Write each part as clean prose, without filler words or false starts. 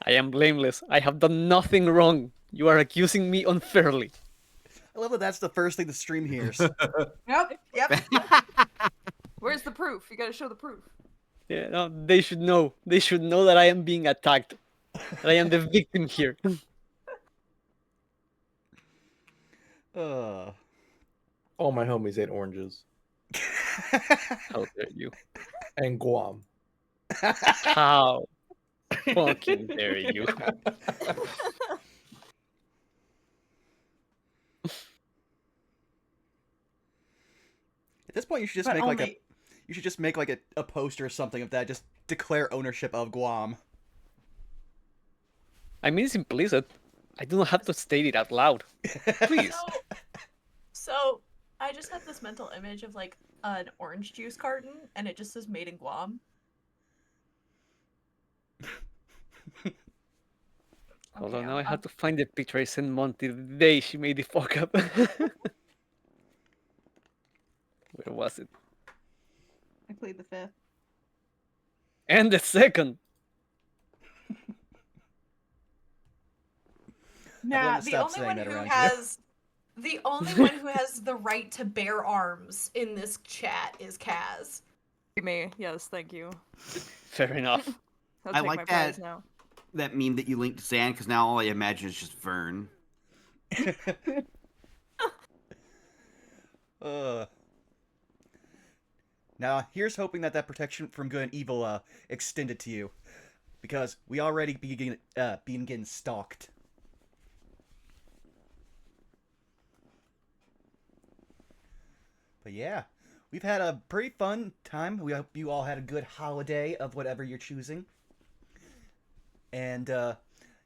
I am blameless. I have done nothing wrong. You are accusing me unfairly. I love that that's the first thing the stream hears. Yep. Where's the proof? You gotta show the proof. Yeah, no, they should know. They should know that I am being attacked. That I am the victim here. uh. All my homies ate oranges. How dare you? And Guam. How fucking dare you? At this point, you should just But make only... like a. You should just make like a poster or something of that. Just declare ownership of Guam. I mean, it's implicit. I do not have to state it out loud. Please. So I just have this mental image of like an orange juice carton, and it just says "Made in Guam." Although Okay, now I I'm- have to find the picture I sent Monty the day she made the fuck up. Where was it? I played the 5th. And the second. Nah, to the stop only saying one that who around you. has the only one who has the right to bear arms in this chat is Kaz. Me, yes, thank you. Fair enough. I'll I take like my prize that. now. That meme that you linked to Zan, because now all I imagine is just Vern. Now, here's hoping that that protection from good and evil extended to you, because we already begin getting stalked. But yeah, we've had a pretty fun time. We hope you all had a good holiday of whatever you're choosing. And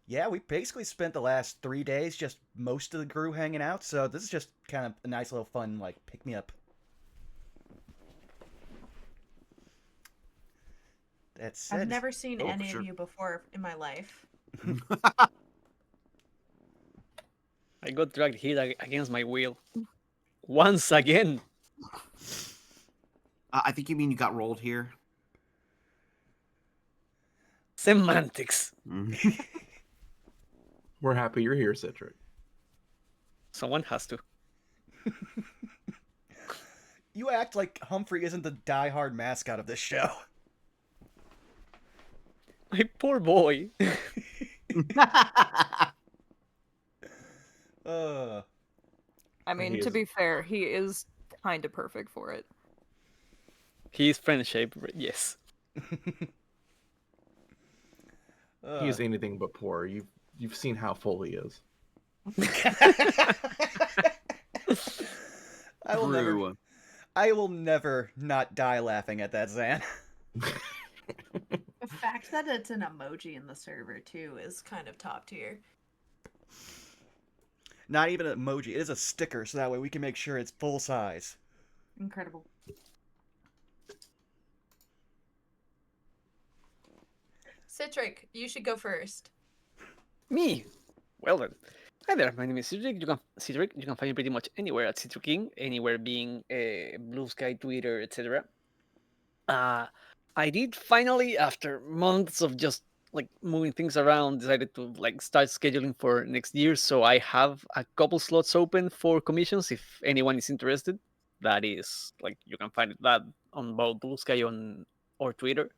yeah, we basically spent the last 3 days just most of the crew hanging out. So this is just kind of a nice little fun like pick me up. That said, I've never seen Oh, any sure. of you before in my life. I got dragged here against my will. Once again. I think you mean you got rolled here. Semantics. We're happy you're here, Citric. Someone has to. you act like Humphrey isn't the diehard mascot of this show. My poor boy. I mean, he to is- be fair, he is kind of perfect for it. He is friendship, yes. He is anything but poor. You've seen how full he is. I will never not die laughing at that, Zan. The fact that it's an emoji in the server too is kind of top tier. Not even an emoji, it is a sticker, so that way we can make sure it's full size. Incredible. Citric, you should go first. Me? Well then. Hi there, my name is Cedric. You can find me pretty much anywhere at Cedric King, anywhere being Blue Sky, Twitter, etc. I did finally, after months of just like moving things around, decided to like start scheduling for next year. So I have a couple slots open for commissions if anyone is interested. That is like you can find that on both Blue Sky or Twitter.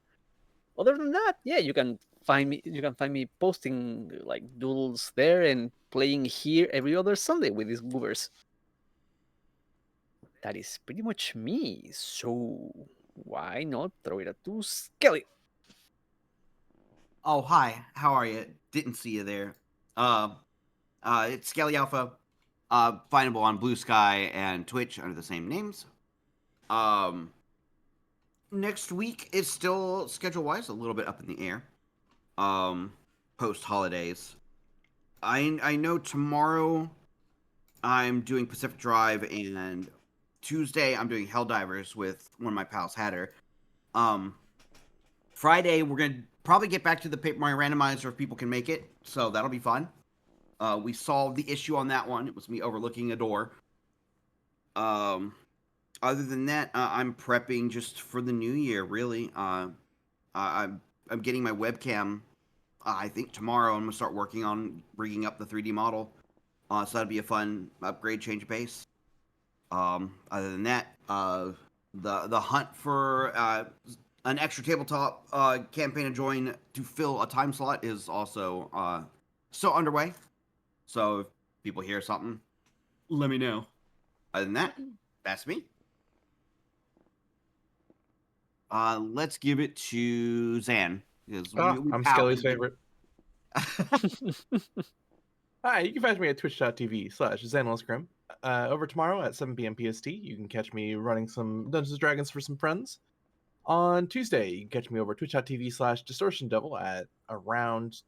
Other than that, yeah, you can find me. You can find me posting like doodles there and playing here every other Sunday with these goobers. That is pretty much me. So why not throw it at to Skelly? Oh, hi. How are you? Didn't see you there. It's Skelly Alpha. Findable on Blue Sky and Twitch under the same names. Next week is still schedule-wise a little bit up in the air. Post holidays. I know tomorrow I'm doing Pacific Drive, and Tuesday I'm doing Helldivers with one of my pals, Hatter. Friday we're gonna probably get back to the Paper Mario Randomizer if people can make it, so that'll be fun. We solved the issue on that one. It was me overlooking a door. Other than that, I'm prepping just for the new year. Really, I'm getting my webcam I think tomorrow I'm gonna start working on rigging up the 3D model. So that'd be a fun upgrade, change of pace. Other than that, the hunt for an extra tabletop campaign to join to fill a time slot is also still underway. So if people hear something, let me know. Other than that, that's me. Let's give it to Zan. Because we I'm powered Skelly's favorite. Hi, you can find me at twitch.tv/ZanLessGrim. Over tomorrow at 7 p.m. PST, you can catch me running some Dungeons & Dragons for some friends. On Tuesday, you can catch me over twitch.tv/Distortion Devil at around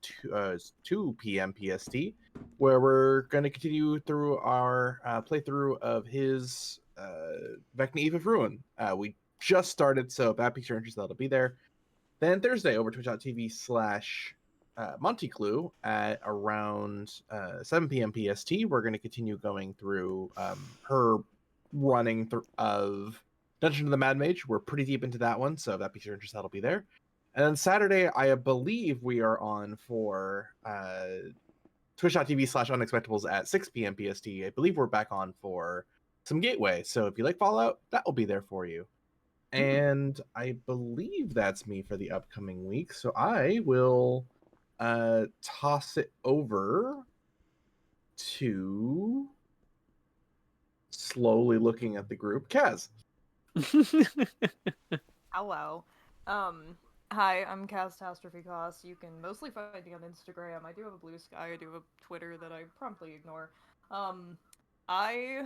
2 p.m. PST, where we're going to continue through our playthrough of his Vecna Eve of Ruin. We just started, so if that piques your interest, that'll be there. Then Thursday, over twitch.tv/Monty Clue at around 7 p.m. PST, we're going to continue going through her running of Dungeon of the Mad Mage. We're pretty deep into that one, so if that piques your interest, that'll be there. And then Saturday, I believe we are on for twitch.tv/Unexpectables at 6 p.m. PST. I believe we're back on for some Gateway, so if you like Fallout, that will be there for you. And I believe that's me for the upcoming week. So I will toss it over to slowly looking at the group. Kaz. Hello. Hi, I'm Catastrophe Cost. You can mostly find me on Instagram. I do have a Blue Sky. I do have a Twitter that I promptly ignore. I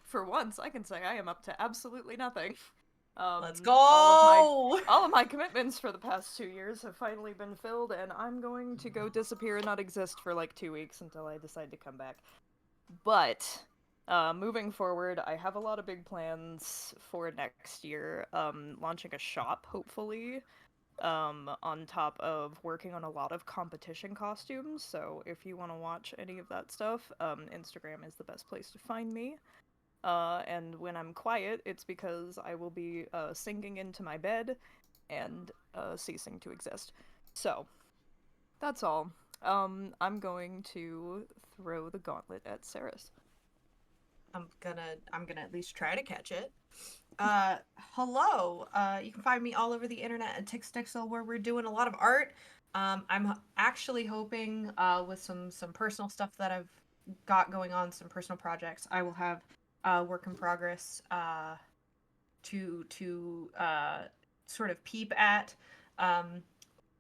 for once, I can say I am up to absolutely nothing. Let's go! All of my commitments for the past 2 years have finally been filled, and I'm going to go disappear and not exist for like 2 weeks until I decide to come back. But moving forward, I have a lot of big plans for next year. Launching a shop, hopefully. On top of working on a lot of competition costumes. So if you want to watch any of that stuff, Instagram is the best place to find me. And when I'm quiet, it's because I will be sinking into my bed and ceasing to exist. So that's all. I'm going to throw the gauntlet at Saris. I'm gonna at least try to catch it. Hello. You can find me all over the internet at Tixtixel, where we're doing a lot of art. I'm actually hoping with some personal stuff that I've got going on, some personal projects, I will have work in progress to sort of peep at.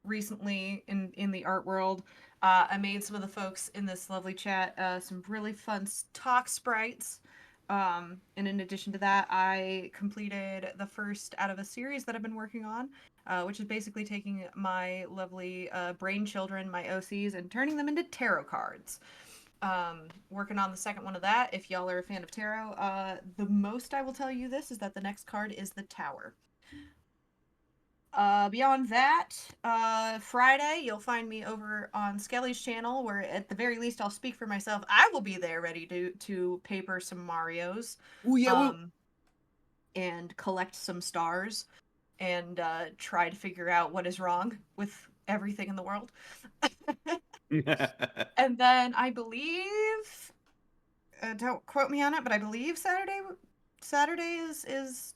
Recently in the art world, I made some of the folks in this lovely chat some really fun talk sprites. And in addition to that, I completed the first out of a series that I've been working on, which is basically taking my lovely brain children, my OCs, and turning them into tarot cards. Working on the second one of that. If y'all are a fan of tarot, the most I will tell you this is that the next card is the Tower. Beyond that, Friday, you'll find me over on Skelly's channel, where at the very least I'll speak for myself. I will be there ready to paper some Marios. Ooh, yeah, and collect some stars and try to figure out what is wrong with everything in the world. And then I believe, don't quote me on it, but I believe Saturday is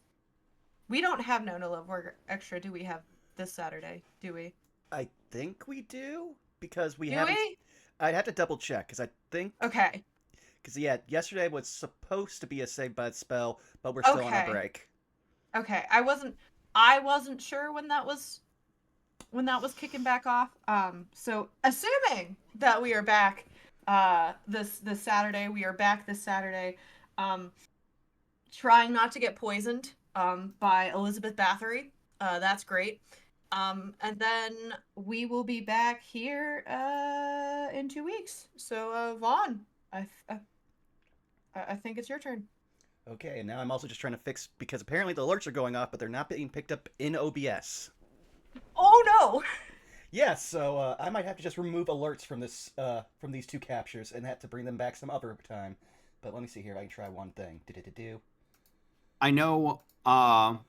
we don't have No Love Work Extra, do we have this Saturday? Do we? I think we do, because we Do haven't. we? I'd have to double check, because I think. Okay. Because yeah, yesterday was supposed to be a Save by Spell, but we're still on our Okay. break. Okay. I wasn't sure when that was kicking back off. So assuming that we are back this Saturday, we are back this Saturday. Trying not to get poisoned by Elizabeth Bathory. That's great. And then we will be back here in 2 weeks. So Vaughn, I think it's your turn. Okay, and now I'm also just trying to fix, because apparently the alerts are going off, but they're not being picked up in OBS. Oh no! Yeah, so I might have to just remove alerts from this from these two captures and have to bring them back some other time. But let me see here. I can try one thing. I know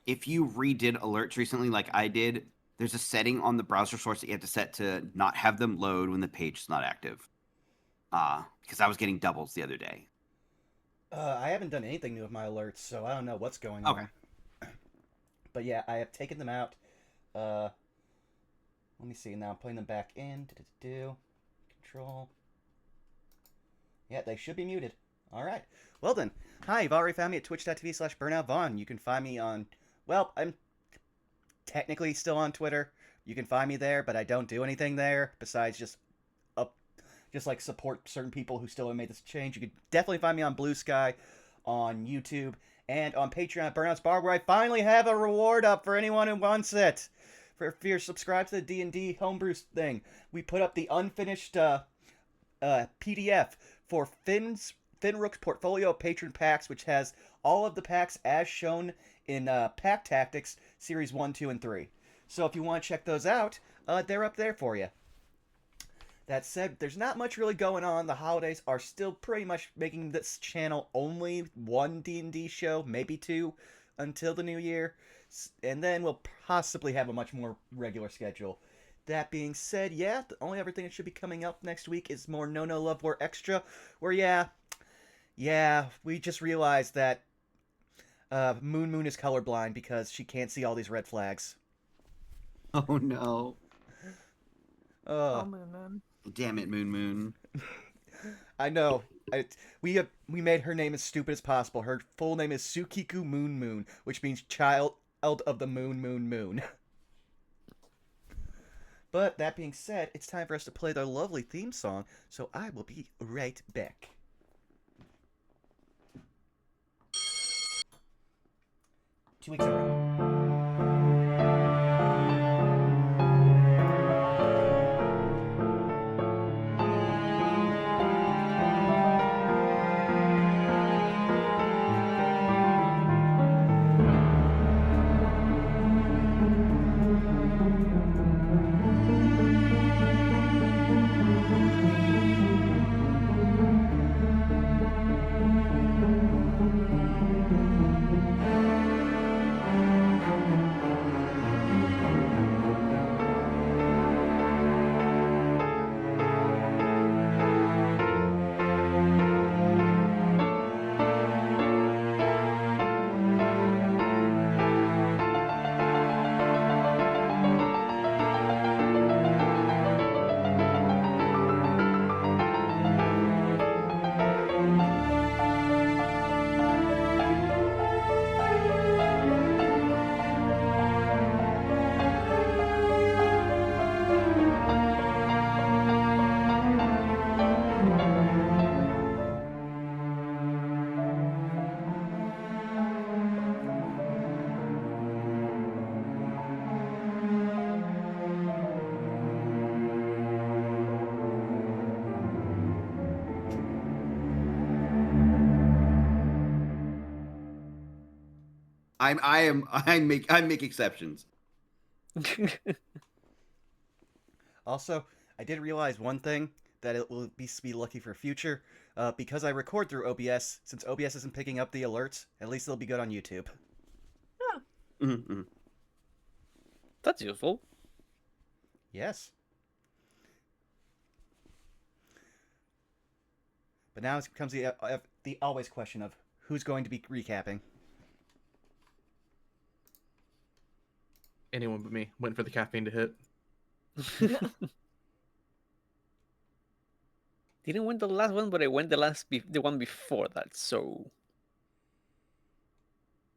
if you redid alerts recently, like I did, there's a setting on the browser source that you have to set to not have them load when the page is not active. Because I was getting doubles the other day. I haven't done anything new with my alerts, so I don't know what's going Okay. on. But yeah, I have taken them out. Let me see. Now I'm putting them back in. Control. Yeah, they should be muted. All right. Well then, hi. You've already found me at twitch.tv/BurnoutVaughn. You can find me on. Well, I'm technically still on Twitter. You can find me there, but I don't do anything there besides just like support certain people who still haven't made this change. You could definitely find me on Blue Sky, on YouTube, and on Patreon at Burnout's Bar, where I finally have a reward up for anyone who wants it. If you're subscribed to the D&D homebrew thing, we put up the unfinished PDF for Finrook's portfolio of patron packs, which has all of the packs as shown in Pack Tactics Series 1, 2, and 3. So if you want to check those out, they're up there for you. That said, there's not much really going on. The holidays are still pretty much making this channel only one D&D show, maybe two, until the new year. And then we'll possibly have a much more regular schedule. That being said, yeah, the only other thing that should be coming up next week is more No No Love War Extra, where, yeah, we just realized that Moon is colorblind because she can't see all these red flags. Oh no. Oh, Moon. Damn it, Moon. I know. We made her name as stupid as possible. Her full name is Sukiku Moon, which means child of the Moon. But that being said, it's time for us to play their lovely theme song, so I will be right back. 2 weeks in a row. I make exceptions. Also, I did realize one thing that it will be lucky for future. Because I record through OBS, since OBS isn't picking up the alerts, at least it'll be good on YouTube. Mm-hmm. That's useful. Yes. But now it becomes the always question of who's going to be recapping. Anyone but me. Waiting for the caffeine to hit. Didn't win the last one, but I went the one before that. So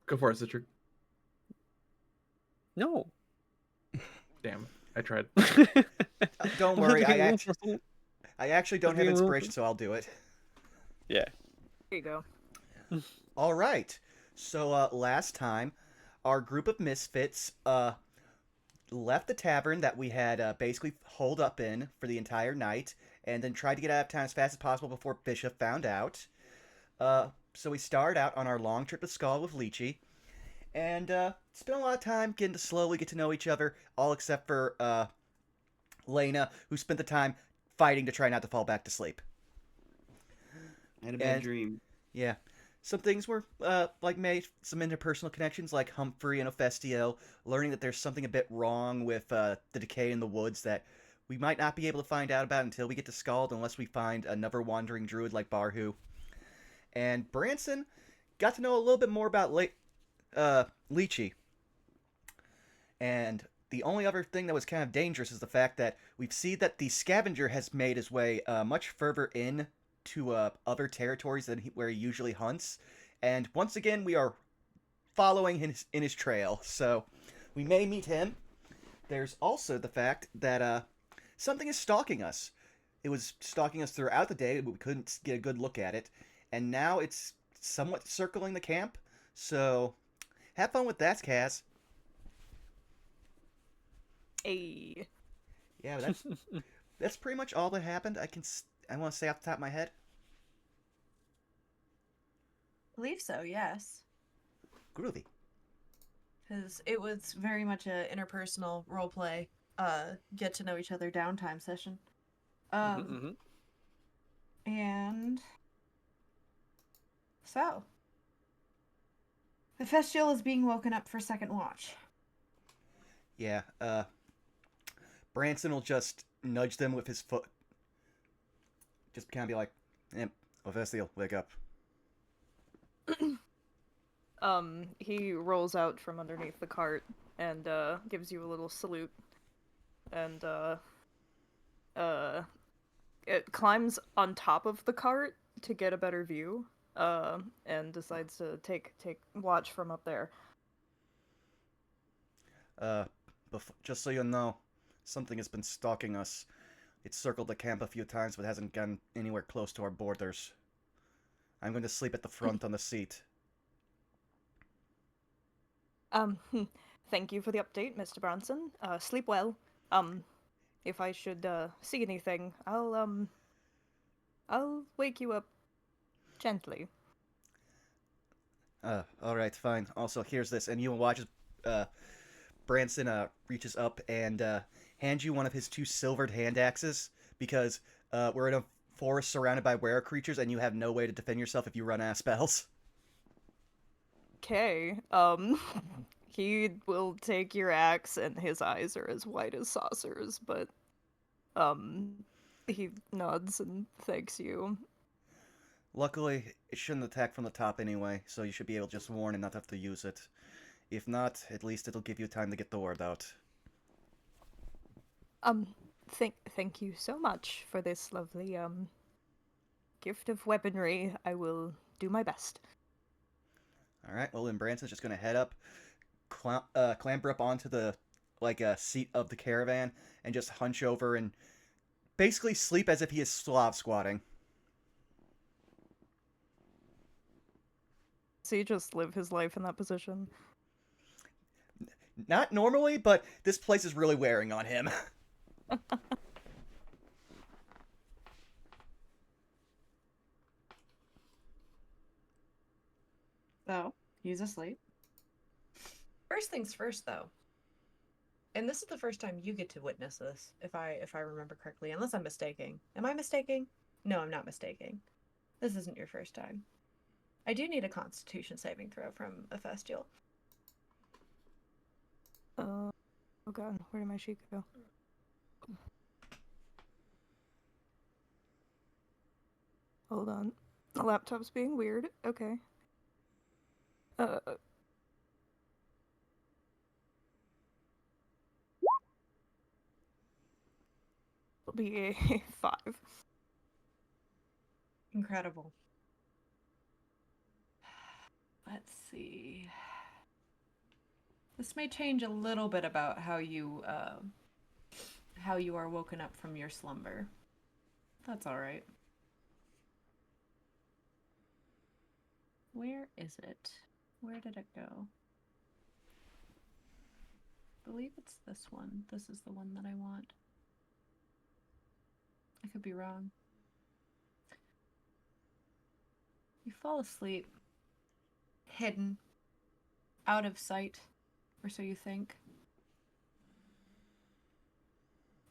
Go for it, Citric. no. Damn, I tried. Don't worry, I actually don't have inspiration, so I'll do it. Yeah. There you go. All right. So last time, our group of misfits left the tavern that we had basically holed up in for the entire night, and then tried to get out of town as fast as possible before Bishop found out. So we started out on our long trip to Skull with Lychee, and spent a lot of time getting to slowly get to know each other, all except for Lena, who spent the time fighting to try not to fall back to sleep. I had a bad dream. Yeah. some things were like made some interpersonal connections, like Humphrey and Ophestio, learning that there's something a bit wrong with the decay in the woods that we might not be able to find out about until we get to Scald, unless we find another wandering druid like Barhu. And Branson got to know a little bit more about Lychee. And the only other thing that was kind of dangerous is the fact that we've seen that the scavenger has made his way much further in to other territories than where he usually hunts. And once again, we are following in his trail, so we may meet him. There's also the fact that something is stalking us. It was stalking us throughout the day, but we couldn't get a good look at it. And now it's somewhat circling the camp. So have fun with that, Kaz. A. Yeah, that's pretty much all that happened. I want to say off the top of my head. Believe so, yes. Groovy. Because it was very much a interpersonal role play, get to know each other downtime session. And so the Festival is being woken up for second watch. Yeah, Branson will just nudge them with his foot. Just kind of be like, Ophestio, wake up. He rolls out from underneath the cart and gives you a little salute, and it climbs on top of the cart to get a better view, and decides to take watch from up there. Just so you know, something has been stalking us. It's circled the camp a few times, but hasn't gone anywhere close to our borders. I'm going to sleep at the front on the seat. Thank you for the update, Mr. Bronson. Sleep well. If I should see anything, I'll wake you up gently. Alright, fine. Also, here's this, and you watch as Branson reaches up and hands you one of his two silvered hand axes, because we're in a forest surrounded by were creatures, and you have no way to defend yourself if you run out of spells. Okay, he will take your axe, and his eyes are as white as saucers, but, he nods and thanks you. Luckily, it shouldn't attack from the top anyway, so you should be able to just warn and not have to use it. If not, at least it'll give you time to get the word out. Thank you so much for this lovely, gift of weaponry. I will do my best. Alright, well then Branson's just gonna head up, clamber up onto the, seat of the caravan, and just hunch over and basically sleep as if he is Slav squatting. So you just live his life in that position? Not normally, but this place is really wearing on him. So, he's asleep. First things first, though. And this is the first time you get to witness this, if I remember correctly, unless I'm mistaking. Am I mistaking? No, I'm not mistaking. This isn't your first time. I do need a Constitution saving throw from a Festival. Oh god, where did my sheet go? Hold on. The laptop's being weird. Okay. It'll be a 5. Incredible. Let's see. This may change a little bit about how you are woken up from your slumber. That's all right. Where is it? Where did it go? I believe it's this one. This is the one that I want. I could be wrong. You fall asleep, hidden, out of sight, or so you think.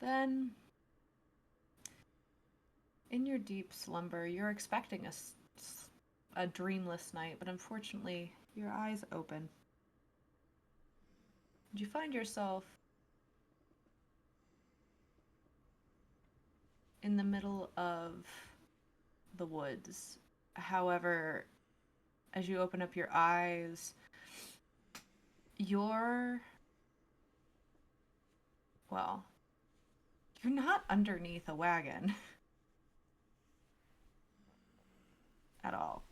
Then, in your deep slumber, you're expecting a dreamless night, but unfortunately, your eyes open. And you find yourself in the middle of the woods. However, as you open up your eyes, you're well, you're not underneath a wagon at all.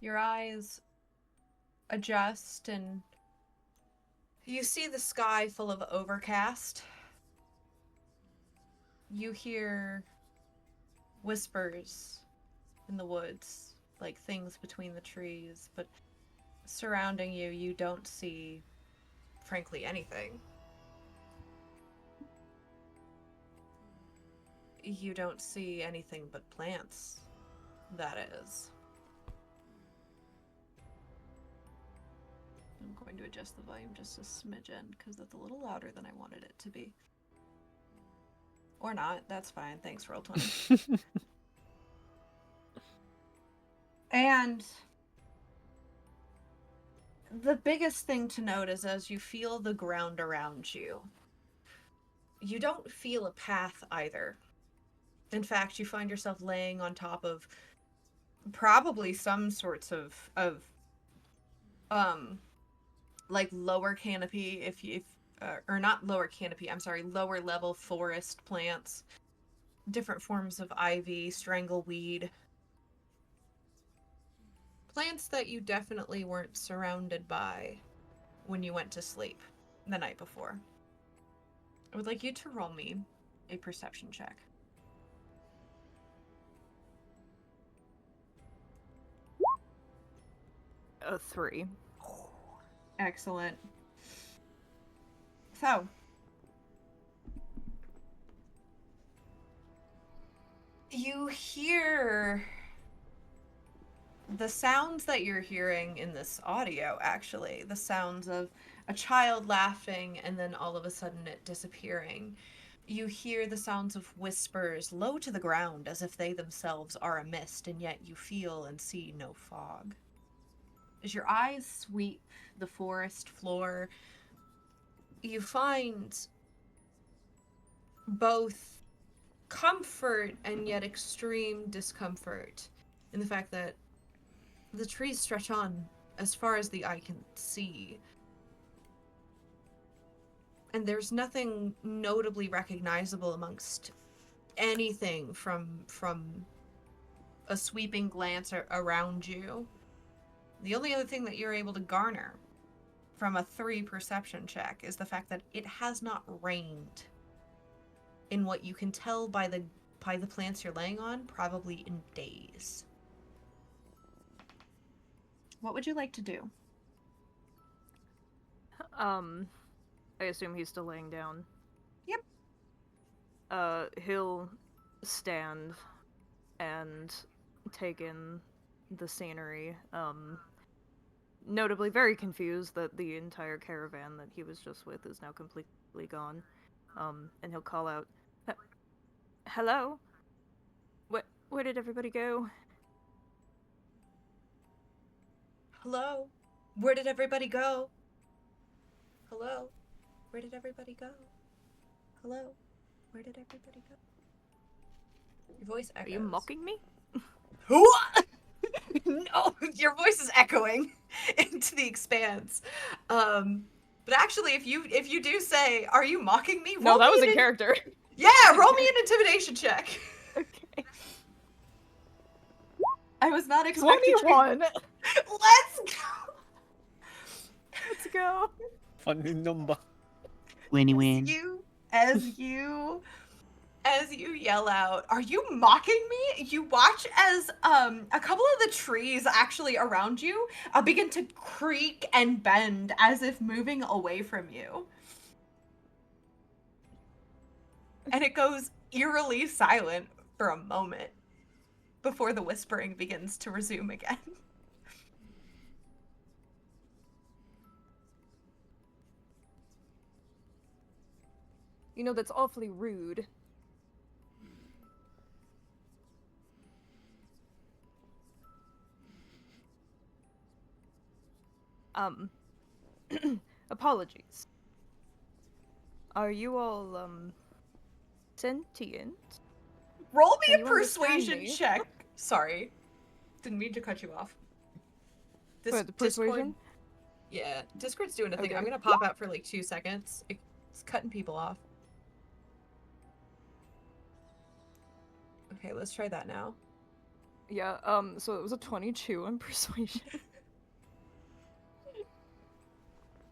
Your eyes adjust and you see the sky full of overcast. You hear whispers in the woods, like things between the trees, but surrounding you, you don't see, frankly, anything. You don't see anything but plants, that is. I'm going to adjust the volume just a smidgen, because that's a little louder than I wanted it to be. Or not, that's fine. Thanks, Roll20. And the biggest thing to note is as you feel the ground around you, you don't feel a path either. In fact, you find yourself laying on top of probably some sorts of like lower canopy, if or not lower canopy, I'm sorry, lower level forest plants, different forms of ivy, strangleweed, plants that you definitely weren't surrounded by when you went to sleep the night before. I would like you to roll me a perception check. A 3. Excellent. So, you hear the sounds that you're hearing in this audio, actually. The sounds of a child laughing and then all of a sudden it disappearing. You hear the sounds of whispers low to the ground as if they themselves are a mist, and yet you feel and see no fog. As your eyes sweep the forest floor, you find both comfort and yet extreme discomfort in the fact that the trees stretch on as far as the eye can see. And there's nothing notably recognizable amongst anything from a sweeping glance around you. The only other thing that you're able to garner from a 3 perception check is the fact that it has not rained in what you can tell by the plants you're laying on, probably in days. What would you like to do? I assume he's still laying down. Yep. He'll stand and take in the scenery, notably very confused that the entire caravan that he was just with is now completely gone. And he'll call out, "Hello? Where did everybody go?" Hello? Where did everybody go? Hello? Where did everybody go? Hello? Where did everybody go? Your voice echoes. Are you mocking me? No, your voice is echoing into the expanse. But actually, if you do say, "Are you mocking me?" No, that was in character. Yeah, roll me an intimidation check. Okay. I was not expecting 21! Let's go. Let's go! Funny number. Winnie win. As you yell out, "Are you mocking me?" You watch as a couple of the trees actually around you begin to creak and bend as if moving away from you. And it goes eerily silent for a moment. before the whispering begins to resume again. You know, that's awfully rude. Um, apologies. Are you all, sentient? Roll me Can a you understand persuasion me? check. Sorry. Didn't mean to cut you off. For the persuasion? Yeah, Discord's doing a thing. Okay. I'm gonna pop out for like 2 seconds. It's cutting people off. Okay, let's try that now. Yeah, so it was a 22 on persuasion.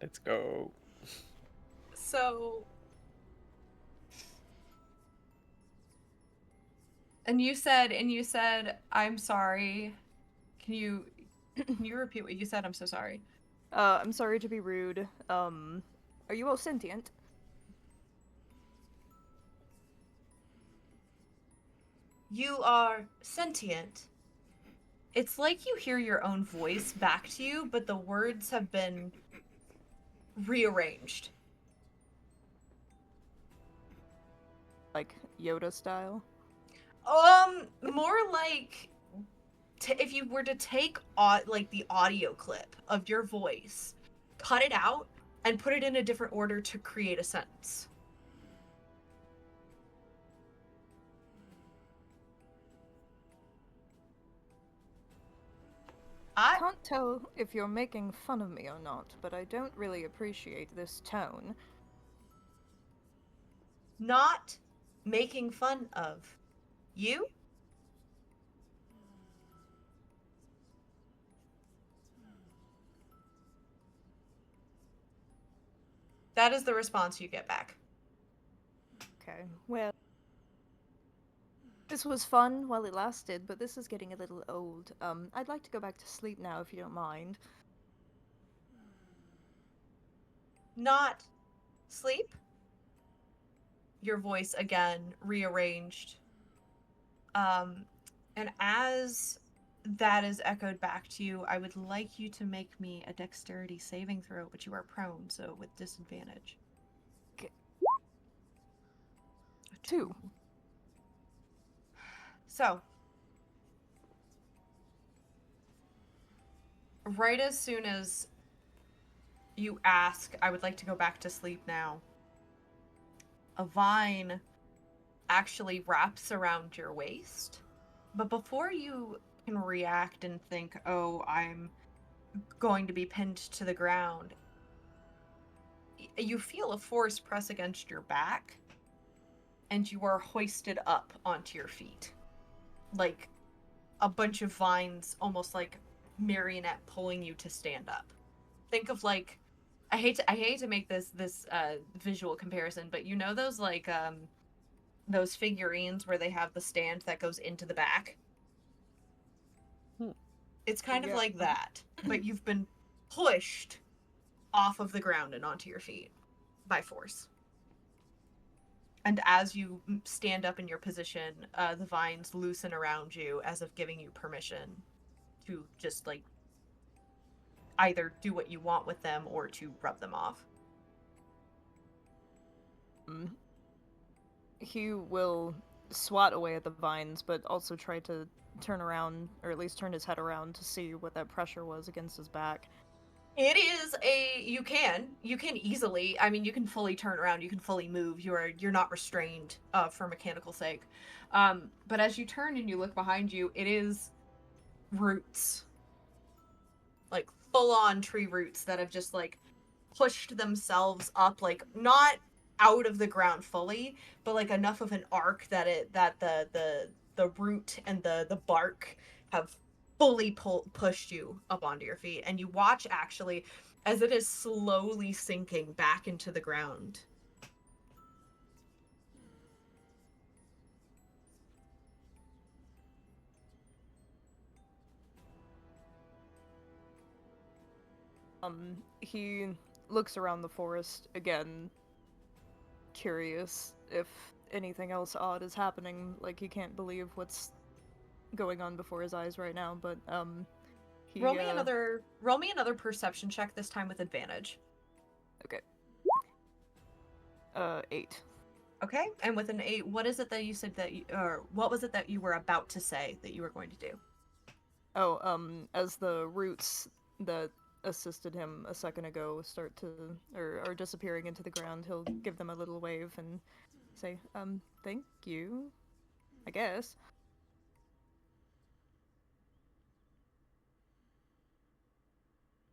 Let's go. So, and you said, I'm sorry. Can you repeat what you said? I'm so sorry. I'm sorry to be rude. Are you all sentient? You are sentient. It's like you hear your own voice back to you, but the words have been rearranged. Like Yoda style? More like if you were to take like the audio clip of your voice, cut it out, and put it in a different order to create a sentence. I can't tell if you're making fun of me or not, but I don't really appreciate this tone. Not making fun of you. That is the response you get back. Okay, well, this was fun while it lasted, but this is getting a little old. I'd like to go back to sleep now if you don't mind. Not sleep. Your voice again rearranged. And as that is echoed back to you, I would like you to make me a dexterity saving throw, but you are prone, so with disadvantage. Okay. 2. So, right as soon as you ask, I would like to go back to sleep now, a vine actually wraps around your waist. But before you can react and think, oh, I'm going to be pinned to the ground, you feel a force press against your back, and you are hoisted up onto your feet. Like a bunch of vines, almost like marionette pulling you to stand up. Think of like I hate to make this visual comparison, but you know those figurines where they have the stand that goes into the back? Hmm. It's kind of Yeah. like that, but you've been pushed off of the ground and onto your feet by force. And as you stand up in your position, the vines loosen around you as if giving you permission to just like either do what you want with them or to rub them off. He will swat away at the vines, but also try to turn around, or at least turn his head around to see what that pressure was against his back. It is you can easily, I mean, you can fully turn around, you can fully move, you're not restrained for mechanical sake. But as you turn and you look behind you, it is roots, like full on tree roots that have just like pushed themselves up, like not out of the ground fully, but like enough of an arc that the root and the bark have fully pushed you up onto your feet, and you watch actually as it is slowly sinking back into the ground. He looks around the forest again, curious if anything else odd is happening, like he can't believe what's going on before his eyes right now, but he Roll me another perception check, this time with advantage. okay. 8. Okay, and with an 8, what is it that you said that you, or what was it that you were about to say that you were going to do? Oh, as the roots that assisted him a second ago start to, or are disappearing into the ground, he'll give them a little wave and say, thank you, I guess.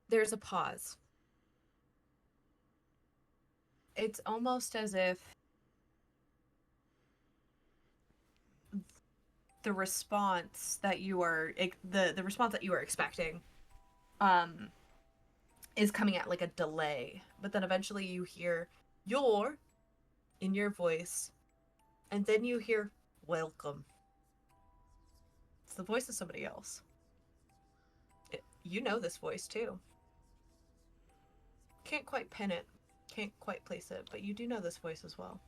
There's a pause. It's almost as if the response that you are the response that you are expecting is coming at like a delay, but then eventually you hear "your" in your voice, and then you hear "welcome." It's the voice of somebody else. You know this voice too. Can't quite pin it, can't quite place it, but you do know this voice as well.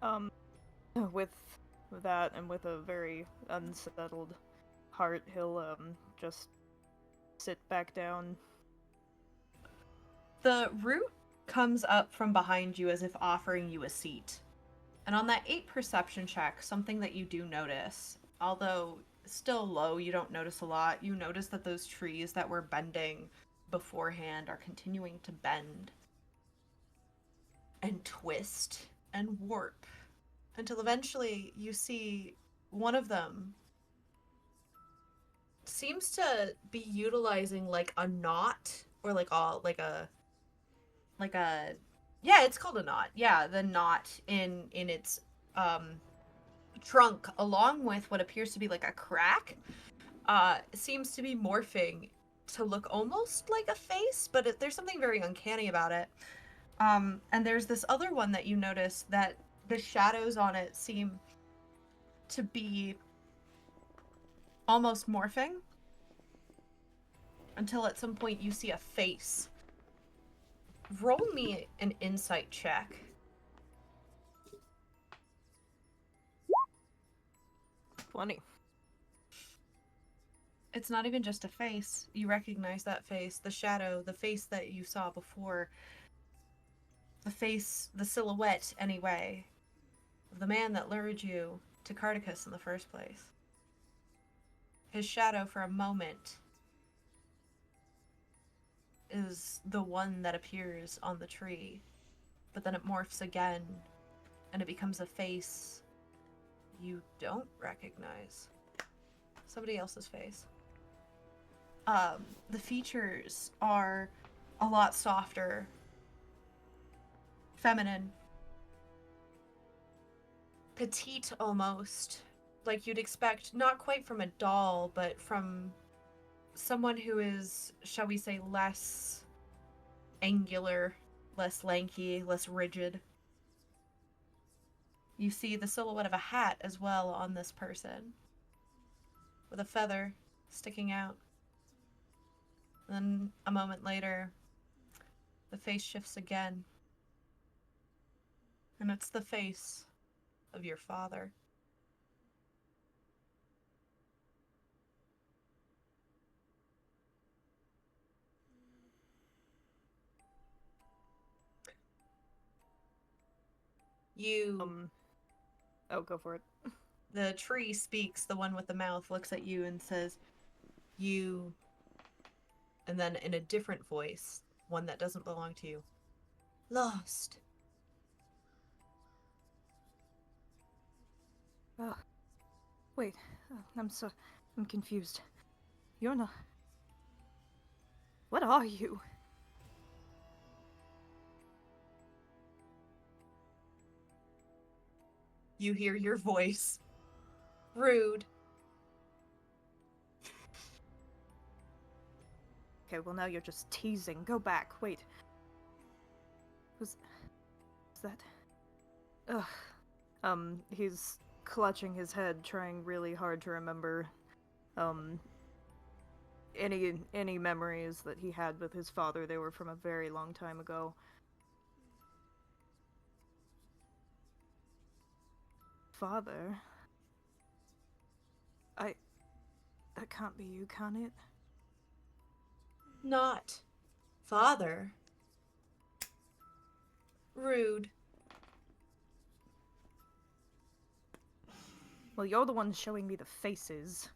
Um, with that and with a very unsettled heart, he'll just sit back down. The root comes up from behind you as if offering you a seat. And on that 8 perception check, something that you do notice, although still low, you don't notice a lot, you notice that those trees that were bending beforehand are continuing to bend and twist and warp until eventually you see one of them seems to be utilizing like a knot or like a yeah, it's called a knot. Yeah, the knot in its trunk along with what appears to be like a crack seems to be morphing to look almost like a face, but there's something very uncanny about it. And there's this other one that you notice that the shadows on it seem to be almost morphing until at some point you see a face. Roll me an insight check. 20. It's not even just a face. You recognize that face, the shadow, the face that you saw before. The face, the silhouette, anyway, of the man that lured you to Carticus in the first place. His shadow, for a moment, is the one that appears on the tree, but then it morphs again, and it becomes a face you don't recognize. Somebody else's face. The features are a lot softer, feminine, petite almost, like you'd expect, not quite from a doll, but from someone who is, shall we say, less angular, less lanky, less rigid. You see the silhouette of a hat as well on this person, with a feather sticking out. And then a moment later, the face shifts again. And it's the face of your father. You, Oh, go for it. the tree speaks, the one with the mouth looks at you and says, you, and then in a different voice, one that doesn't belong to you, lost. Oh, wait. I'm confused. You're not. What are you? You hear your voice. Rude. Okay, well now you're just teasing. Go back. Wait. Was that? Ugh. He's clutching his head, trying really hard to remember Um, any memories that he had with his father, they were from a very long time ago. Father? That can't be you, can it? Not father. Rude. Well, you're the one showing me the faces.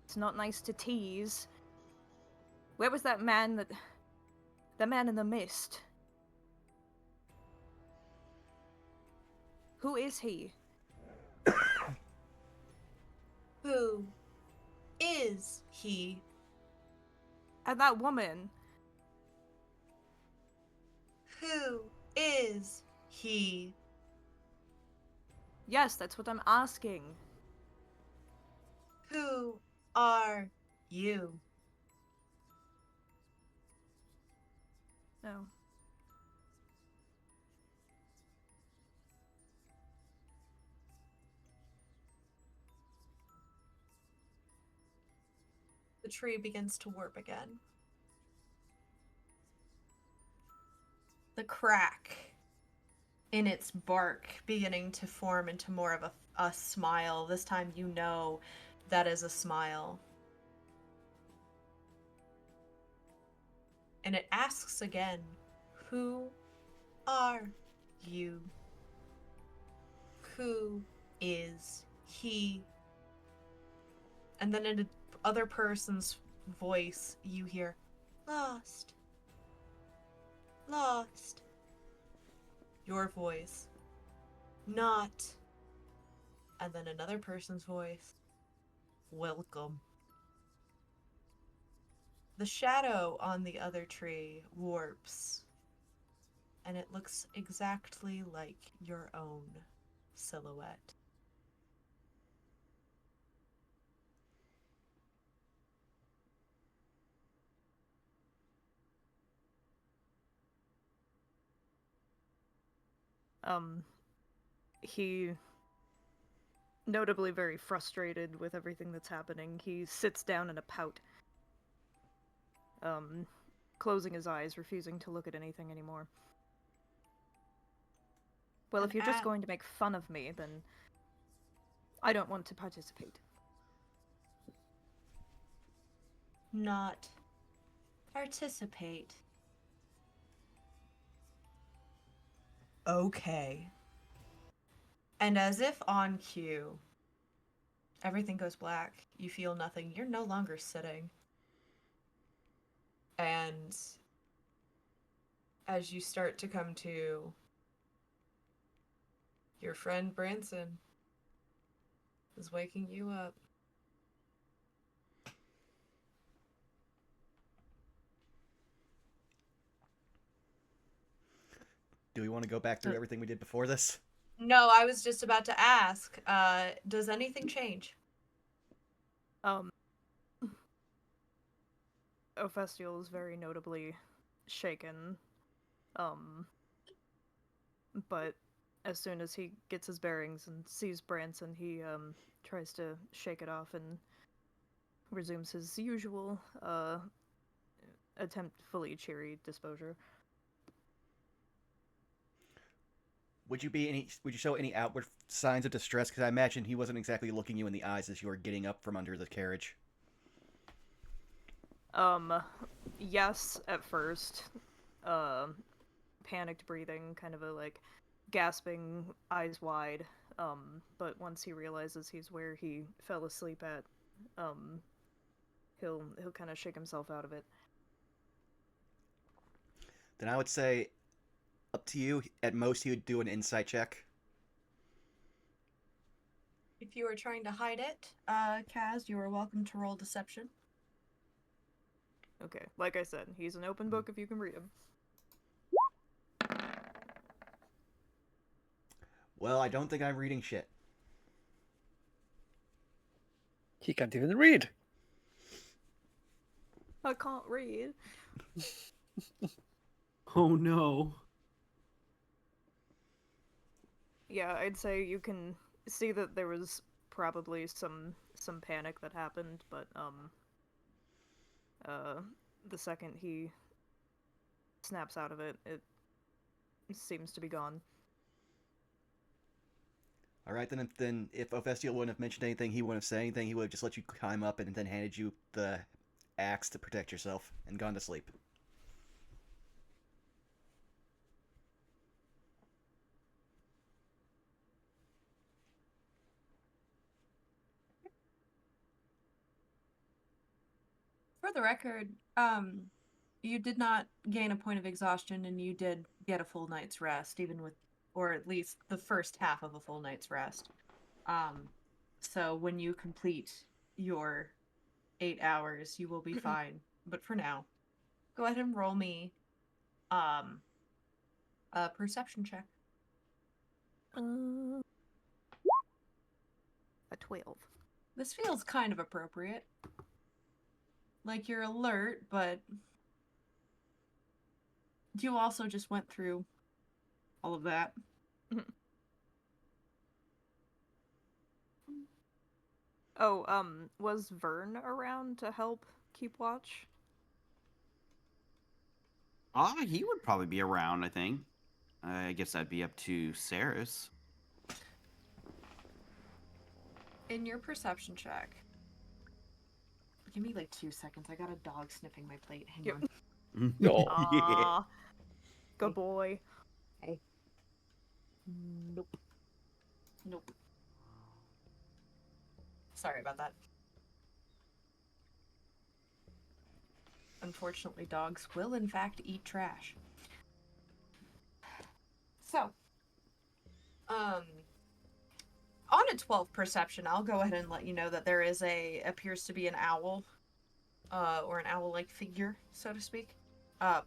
It's not nice to tease. Where was that man that... the man in the mist? Who is he? Who is he? And that woman? Who is he? Yes, that's what I'm asking. Who are you? No. The tree begins to warp again. The crack in its bark beginning to form into more of a smile. This time you know that is a smile. And it asks again, who are you? Who is he? And then in other person's voice, you hear, lost. Lost. Your voice, not. And then another person's voice, welcome. The shadow on the other tree warps, and it looks exactly like your own silhouette. He... notably very frustrated with everything that's happening, he sits down in a pout. Closing his eyes, refusing to look at anything anymore. Well, And if you're just going to make fun of me, then I don't want to participate. Not participate. Okay. And as if on cue, everything goes black. You feel nothing. You're no longer sitting. And as you start to come to, your friend Branson is waking you up. Do we want to go back through everything we did before this? No, I was just about to ask, does anything change? Ophestial is very notably shaken. But as soon as he gets his bearings and sees Branson, he tries to shake it off and resumes his usual attempt fully cheery disposure. Would you show any outward signs of distress? Because I imagine he wasn't exactly looking you in the eyes as you were getting up from under the carriage. Yes, at first. Panicked breathing, kind of a like gasping, eyes wide. But once he realizes he's where he fell asleep at, he'll kind of shake himself out of it. Then I would say, up to you. At most, he would do an insight check. If you are trying to hide it, Kaz, you are welcome to roll deception. Okay, like I said, he's an open book if you can read him. Well, I don't think I'm reading shit. He can't even read. I can't read. Oh no. Yeah, I'd say you can see that there was probably some panic that happened, but the second he snaps out of it, it seems to be gone. All right, then if Ophestiel wouldn't have mentioned anything, he wouldn't have said anything. He would have just let you climb up and then handed you the axe to protect yourself and gone to sleep. For the record, you did not gain a point of exhaustion, and you did get a full night's rest, even with, or at least the first half of a full night's rest. Um, so when you complete your 8 hours, you will be fine. But for now, go ahead and roll me um a perception check. A 12. This feels kind of appropriate. Like you're alert, but you also just went through all of that. Oh, was Vern around to help keep watch? He would probably be around, I think. I guess that'd be up to Saris. In your perception check. Give me like 2 seconds. I got a dog sniffing my plate. Hang Yep. on. No. Aww. Good Hey. boy. Hey. Nope. Nope. Sorry about that. Unfortunately, dogs will in fact eat trash. So, on a 12 perception, I'll go ahead and let you know that there is appears to be an owl, or an owl-like figure, so to speak,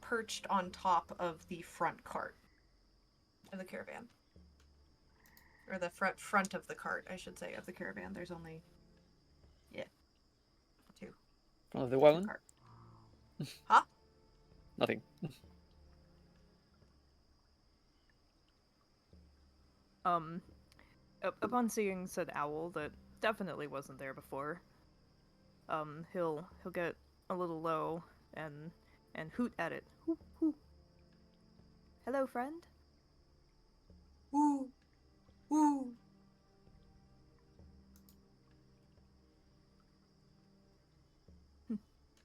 perched on top of the front cart of the caravan. Or the front of the cart, I should say, of the caravan. There's only, two. Front of the Two wagon? cart. Huh? Nothing. Um, upon seeing said owl that definitely wasn't there before, he'll get a little low and hoot at it. Hoo, hoo. Hello, friend. Woo! Woo!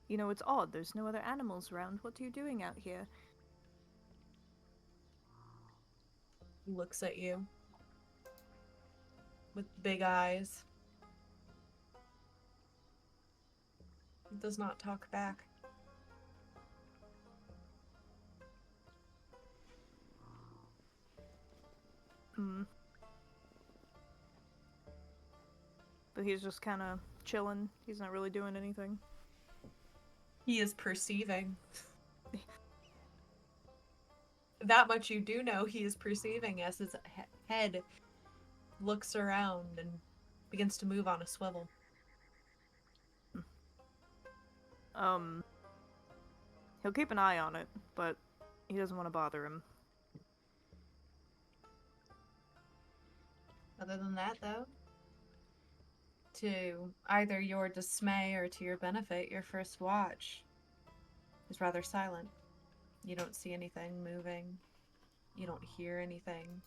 You know, it's odd. There's no other animals around. What are you doing out here? He looks at you with big eyes. He does not talk back. Hmm. But he's just kind of chilling. He's not really doing anything. He is perceiving. That much you do know, he is perceiving as his head looks around and begins to move on a swivel. He'll keep an eye on it, but he doesn't want to bother him. Other than that, though, to either your dismay or to your benefit, your first watch is rather silent. You don't see anything moving. You don't hear anything.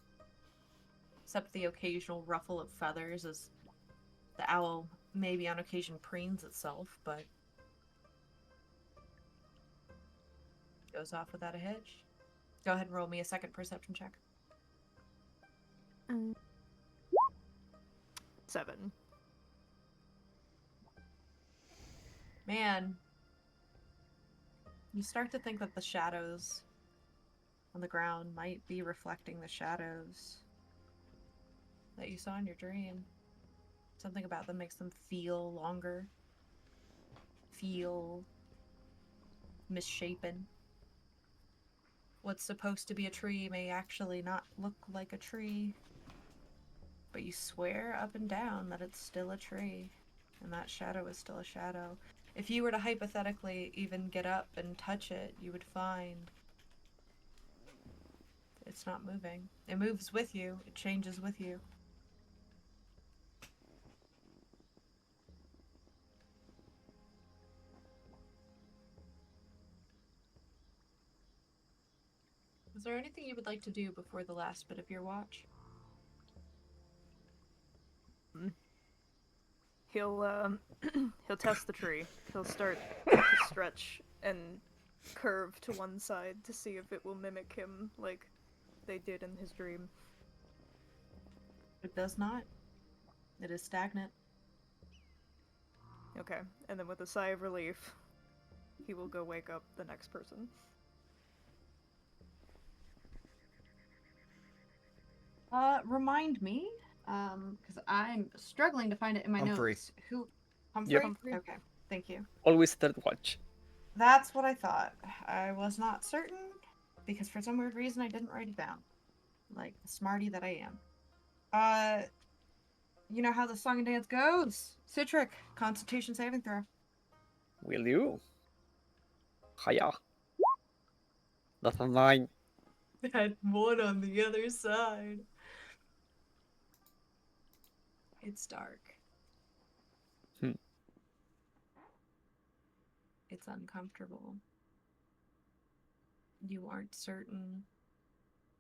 Except the occasional ruffle of feathers as the owl maybe on occasion preens itself, but goes off without a hitch. Go ahead and roll me a second perception check. 7. Man, you start to think that the shadows on the ground might be reflecting the shadows that you saw in your dream. Something about them makes them feel longer, feel misshapen. What's supposed to be a tree may actually not look like a tree, but you swear up and down that it's still a tree, and that shadow is still a shadow. If you were to hypothetically even get up and touch it, you would find it's not moving. It moves with you, it changes with you. Is there anything you would like to do before the last bit of your watch? He'll he'll test the tree. He'll start to stretch and curve to one side to see if it will mimic him like they did in his dream. It does not. It is stagnant. Okay, and then with a sigh of relief, he will go wake up the next person. Remind me, because I'm struggling to find it in my Humphrey. notes. Who? Yep. Humphrey? Okay, thank you. Always third watch. That's what I thought. I was not certain, because for some weird reason I didn't write it down. Like the smarty that I am. You know how the song and dance goes. Citric, Constitution saving throw. Will you? Hiya. That's a 9. That one on the other side. It's dark. Hmm. It's uncomfortable. You aren't certain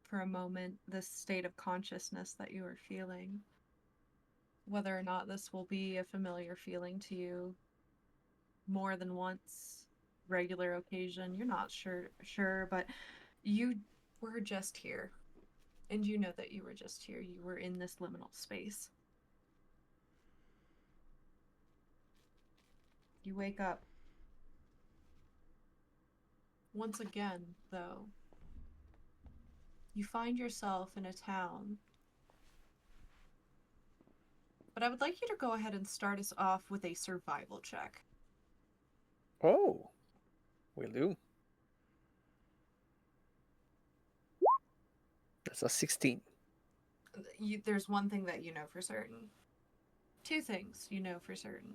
for a moment this state of consciousness that you are feeling. Whether or not this will be a familiar feeling to you more than once, regular occasion, you're not sure, but you were just here. And you know that you were just here. You were in this liminal space. You wake up. Once again, though, you find yourself in a town. But I would like you to go ahead and start us off with a survival check. Oh, will do. That's a 16. There's one thing that you know for certain. Two things you know for certain.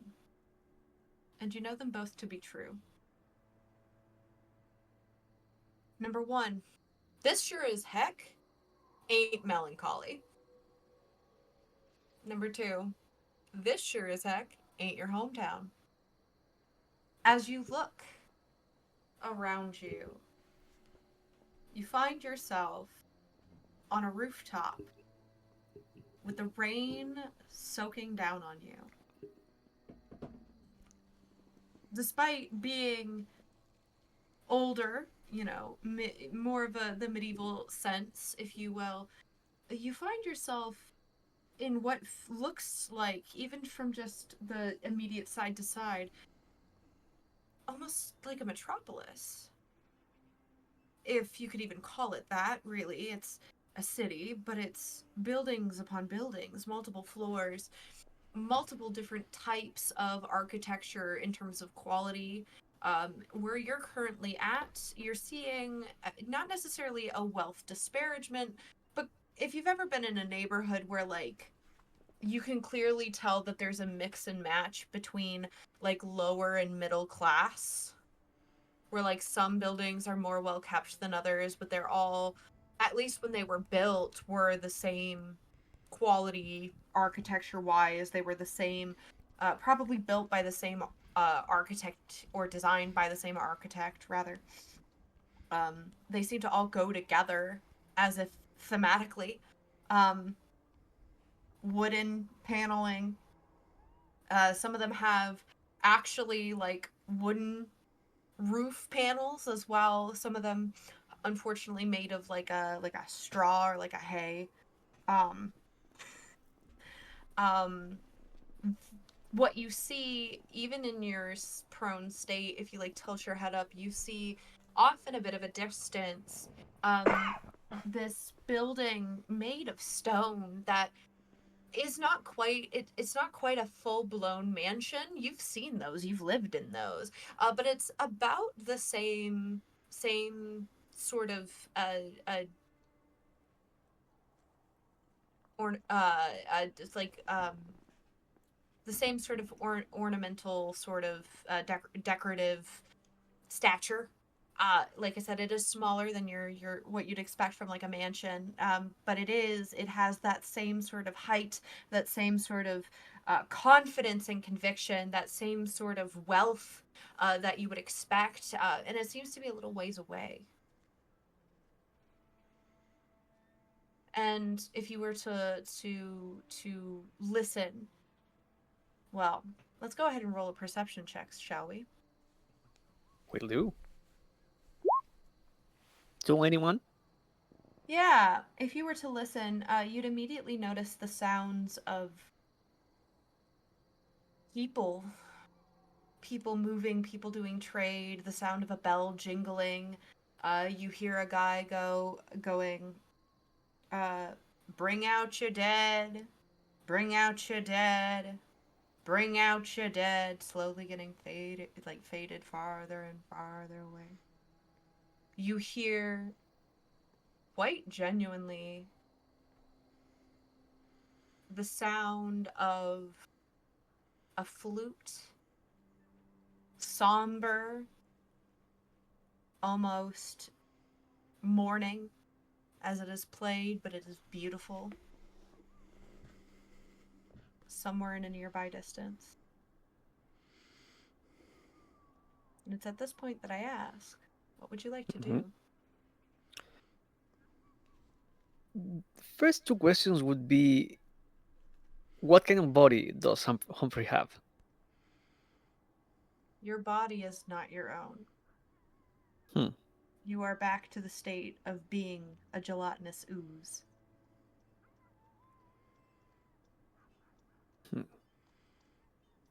And you know them both to be true. Number one, this sure as heck ain't melancholy. Number two, this sure as heck ain't your hometown. As you look around you, you find yourself on a rooftop with the rain soaking down on you. Despite being older, more of the medieval sense, if you will, you find yourself in what looks like, even from just the immediate side to side, almost like a metropolis. If you could even call it that, really. It's a city, but it's buildings upon buildings, multiple floors, multiple different types of architecture in terms of quality. Where you're currently at, you're seeing not necessarily a wealth disparagement, but if you've ever been in a neighborhood where, like, you can clearly tell that there's a mix and match between, like, lower and middle class, where, like, some buildings are more well kept than others, but they're all, at least when they were built, were the same quality architecture wise. They were the same, probably built by the same architect, or designed by the same architect, rather. They seem to all go together as if thematically. Um, Wooden paneling. Some of them have actually, like, wooden roof panels as well. Some of them, unfortunately, made of like a straw or like a hay. Um, um, what you see, even in your prone state, if you, like, tilt your head up, you see off in a bit of a distance, this building made of stone that is not quite, it's not quite a full-blown mansion. You've seen those, you've lived in those, but it's about the same sort of or just like the same sort of ornamental sort of decorative stature. Like I said, it is smaller than your what you'd expect from, like, a mansion, but it has that same sort of height, that same sort of confidence and conviction, that same sort of wealth that you would expect, and it seems to be a little ways away. And if you were to listen, well, let's go ahead and roll a perception check, shall we? Will do. To anyone? Yeah, if you were to listen, you'd immediately notice the sounds of people, people moving, people doing trade, the sound of a bell jingling. You hear a guy going, uh, bring out your dead, bring out your dead, bring out your dead, slowly getting faded farther and farther away. You hear quite genuinely the sound of a flute, somber, almost mourning as it is played, but it is beautiful somewhere in a nearby distance. And it's at this point that I ask, what would you like to Mm-hmm. do? First two questions would be, what kind of body does Humphrey have? Your body is not your own. Hmm. You are back to the state of being a gelatinous ooze. Hmm.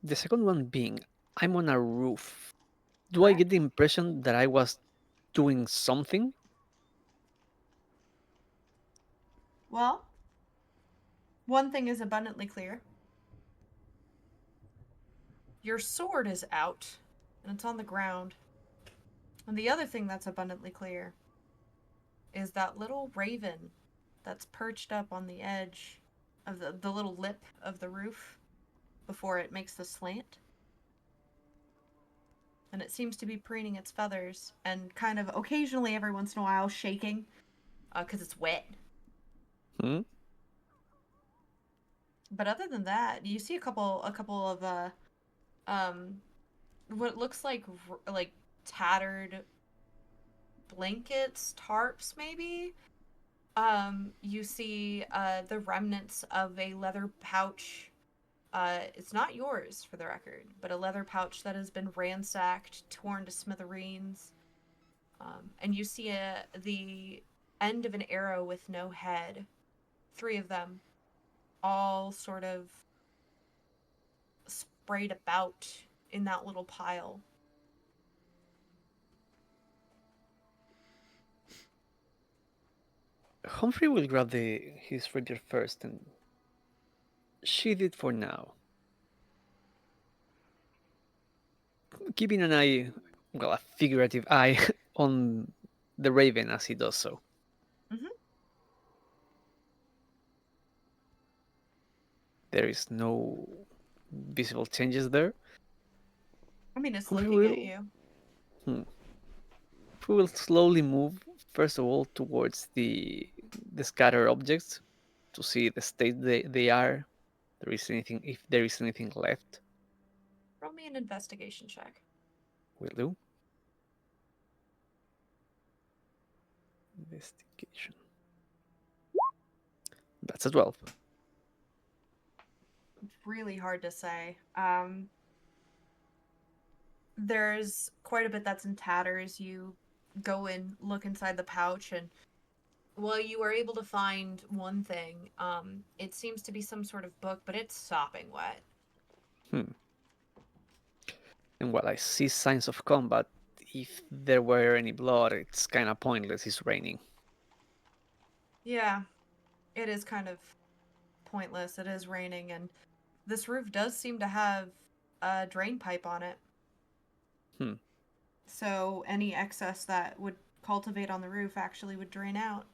The second one being, I'm on a roof. Do I get Correct? the impression that I was doing something? Well, one thing is abundantly clear. Your sword is out, and it's on the ground. And the other thing that's abundantly clear is that little raven that's perched up on the edge of the little lip of the roof before it makes the slant. And it seems to be preening its feathers and kind of occasionally, every once in a while, shaking because it's wet. Hmm? But other than that, you see a couple of um, what looks like tattered blankets, tarps, maybe. You see the remnants of a leather pouch. It's not yours, for the record, but a leather pouch that has been ransacked, torn to smithereens. And you see the end of an arrow with no head. Three of them, all sort of sprayed about in that little pile. Humphrey will grab his rapier first and sheath it for now, keeping an eye, well, a figurative eye, on the raven as he does so. Mm-hmm. There is no visible changes there. I mean, it's Humphrey looking at will, you. hmm, Humphrey will slowly move, first of all, towards the scattered objects to see the state they are. There is anything, if there is anything left, Roll me an investigation check. will do. Investigation. That's a 12. It's really hard to say. There's quite a bit that's in tatters. You go and look inside the pouch, and well, you are able to find one thing. It seems to be some sort of book, but it's sopping wet. Hmm. And while I see signs of combat, if there were any blood, it's kind of pointless. It's raining. Yeah, it is kind of pointless. It is raining, and this roof does seem to have a drain pipe on it. Hmm. So any excess that would cultivate on the roof actually would drain out.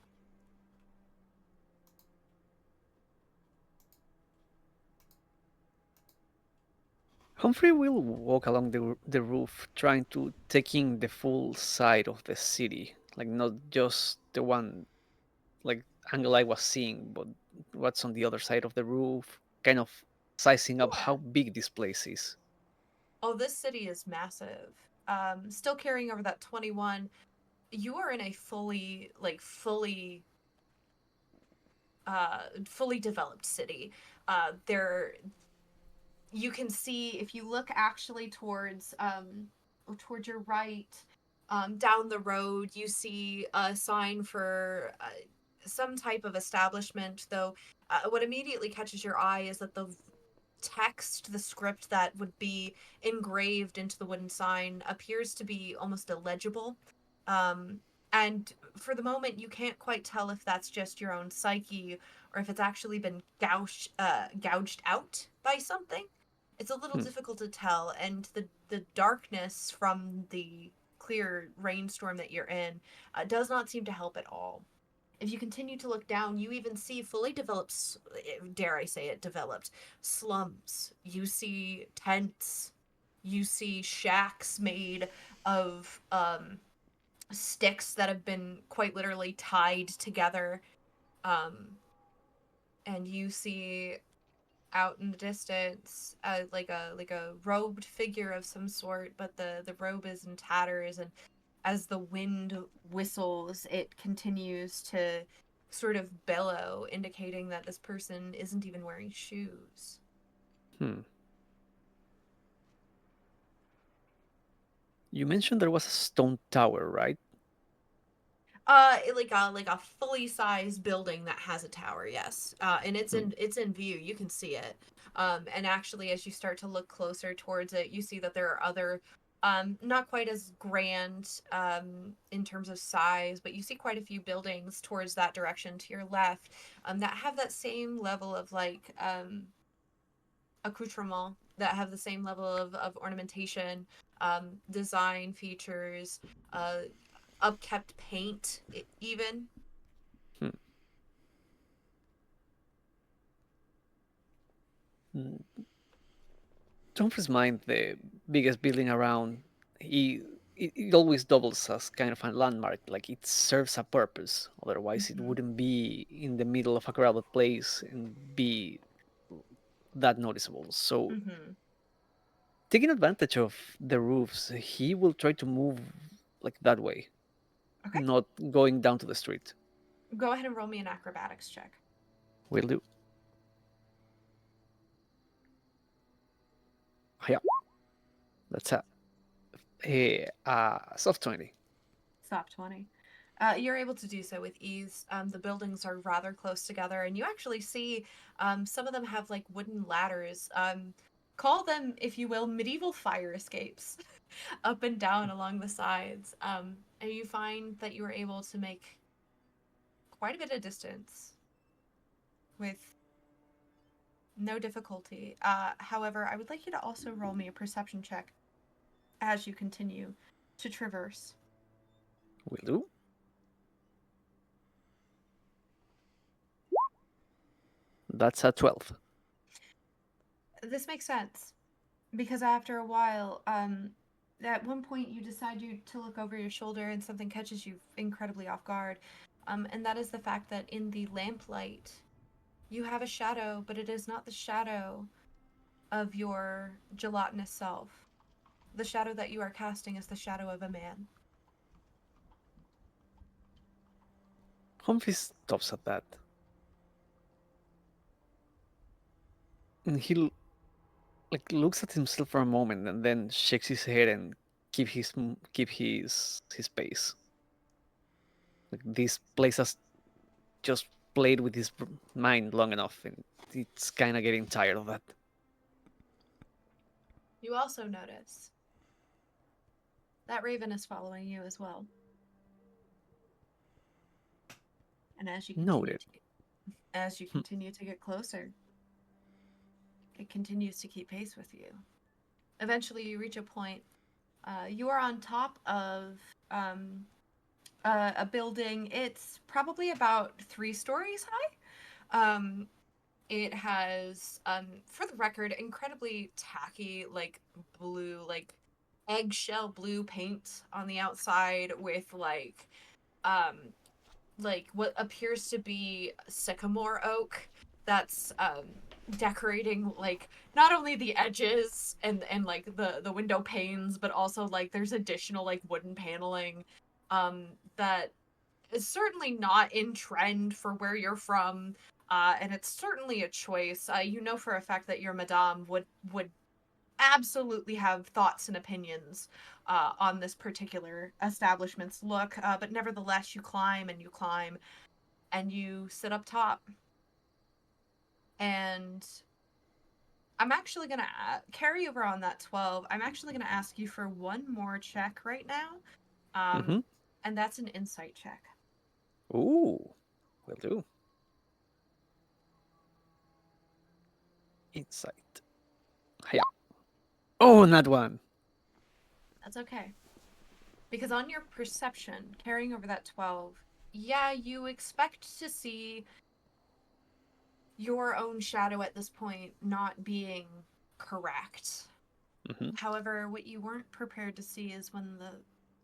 Humphrey will walk along the roof, trying to take in the full side of the city, like not just the one like angle I was seeing, but what's on the other side of the roof, kind of sizing up Yeah. how big this place is. Oh, this city is massive. Still carrying over that 21. You are in a fully fully developed city. There, you can see if you look actually towards your right, down the road, you see a sign for some type of establishment. Though, what immediately catches your eye is that the text, the script that would be engraved into the wooden sign, appears to be almost illegible. Um, and for the moment, you can't quite tell if that's just your own psyche or if it's actually been gouged out by something. It's a little Hmm. difficult to tell, and the darkness from the clear rainstorm that you're in does not seem to help at all. If you continue to look down, you even see fully developed, dare I say it, developed slums. You see tents. You see shacks made of sticks that have been quite literally tied together. Um, and you see out in the distance like a robed figure of some sort, but the robe is in tatters, and as the wind whistles, it continues to sort of bellow, indicating that this person isn't even wearing shoes. Hmm. You mentioned there was a stone tower, right? Like a fully sized building that has a tower, yes. And Hmm. it's in view. You can see it. And actually, as you start to look closer towards it, you see that there are other, not quite as grand, in terms of size, but you see quite a few buildings towards that direction to your left, that have that same level of like accoutrement, that have the same level of ornamentation, design features, uh, upkept paint, even. Hmm. Mm. Humphrey's mind, the biggest building around, he it always doubles as kind of a landmark, like it serves a purpose. Otherwise, it Mm-hmm. wouldn't be in the middle of a crowded place and be that noticeable. So, Mm-hmm. taking advantage of the roofs, he will try to move like that way, Okay. not going down to the street. Go ahead and roll me an acrobatics check. Will do. Yeah, that's a soft 20. Stop 20. You're able to do so with ease. The buildings are rather close together, and you actually see some of them have like wooden ladders. Call them, if you will, medieval fire escapes up and down along the sides. And you find that you are able to make quite a bit of distance with no difficulty. However, I would like you to also roll me a perception check as you continue to traverse. Will do. That's a 12. This makes sense because after a while, at one point you decide to look over your shoulder and something catches you incredibly off guard, and that is the fact that in the lamplight you have a shadow, but it is not the shadow of your gelatinous self. The shadow that you are casting is the shadow of a man. Humphrey stops at that. And he like looks at himself for a moment and then shakes his head and keep his pace. Like this place has just played with his mind long enough, and it's kind of getting tired of that. You also notice that Raven is following you as well. And Noted. as you Hmm. continue to get closer, it continues to keep pace with you. Eventually, you reach a point. You are on top of a building. It's probably about 3 stories high. It has, for the record, incredibly tacky, like blue, like eggshell blue paint on the outside with um, like what appears to be sycamore oak that's decorating like not only the edges and like the window panes, but also like there's additional like wooden paneling that is certainly not in trend for where you're from. And it's certainly a choice. You know for a fact that your madame would absolutely have thoughts and opinions on this particular establishment's look, but nevertheless, you climb and you climb and you sit up top. And I'm actually going to carry over on that 12. I'm actually going to ask you for one more check right now. Mm-hmm. And that's an insight check. Ooh, will do. Insight. Yeah. Oh, not one. That's okay. Because on your perception, carrying over that 12, yeah, you expect to see your own shadow at this point not being correct. Mm-hmm. However, what you weren't prepared to see is when the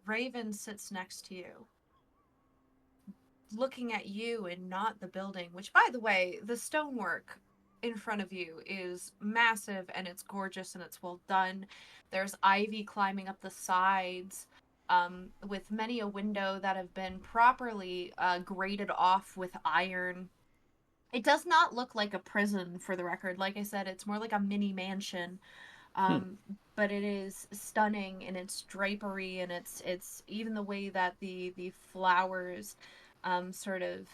raven sits next to you, looking at you and not the building, which, by the way, the stonework in front of you is massive and it's gorgeous and it's well done. There's ivy climbing up the sides, with many a window that have been properly grated off with iron. It does not look like a prison, for the record. Like I said, it's more like a mini mansion. Hmm. Um, but it is stunning in its drapery and it's even the way that the flowers sort of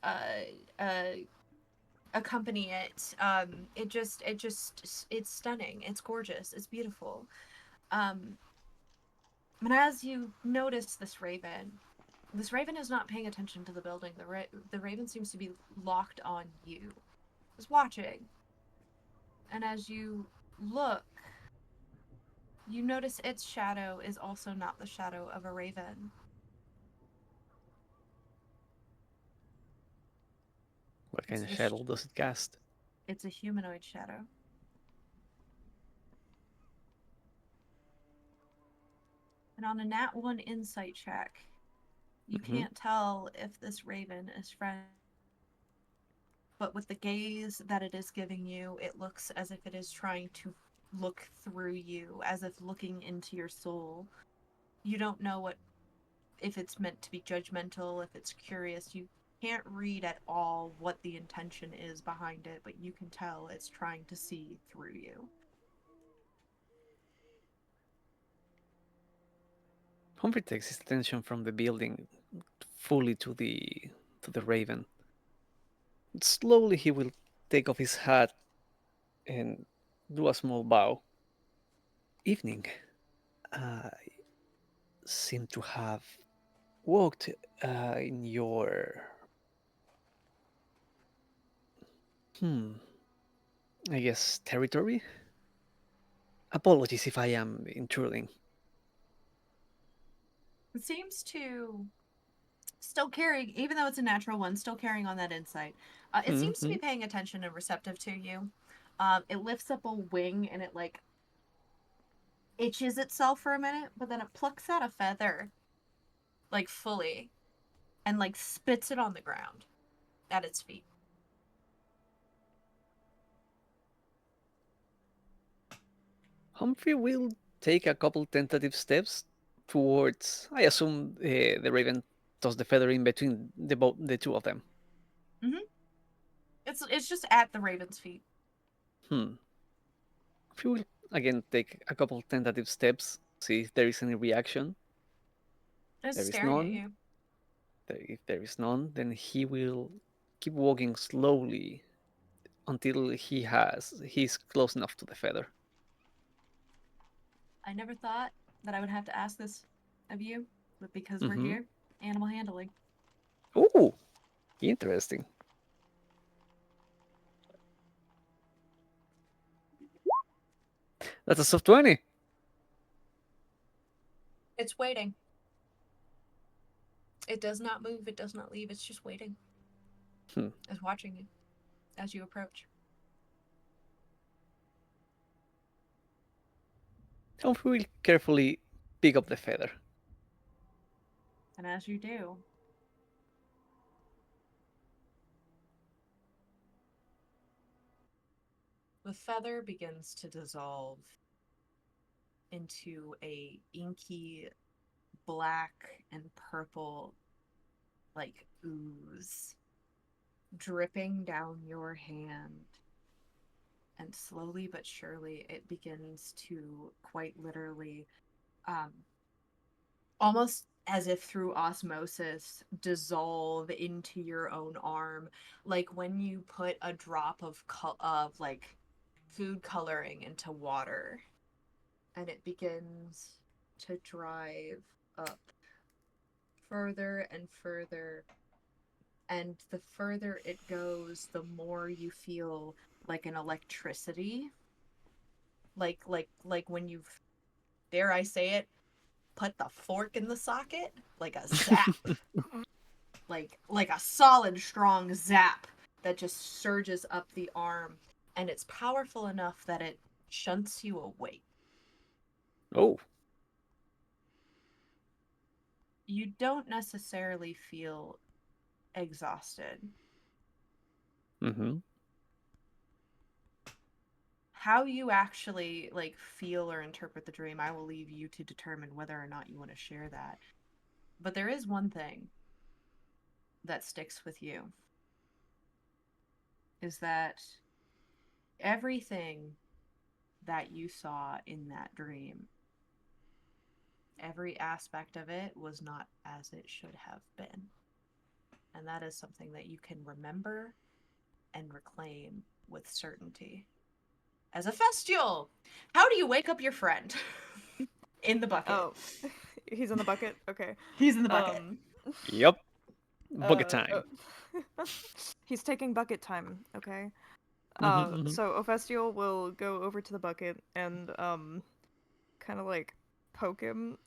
uh, uh, accompany it. It's stunning. It's gorgeous. It's beautiful. Um, and as you notice this raven is not paying attention to the building. The raven seems to be locked on you. It's watching. And as you look, you notice its shadow is also not the shadow of a raven. What kind It's of this. shadow does it cast? It's a humanoid shadow. And on a nat 1 insight check, you Mm-hmm. can't tell if this raven is friend. But with the gaze that it is giving you, it looks as if it is trying to look through you, as if looking into your soul. You don't know what if it's meant to be judgmental, if it's curious. You can't read at all what the intention is behind it, but you can tell it's trying to see through you. Humphrey takes his attention from the building fully to the raven. Slowly, he will take off his hat and do a small bow. Evening. I seem to have walked in your hmm, I guess territory. Apologies if I am intruding. It seems to still carrying, even though it's a natural one, still carrying on that insight. It seems to Mm-hmm. be paying attention and receptive to you. It lifts up a wing and it like itches itself for a minute, but then it plucks out a feather, like fully, and like spits it on the ground at its feet. Humphrey will take a couple tentative steps towards. I assume the raven tossed the feather in between the two of them. Mm-hmm. It's just at the raven's feet. Hmm. Humphrey will again take a couple tentative steps, see if there is any reaction. It's There is staring at none. you. If there is none, then he will keep walking slowly until he's close enough to the feather. I never thought that I would have to ask this of you, but because we're Mm-hmm. here, animal handling. Ooh, interesting. That's a soft 20. It's waiting. It does not move. It does not leave. It's just waiting. Hmm. It's watching you as you approach. Humphrey will carefully pick up the feather. And as you do, the feather begins to dissolve into a inky black and purple like ooze. dripping down your hand. And slowly but surely, it begins to quite literally, um, almost as if through osmosis, dissolve into your own arm, like when you put a drop of like food coloring into water, and it begins to drive up further and further. And the further it goes, the more you feel like an electricity, like when you've, dare I say it, put the fork in the socket, like a zap, like a solid strong zap that just surges up the arm, and it's powerful enough that it shunts you awake. Oh. You don't necessarily feel exhausted. Mm-hmm. How you actually like feel or interpret the dream, I will leave you to determine whether or not you want to share that. But there is one thing that sticks with you, is that everything that you saw in that dream, every aspect of it was not as it should have been. And that is something that you can remember and reclaim with certainty. As a Festial, how do you wake up your friend? In the bucket. Oh, he's in the bucket. Okay. He's in the bucket. Yep. Bucket time. He's taking bucket time. Okay. Mhm, mhm. So Ophestial will go over to the bucket and kind of like poke him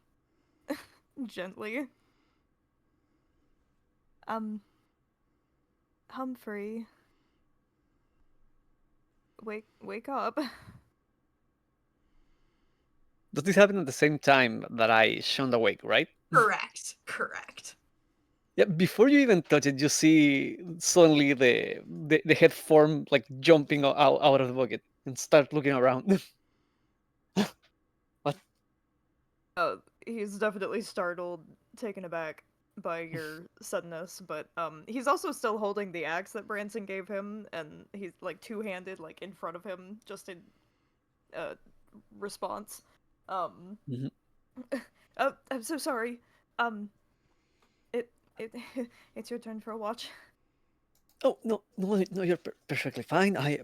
gently. Um, Humphrey, wake up. Does this happen at the same time that I shunned awake, right? Correct. Yeah, before you even touch it, you see suddenly the head form like jumping out of the bucket and start looking around. What? He's definitely startled, taken aback by your suddenness, but he's also still holding the axe that Branson gave him, and he's like two-handed, like in front of him, just in uh response. Um, Mhm. oh, I'm so sorry. Um, it it it's your turn for a watch. Oh no, no, no! You're perfectly fine. I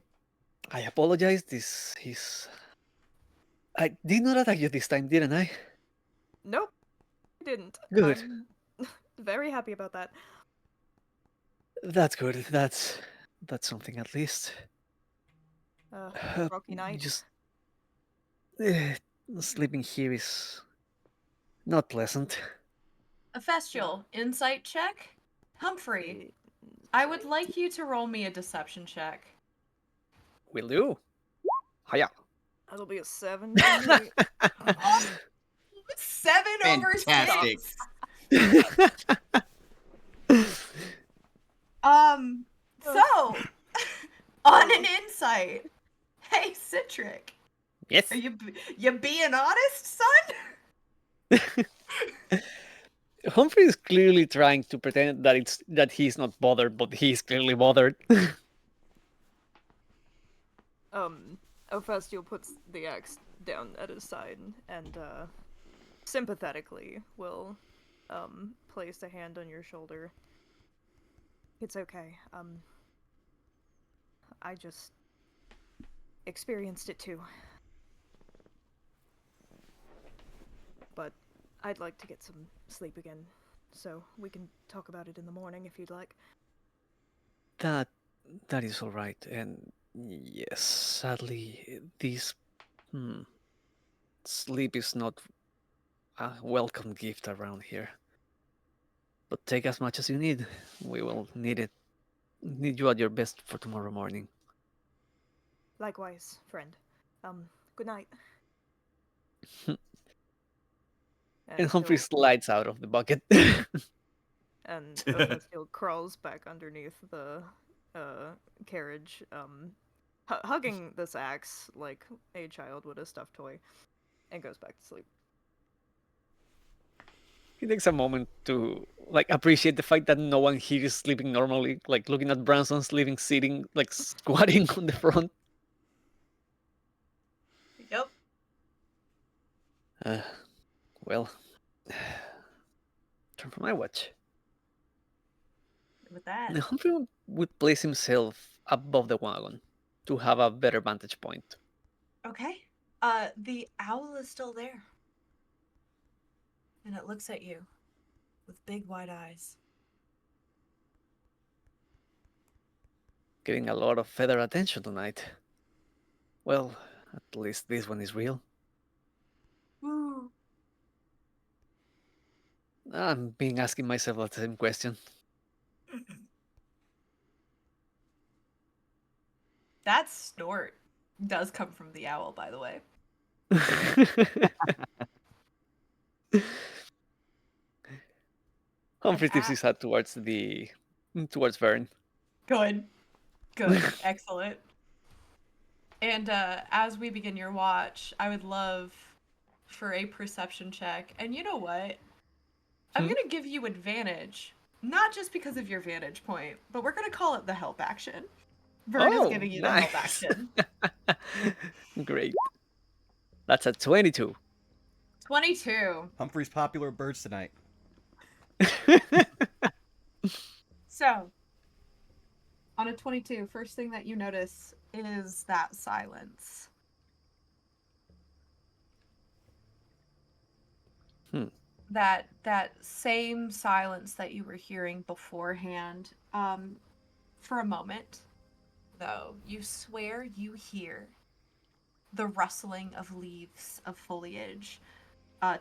apologize. This is. I did not attack you this time, didn't I? Nope, I didn't. Good. I'm very happy about that. That's good. That's something at least. Uh, Uh, Rocky Night. just eh, sleeping here is not pleasant. A Festial, insight check. Humphrey, I would like you to roll me a deception check. Will do. Hiya. That'll be a 7 for me. Oh, 7 over Fantastic. 6. So on an insight, hey Citric, Yes. are you being honest, son? Humphrey is clearly trying to pretend that he's not bothered, but he's clearly bothered. Ophestial puts the axe down at his side and sympathetically will place a hand on your shoulder. It's okay. I just experienced it too. But I'd like to get some sleep again, so we can talk about it in the morning if you'd like. that that is all right. And yes, sadly, this sleep is not a welcome gift around here. But take as much as you need. We will need it. Need you at your best for tomorrow morning. Likewise, friend. Good night. And And Humphrey he'll slides out of the bucket. and Ophestial crawls back underneath the carriage, hugging this axe like a child would a stuffed toy, and goes back to sleep. He takes a moment to like appreciate the fact that no one here is sleeping normally, like looking at Branson sleeping, sitting, like squatting on the front. Yep. Uh, well, turn for my watch. With that, The Humphrey would place himself above the wagon to have a better vantage point. okay. The owl is still there, and it looks at you with big wide eyes. Getting a lot of feather attention tonight. Well, at least this one is real. Woo. I'm being asking myself the same question. That snort does come from the owl, by the way. Humphrey And tips his hat towards Vern. good, good, excellent. And as we begin your watch, I would love for a perception check. And you know what? I'm Hmm? gonna give you advantage, not just because of your vantage point, but we're gonna call it the help action. Vern is Oh, giving you the help nice. action. Great. That's a 22. 22. Humphrey's popular birds tonight. So, on a 22, first thing that you notice is that silence. Hmm. That same silence that you were hearing beforehand. For a moment, though, you swear you hear the rustling of leaves of foliage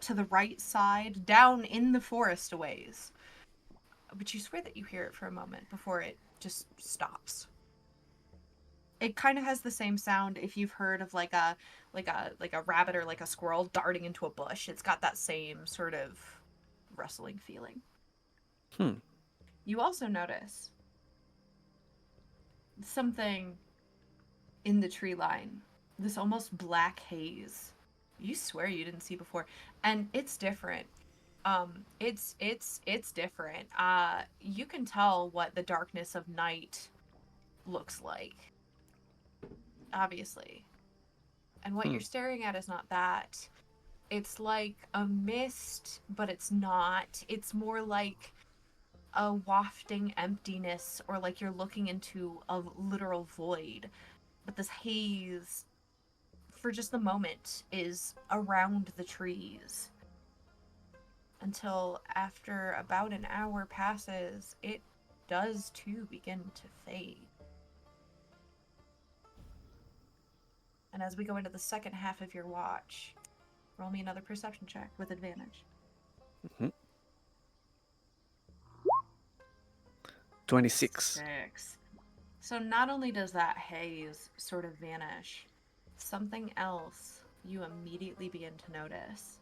to the right side, down in the forest a ways. But you swear that you hear it for a moment before it just stops. It kind of has the same sound if you've heard of like a rabbit or like a squirrel darting into a bush. It's got that same sort of rustling feeling. Hmm. You also notice something in the tree line. This almost black haze. You swear you didn't see before. And it's different. It's different. You can tell what the darkness of night looks like. Obviously. And what Hmm. you're staring at is not that. It's like a mist, but it's not. It's more like a wafting emptiness, or like you're looking into a literal void. But this haze, for just the moment, is around the trees. Until after about an hour passes, it does too begin to fade. And as we go into the second half of your watch, roll me another perception check with advantage. Mhm. 26. 6. So not only does that haze sort of vanish, something else you immediately begin to notice.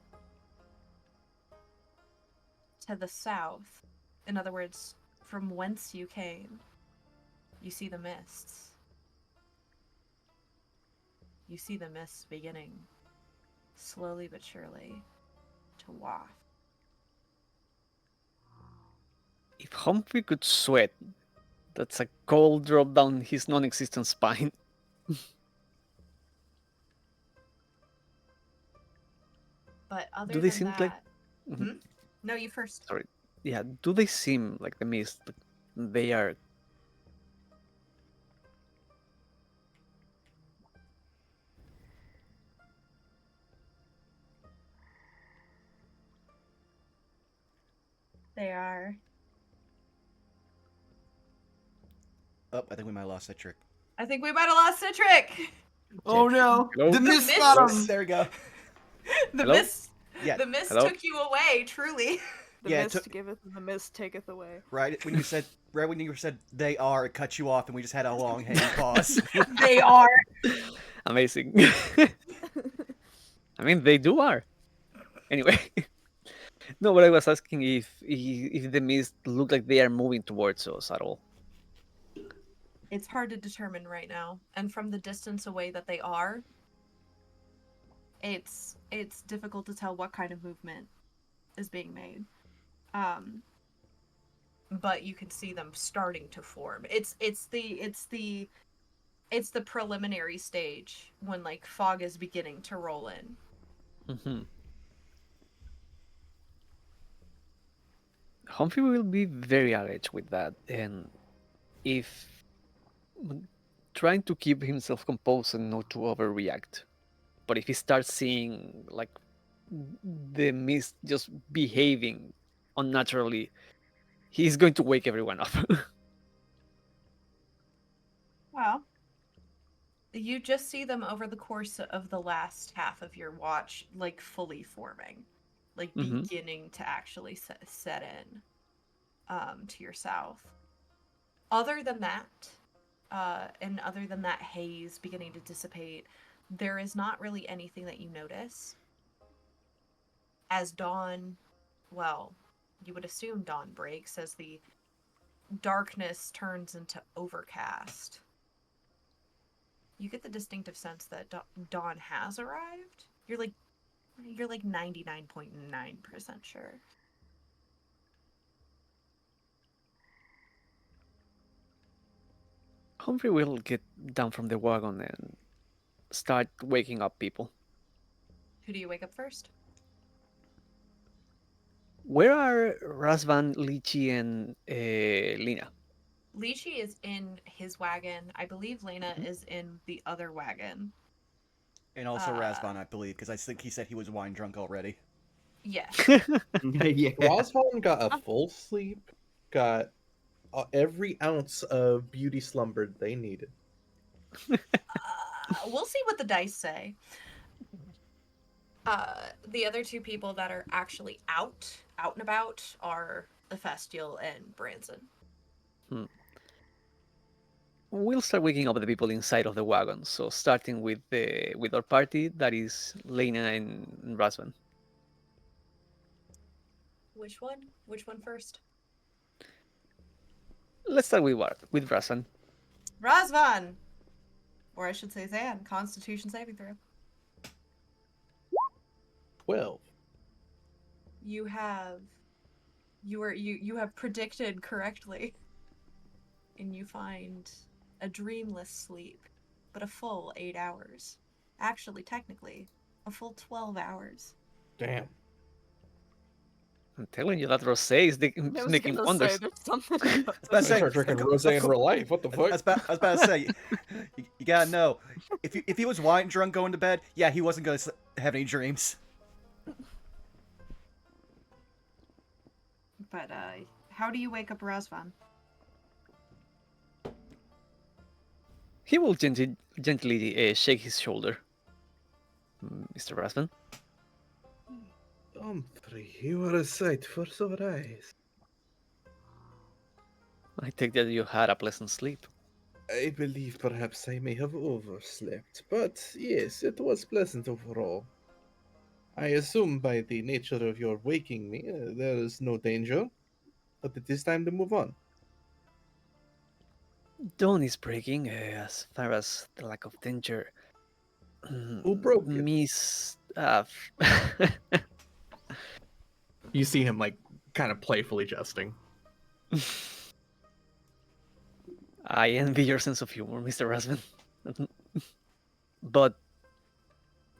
To the south, in other words, from whence you came, you see the mists. You see the mists beginning, slowly but surely, to waft. If Humphrey could sweat, that's a cold drop down his non existent spine. But Do other they than seem like. that, Mhm. no, you first. Sorry. Yeah, do they seem like the mist? They are. They are. Oh, I think we might have lost that trick. I think we might have lost Citric. Oh no! Hello? The mist mist- got Oh, him! there we go. the Hello? mist. Yeah, The mist Hello? took you away. Truly. The Yeah, it mist took- giveth and the mist taketh away. right when you said they are, it cut you off, and we just had a long hanging pause. They are. Amazing. I mean, they do are. Anyway. No, but I was asking if the mist look like they are moving towards us at all. It's hard to determine right now, and from the distance away that they are, it's difficult to tell what kind of movement is being made. But you can see them starting to form. It's the preliminary stage when like fog is beginning to roll in. Hmm. Humphrey will be very alert with that, and if trying to keep himself composed and not to overreact. But if he starts seeing like the mist just behaving unnaturally, he's going to wake everyone up. Well, you just see them over the course of the last half of your watch, like fully forming, like Hmm. beginning to actually set in to your south. Other than that, and other than that haze beginning to dissipate, there is not really anything that you notice. As dawn, well, you would assume dawn breaks as the darkness turns into overcast. You get the distinctive sense that dawn has arrived. You're like 99.9% sure. Humphrey will get down from the wagon and start waking up people. Who do you wake up first? Where are Razvan, Lychee, and Lena? Lychee is in his wagon. I believe Lena Mhm. is in the other wagon. And also Uh, Razvan, I believe, because I think he said he was wine drunk already. yes. Yeah. Roswell got a full sleep, got every ounce of beauty slumber they needed. We'll see what the dice say. The other two people that are actually out and about, are Ephestial and Branson. Hmm. We'll start waking up the people inside of the wagon. So starting with our party, that is Lena and Razvan. Which one? Which one first? Let's start with Razvan. Razvan! Or I should say Zan. Constitution saving throw. 12. You have you have predicted correctly. And you find a dreamless sleep, but a full 8 hours. Actually, technically, a full 12 hours. Damn. I'm telling you that Rosé is I was making gonna say wonders. there's something I about was about to this. say, Start drinking rosé in real life. What the fuck? I was about to say, you gotta know, if he was wine drunk going to bed, yeah, he wasn't gonna have any dreams. But how do you wake up Razvan? He will gently shake his shoulder. Mr. Razvan, Humphrey, you are a sight for sore eyes. I take that you had a pleasant sleep. I believe perhaps I may have overslept, but yes, it was pleasant overall. I assume by the nature of your waking me, there is no danger, but it is time to move on. Dawn is breaking as far as the lack of danger. Who broke it? Miss. You see him like kind of playfully jesting. I envy your sense of humor, Mr. Rasmus. But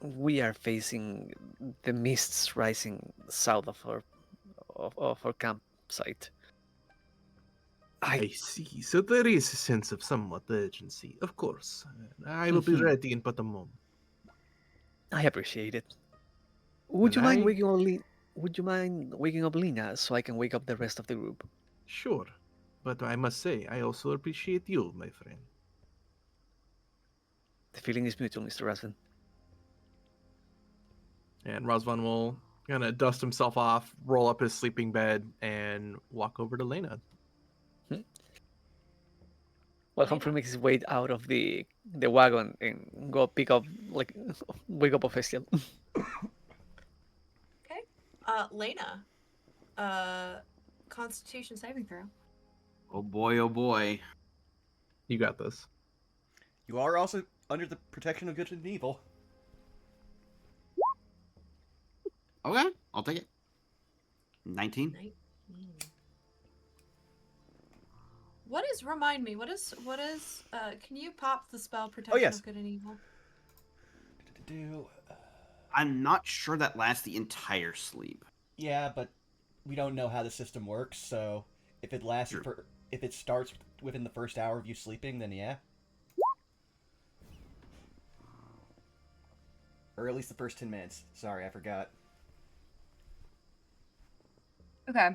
we are facing the mists rising south of our campsite. I see. So there is a sense of somewhat urgency. Of course. I will be Mhm. ready in but a moment. I appreciate it. Would And you mind I, waking up Would you mind waking up Lena so I can wake up the rest of the group? sure. But I must say, I also appreciate you, my friend. The feeling is mutual, Mr. Rasmus. And Razvan will kind of dust himself off, roll up his sleeping bed, and walk over to Lena. Well, Lena. Humphrey makes his way out of the wagon and go pick up like wake up Ophelia. Okay. Lena. Constitution saving throw. Oh boy, oh boy. You got this. You are also under the protection of good and evil. Okay, I'll take it. 19. Remind me, what is, can you pop the spell protection Oh, yes. of good and evil? I'm not sure that lasts the entire sleep. Yeah, but we don't know how the system works, so if it lasts True. for if it starts within the first hour of you sleeping, then yeah. Or at least the first 10 minutes. Sorry, I forgot. Okay.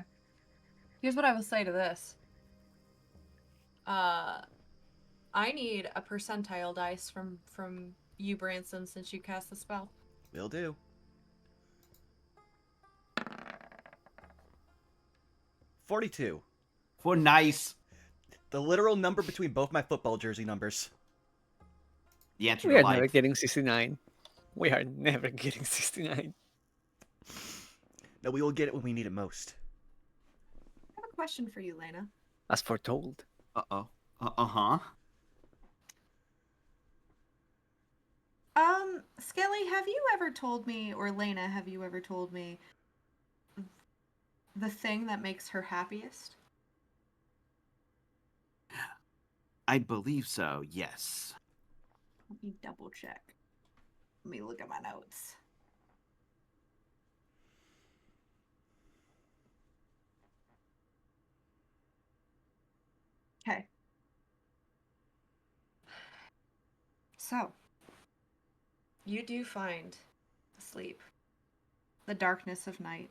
Here's what I will say to this. I need a percentile dice from you, Branson, since you cast the spell. Will do. 42. For nice. The literal number between both my football jersey numbers. The answer We to are never life. getting 69. We are never getting 69. No, we will get it when we need it most. I have a question for you, Lena. As foretold. Uh-oh. Uh-huh. Skelly, have you ever told me, or Lena, have you ever told me the thing that makes her happiest? I believe so, yes. Let me double check. Let me look at my notes. Okay. So, you do find sleep, the darkness of night.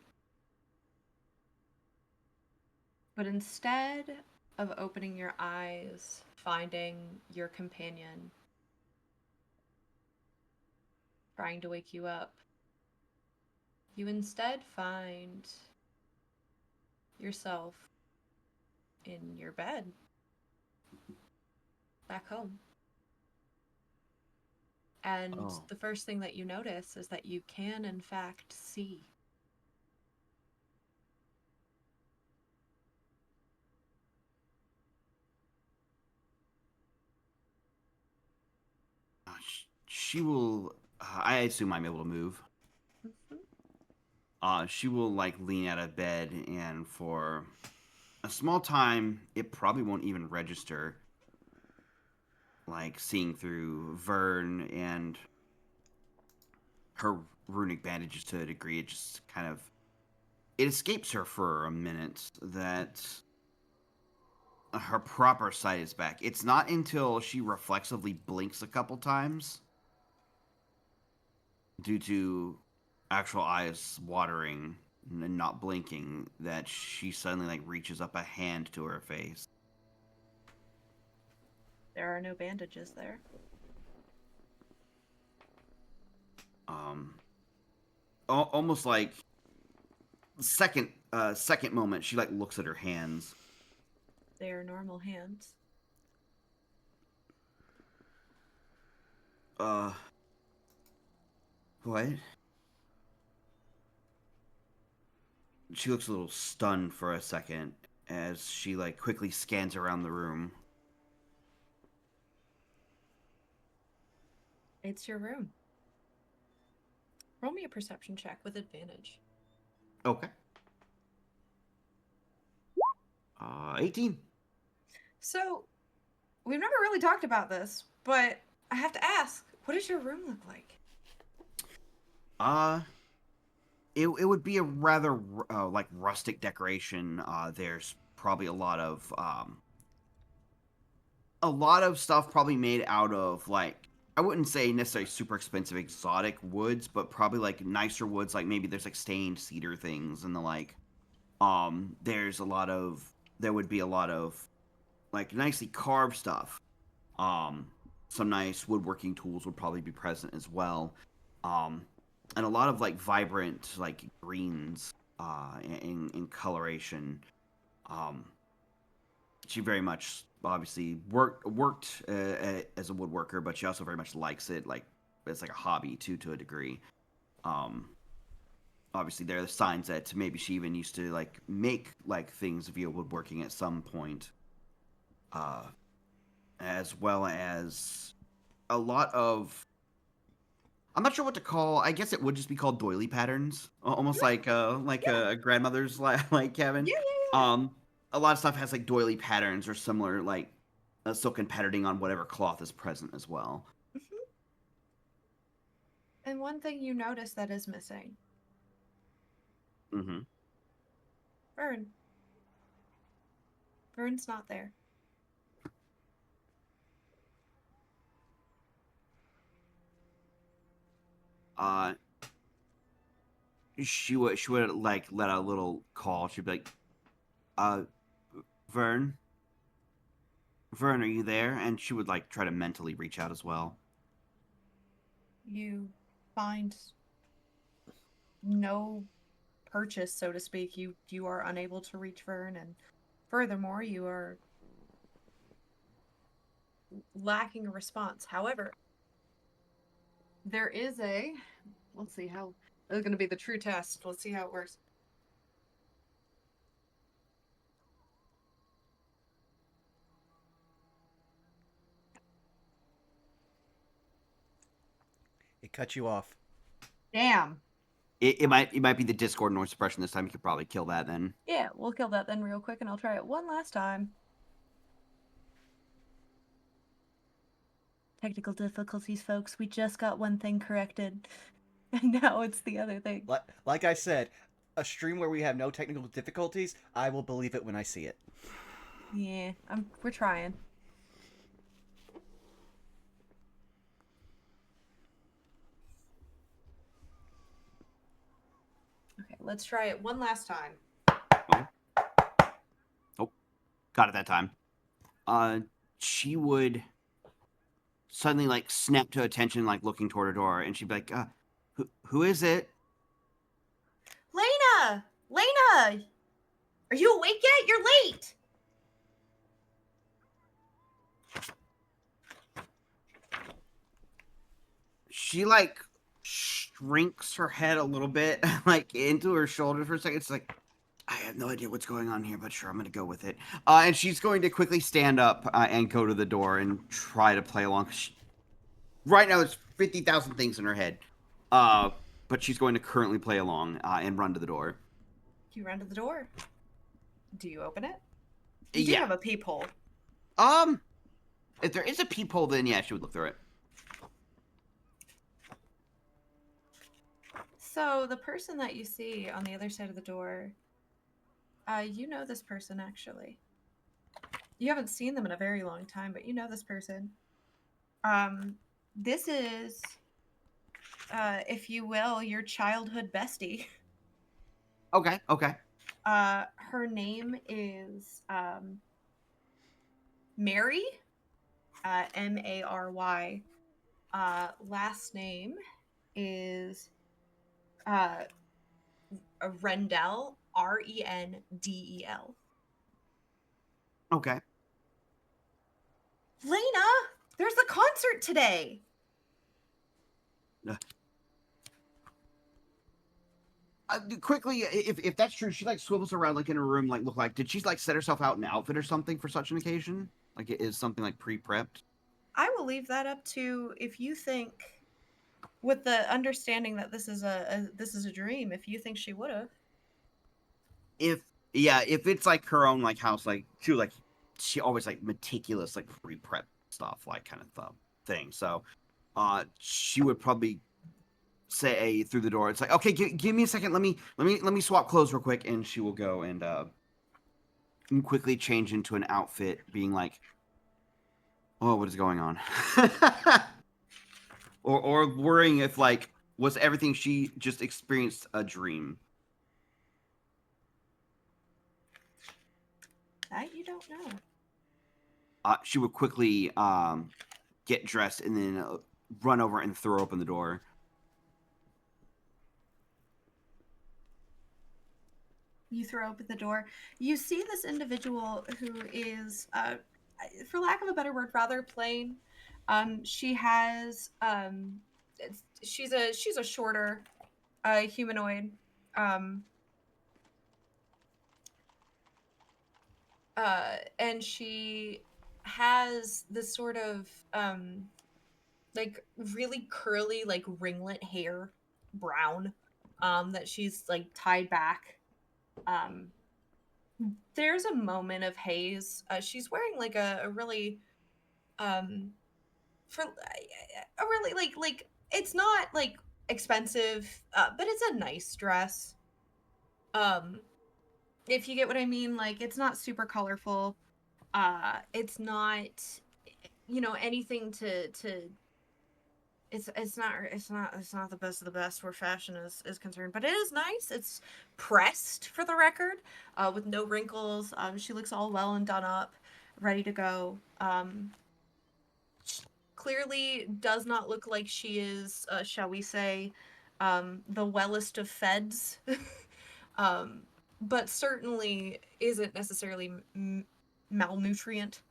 But instead of opening your eyes, finding your companion, trying to wake you up, you instead find yourself in your bed back home. And Oh. the first thing that you notice is that you can, in fact, see. She will... I assume I'm able to move. She will, like, lean out of bed, and for a small time, it probably won't even register. Like, seeing through Vern and her runic bandages to a degree, it just kind of... It escapes her for a minute that her proper sight is back. It's not until she reflexively blinks a couple times due to actual eyes watering and not blinking that she suddenly like reaches up a hand to her face. There are no bandages there. Almost like second moment she like looks at her hands. They are normal hands. What? She looks a little stunned for a second as she like quickly scans around the room. It's your room. Roll me a perception check with advantage. Okay. 18. So, we've never really talked about this, but I have to ask, what does your room look like? It would be a rather like rustic decoration. There's probably a lot of stuff probably made out of like I wouldn't say necessarily super expensive exotic woods, but probably like nicer woods. Like maybe there's like stained cedar things and the like. There would be a lot of like nicely carved stuff. Some nice woodworking tools would probably be present as well. Um, and a lot of like vibrant like greens in coloration. Um, she very much obviously worked as a woodworker, but she also very much likes it. Like it's like a hobby too, to a degree. Um, Obviously, there are signs that maybe she even used to like make like things via woodworking at some point, uh, as well as a lot of. I'm not sure what to call. I guess it would just be called doily patterns, almost like a grandmother's like cabin. Yeah, A lot of stuff has like doily patterns or similar like silken patterning on whatever cloth is present as well. And one thing you notice that is missing. Mm-hmm. Vern. Vern's not there. She would like let out a little call. She'd be like, uh, Vern, Vern, are you there? And she would like try to mentally reach out as well. You find no purchase, so to speak. You are unable to reach Vern, and furthermore, you are lacking a response. However, there is a. Let's see how. This is going to be the true test. Let's see how it works. It cut you off. Damn. It might be the Discord noise suppression this time. You could probably kill that then. Yeah, we'll kill that then real quick, and I'll try it one last time. Technical difficulties, folks. We just got one thing corrected, and now it's the other thing. Like I said, a stream where we have no technical difficulties, I will believe it when I see it. Yeah, we're trying. Okay, let's try it one last time. Oh, got it that time. She would suddenly like snap to attention, like looking toward her door, and she'd be like, who is it? Lena! Lena! Are you awake yet? You're late! She like shrinks her head a little bit, like into her shoulder for a second. It's like, I have no idea what's going on here, but sure, I'm going to go with it. And she's going to quickly stand up and go to the door and try to play along. Right now, there's 50,000 things in her head. But she's going to currently play along and run to the door. You run to the door. Do you open it? You do Yeah. have a peephole. If there is a peephole, then yeah, she would look through it. So the person that you see on the other side of the door, you know this person actually. You haven't seen them in a very long time, but you know this person. This is, if you will, your childhood bestie. Okay. Her name is Mary, Mary. Last name is Rendell, Rendel. Okay. Lena, there's a concert today. Quickly, if that's true, she like swivels around like in her room, like look like did she like set herself out an outfit or something for such an occasion? Like it is something like pre-prepped. I will leave that up to if you think, with the understanding that this is a dream. If you think she would have. If it's like her own like house, like she always like meticulous like pre-prep stuff, like kind of thing. So, she would probably say through the door, it's like, okay, give me a second, let me swap clothes real quick, and she will go and quickly change into an outfit, being like, oh, what is going on? or worrying if like was everything she just experienced a dream. That you don't know. She would quickly get dressed and then run over and throw open the door. You throw open the door. You see this individual who is, for lack of a better word, rather plain. She has, she's a shorter, humanoid. And she has this sort of like really curly, like ringlet hair, brown, that she's like tied back, there's a moment of haze. She's wearing like a really for a really like it's not like expensive, but it's a nice dress. Um, if you get what I mean, like it's not super colorful. It's not anything to it's not the best of the best where fashion is concerned, but it is nice. It's pressed for the record, with no wrinkles. She looks all well and done up, ready to go. Clearly does not look like she is, shall we say, the wellest of feds, um, but certainly isn't necessarily malnutrient.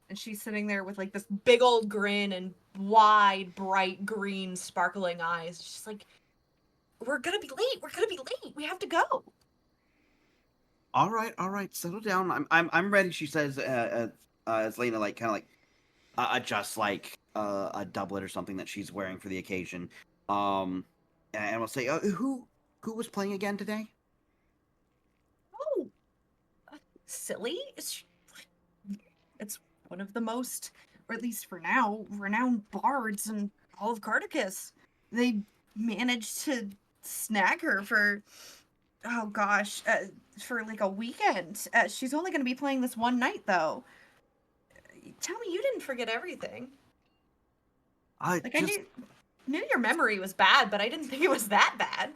And she's sitting there with like this big old grin and wide, bright green, sparkling eyes. She's like, "We're gonna be late. We're gonna be late. We have to go." All right, settle down. I'm ready. She says, as Lena like kind of like adjusts like a doublet or something that she's wearing for the occasion. And we'll say, who was playing again today? Oh, silly. It's one of the most, or at least for now, renowned bards in all of Carticus. They managed to snag her for, oh gosh, for like a weekend. She's only going to be playing this one night, though. Tell me you didn't forget everything. I Like, just I knew your memory was bad, but I didn't think it was that bad.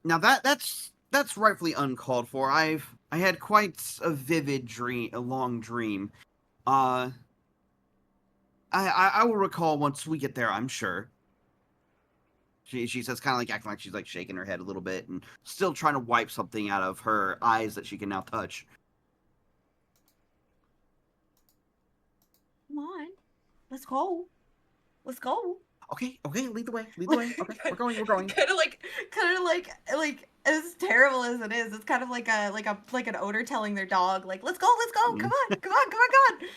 now that's rightfully uncalled for. I had quite a vivid dream, a long dream. Uh, I will recall once we get there. I'm sure. She says, kind of like acting like she's like shaking her head a little bit and still trying to wipe something out of her eyes that she can now touch. Come on. Let's go. Let's go. Okay, lead the way, lead the way. Okay, we're going. Kind of like as terrible as it is, it's kind of like an owner telling their dog, like, let's go, come on, come on, come on, come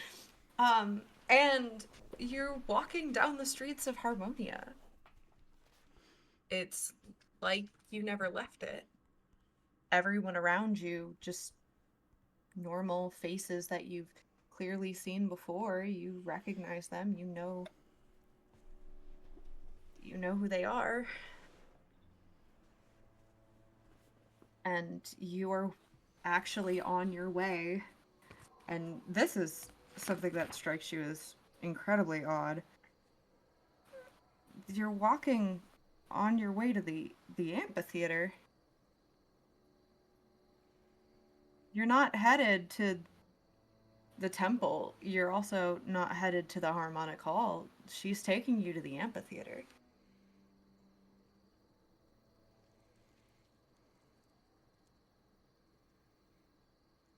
on. And you're walking down the streets of Harmonia. It's like you never left it. Everyone around you, just normal faces that you've clearly seen before. You recognize them, you know who they are. And you're actually on your way. And this is something that strikes you as incredibly odd. You're walking on your way to the amphitheater. You're not headed to the temple. You're also not headed to the Harmonic Hall. She's taking you to the amphitheater.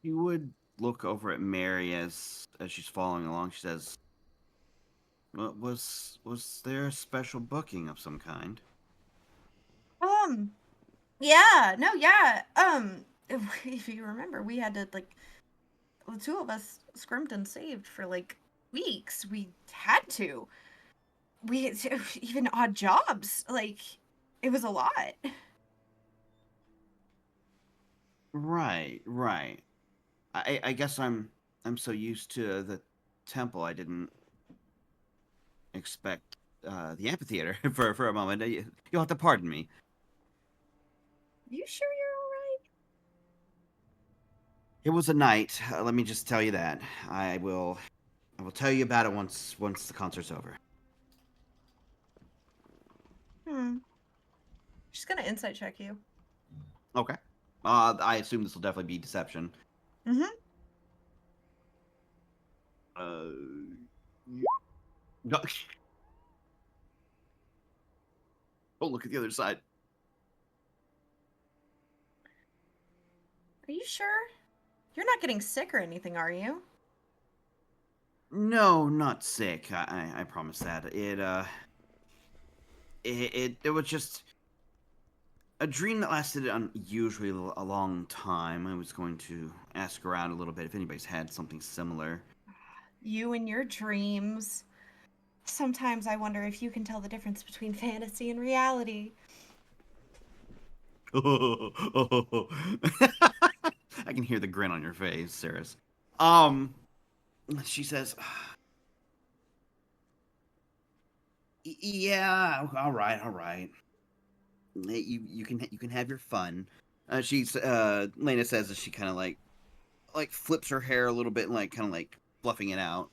You would look over at Mary as she's following along. She says, was there a special booking of some kind?" Um, yeah, no, yeah. If you remember, we had to like the two of us scrimped and saved for like weeks. We had to. We even odd jobs. Like it was a lot. Right. I guess I'm so used to the temple I didn't expect the amphitheater for a moment. You'll have to pardon me. You sure you're all right? It was a night. Let me just tell you that. I will tell you about it once the concert's over. Hmm. She's gonna insight check you. Okay. I assume this will definitely be deception. Mm-hmm. No. Oh, look at the other side. Are you sure? You're not getting sick or anything, are you? No, not sick. I promise that. It was just a dream that lasted unusually a long time. I was going to ask around a little bit if anybody's had something similar. You and your dreams. Sometimes I wonder if you can tell the difference between fantasy and reality. can hear the grin on your face, Saris. She says, "Yeah, all right, all right. You can have your fun." Lena says as she kind of like flips her hair a little bit and like kind of like fluffing it out.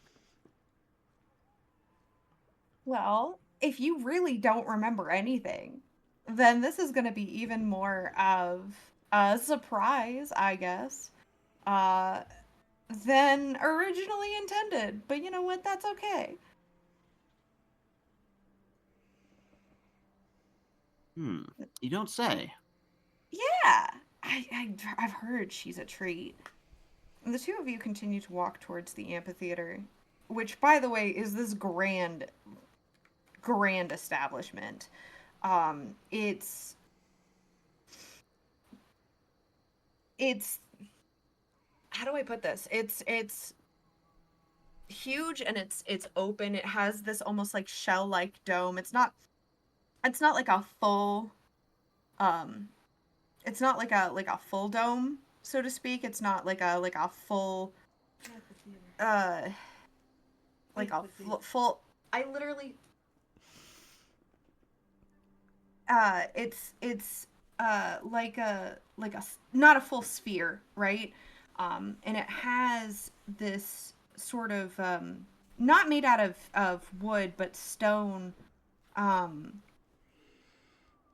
Well, if you really don't remember anything, then this is going to be even more of a surprise, I guess, uh, than originally intended. But you know what? That's okay. You don't say. Yeah, I've heard she's a treat. And the two of you continue to walk towards the amphitheater, which, by the way, is this grand establishment. It's it's how do I put this? It's huge and it's open. It has this almost like shell-like dome. It's not like a full um it's not like a full dome, so to speak. It's not like a full uh like a full I literally it's not a full sphere, right? And it has this sort of not made out of wood but stone um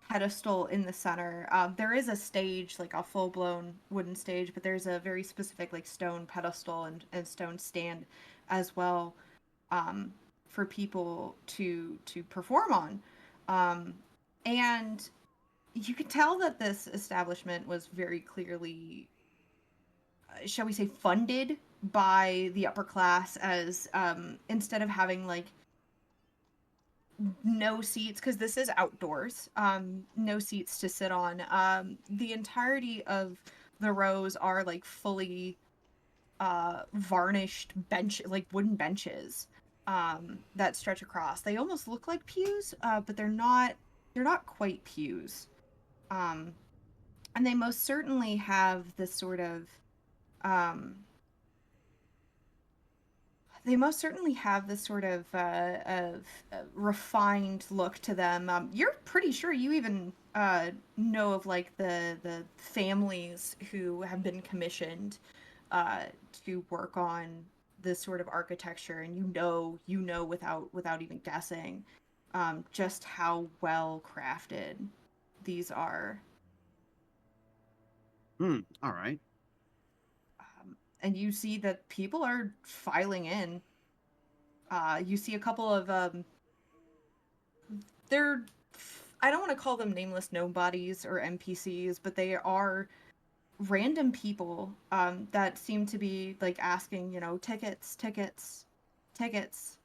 pedestal in the center. There is a stage, like a full blown wooden stage, but there's a very specific like stone pedestal and stone stand as well, um, for people to perform on. Um, and you could tell that this establishment was very clearly, shall we say, funded by the upper class, as instead of having like no seats, because this is outdoors, no seats to sit on, the entirety of the rows are like fully varnished bench, like wooden benches, that stretch across. They almost look like pews, but they're not quite pews. um and um they most certainly have this sort of refined look to them. You're pretty sure you even know of like the families who have been commissioned uh, to work on this sort of architecture, and you know without even guessing, just how well crafted these are. All right. And you see that people are filing in. You see a couple of they're I don't want to call them nameless nobodies or NPCs, but they are random people that seem to be like asking, tickets, tickets, tickets,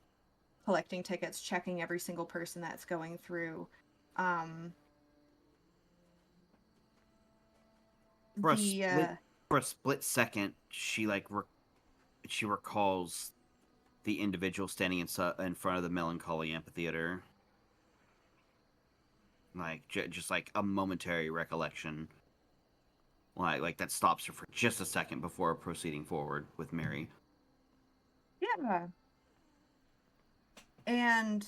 collecting tickets, checking every single person that's going through. Um, For a the split for a split second, she recalls the individual standing in front of the melancholy amphitheater. Like just like a momentary recollection. Like that stops her for just a second before proceeding forward with Mary. Yeah, and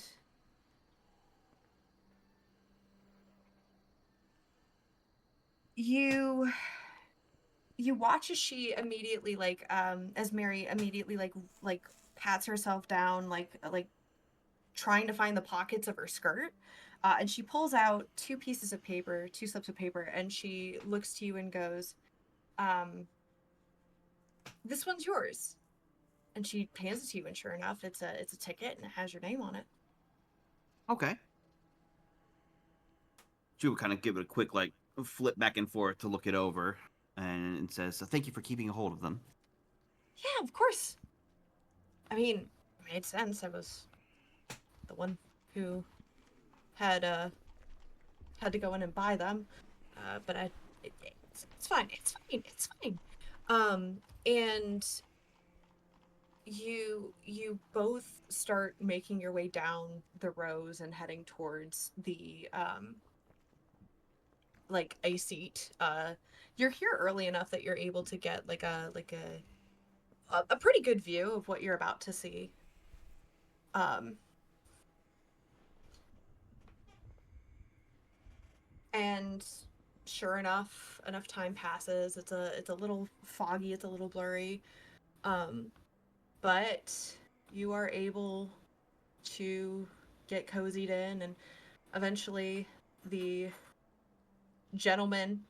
you you watch as she immediately as Mary immediately like pats herself down, like trying to find the pockets of her skirt. And she pulls out two slips of paper, and she looks to you and goes, um, "This one's yours." And she hands it to you, and sure enough, it's a ticket, and it has your name on it. Okay. She would kind of give it a quick like flip back and forth to look it over, and says, "Thank you for keeping a hold of them." Yeah, of course. I mean, it made sense. I was the one who had had to go in and buy them, but it's fine. It's fine. It's fine. And you both start making your way down the rows and heading towards like a seat. You're here early enough that you're able to get like a pretty good view of what you're about to see. Um, and sure enough time passes. It's a little foggy, it's a little blurry. Um, but you are able to get cozied in, and eventually the gentleman,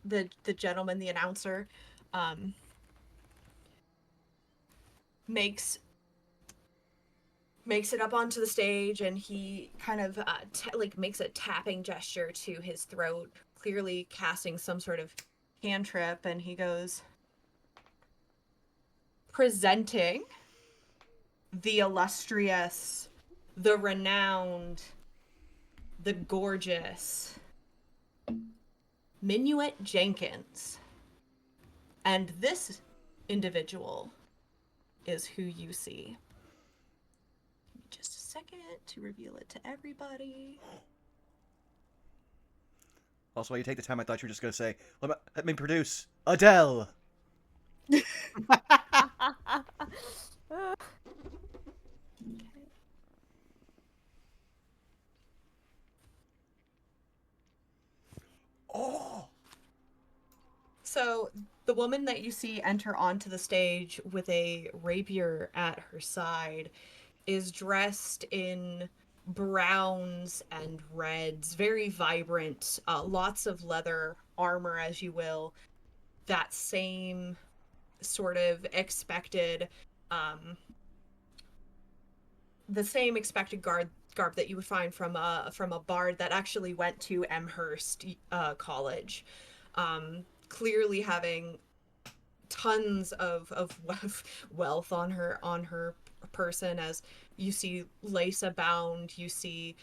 the gentleman, the announcer, um, makes it up onto the stage, and he kind of like makes a tapping gesture to his throat, clearly casting some sort of cantrip, and he goes, presenting the illustrious, the renowned, the gorgeous Minuet Jenkins. And this individual is who you see. Give me just a second to reveal it to everybody. Also, while you take the time, I thought you were just going to say, let me produce Adele. Oh! So, the woman that you see enter onto the stage with a rapier at her side is dressed in browns and reds, very vibrant, lots of leather armor, as you will. That same sort of expected, um, the same expected garb that you would find from a bard that actually went to Amherst College, clearly having tons of wealth on her person. As you see lace abound, you see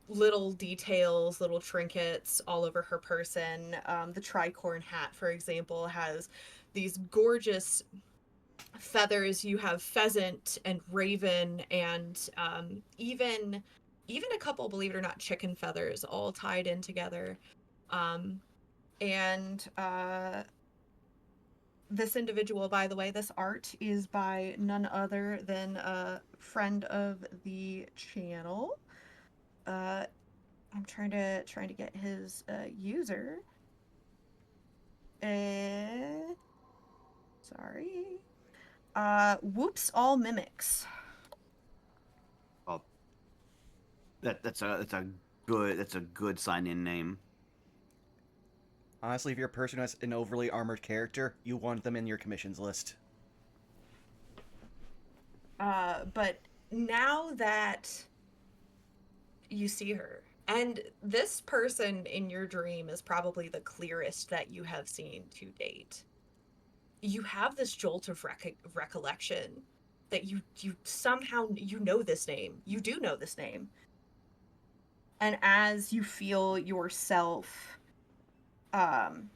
little details, little trinkets all over her person. The tricorn hat, for example, has these gorgeous feathers. You have pheasant and raven, and even a couple, believe it or not, chicken feathers all tied in together. Um, and This individual, by the way, this art is by none other than a friend of the channel. I'm trying to get his user. Sorry. Whoops all mimics. Well, that's a good sign-in name. Honestly, if you're a person who has an overly armored character, you want them in your commissions list. But now that you see her, and this person in your dream is probably the clearest that you have seen to date, you have this jolt of recollection that you somehow you know this name. You do know this name. And as you feel yourself um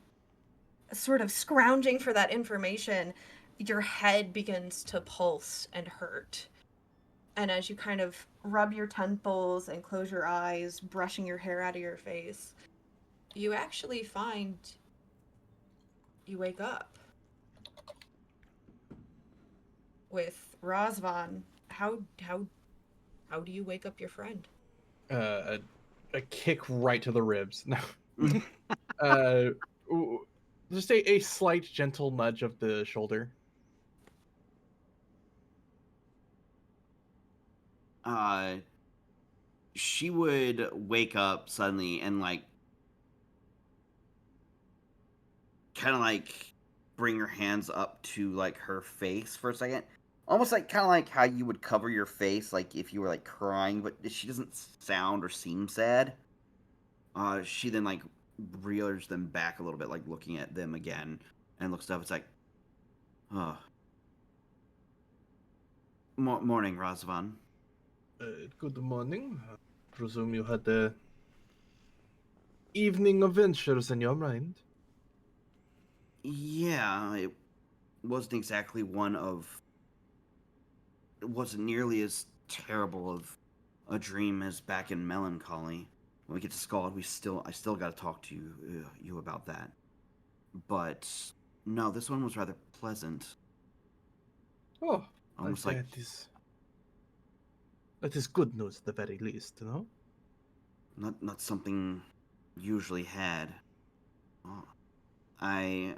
sort of scrounging for that information, your head begins to pulse and hurt. And as you kind of rub your temples and close your eyes, brushing your hair out of your face, you actually find you wake up with Razvan. How do you wake up your friend? A kick right to the ribs. No. uh, just a slight gentle nudge of the shoulder. She would wake up suddenly and like kind of like bring her hands up to like her face for a second, almost like kind of like how you would cover your face like if you were like crying, but she doesn't sound or seem sad. She then like rears them back a little bit, like looking at them again, and looks up. It's like, oh, morning, Razvan. Good morning. Presume you had the evening adventures in your mind. Yeah, it wasn't exactly one of. It wasn't nearly as terrible of a dream as back in Melancholy. when we get to Scald, I still got to talk to you about that. But no, this one was rather pleasant. Oh, Almost like that is good news at the very least, no? not something usually had. Oh, I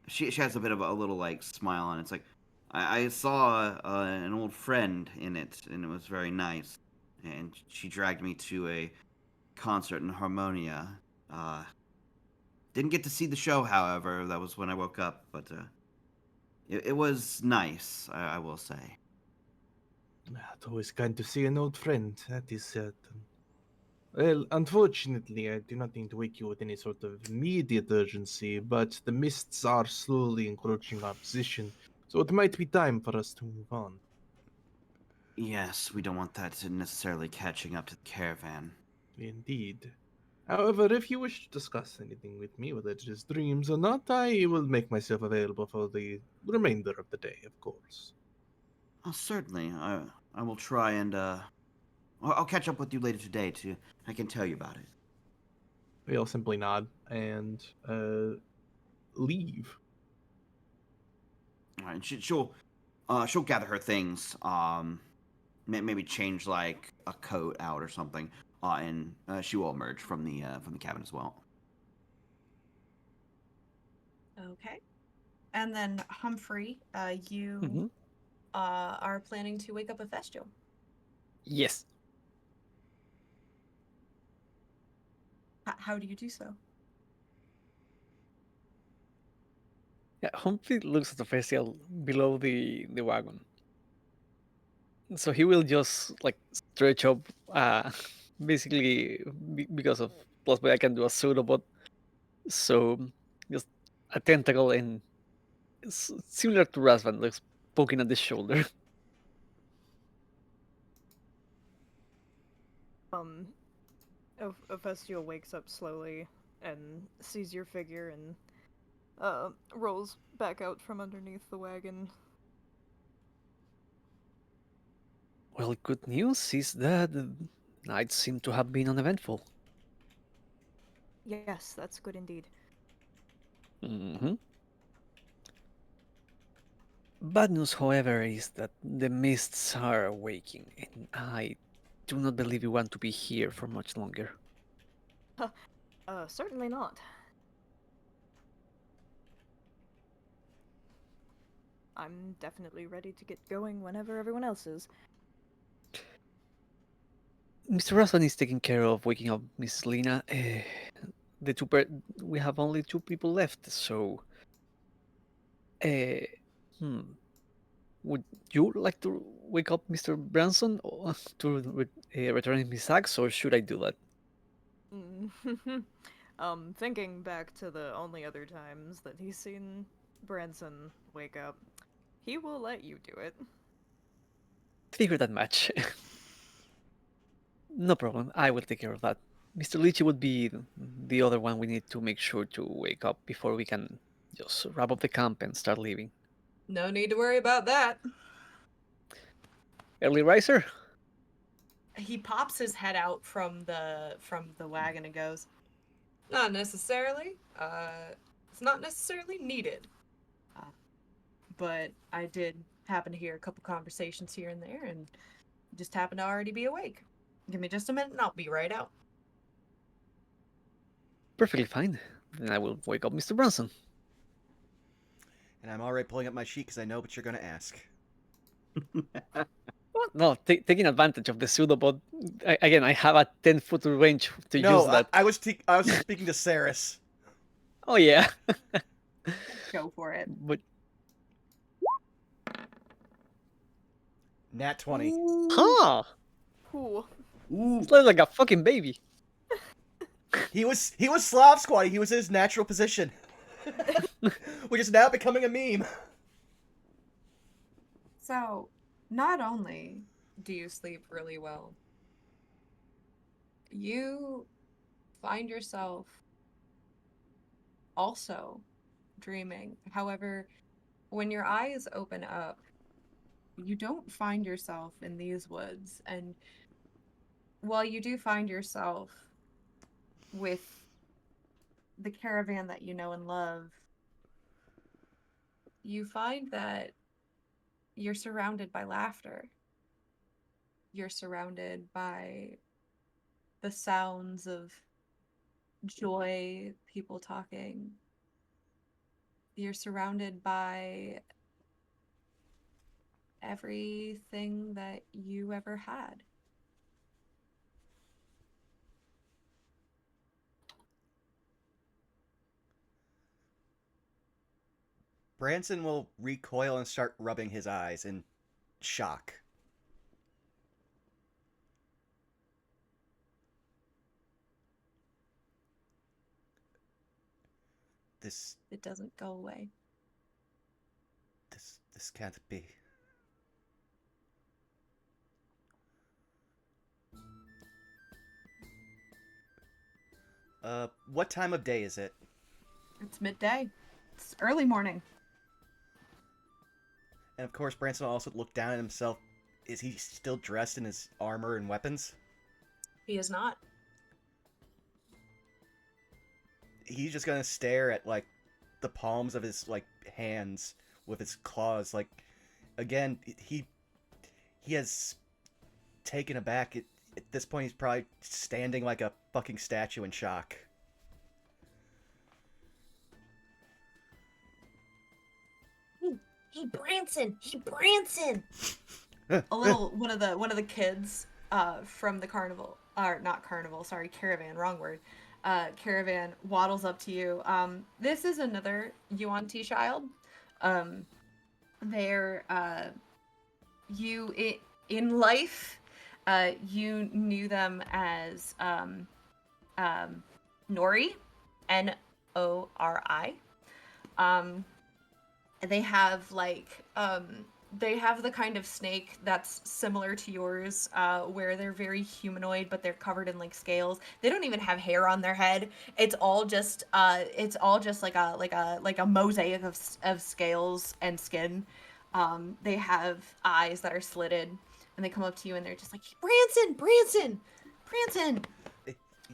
she has a bit of a little like smile on it. It's like I saw an old friend in it, and it was very nice. And she dragged me to a concert in Harmonia. Uh, didn't get to see the show, however. That was when I woke up, but it was nice. I will say. It's always kind to see an old friend, that is certain. Well, unfortunately, I do not need to wake you with any sort of immediate urgency, but the mists are slowly encroaching our position, so it might be time for us to move on. Yes, we don't want that to necessarily catching up to the caravan. Indeed. However, if you wish to discuss anything with me, whether it is dreams or not, I will make myself available for the remainder of the day, of course. Oh, certainly. I will try and I'll catch up with you later today too. I can tell you about it. They'll simply nod and leave. All right, she'll gather her things. Maybe change like a coat out or something. And she will emerge from the cabin as well. Okay. And then Humphrey, you Hmm. are planning to wake up a Festial. Yes. How do you do so? Yeah, Humphrey looks at the facial below the wagon. So he will just like stretch up, basically because of plus, but I can do a pseudobot. So just a tentacle and similar to Rasvan, like poking at the shoulder. Um, Ophistial wakes up slowly and sees your figure and rolls back out from underneath the wagon. Well, good news is that the night seemed to have been uneventful. Yes, that's good indeed. Hmm. Bad news, however, is that the mists are awaking, and I do not believe you want to be here for much longer. Certainly not. I'm definitely ready to get going whenever everyone else is. Mr. Rasvan is taking care of waking up Miss Lena. The we have only two people left, so uh, hmm, would you like to wake up Mr. Branson or to return his axe, or should I do that? Thinking back to the only other times that he's seen Branson wake up, he will let you do it. Figure that match. No problem. I will take care of that. Mr. Litchi would be the other one we need to make sure to wake up before we can just wrap up the camp and start leaving. No need to worry about that. Early riser? He pops his head out from the wagon and goes, "Not necessarily. It's not necessarily needed. But I did happen to hear a couple conversations here and there, and just happen to already be awake. Give me just a minute, and I'll be right out." Perfectly fine. Then I will wake up Mr. Branson. And I'm already pulling up my sheet because I know what you're going to ask. What? No, taking advantage of the pseudobot. Again, I have a 10-foot range to use No, that. I was speaking to Saris. Oh, yeah. Go for it. But Nat 20. huh? Ooh. Ooh, It's like a fucking baby. He was Slav Squatty. He was in his natural position. Which is now becoming a meme. So, not only do you sleep really well, you find yourself also dreaming. However, when your eyes open up, you don't find yourself in these woods. And while you do find yourself with the caravan that you know and love, you find that you're surrounded by laughter. You're surrounded by the sounds of joy, people talking. You're surrounded by everything that you ever had. Branson will recoil and start rubbing his eyes in shock. This It doesn't go away. this can't be. What time of day is it? It's midday. It's early morning. And of course, Branson will also look down at himself. Is he still dressed in his armor and weapons? He is not. He's just gonna stare at, like, the palms of his, like, hands with his claws. Like, again, he has taken aback. At this point, he's probably standing like a fucking statue in shock. Hey Branson! Hey Branson! One of the kids from the carnival, or not carnival, sorry, caravan, wrong word. Caravan waddles up to you. This is another Yuan-Ti child. Um, they're you in life, you knew them as Nori, Nori. They have they have the kind of snake that's similar to yours, where they're very humanoid, but they're covered in like scales. They don't even have hair on their head. It's all just like a mosaic of scales and skin. They have eyes that are slitted, and they come up to you and they're just like, Branson,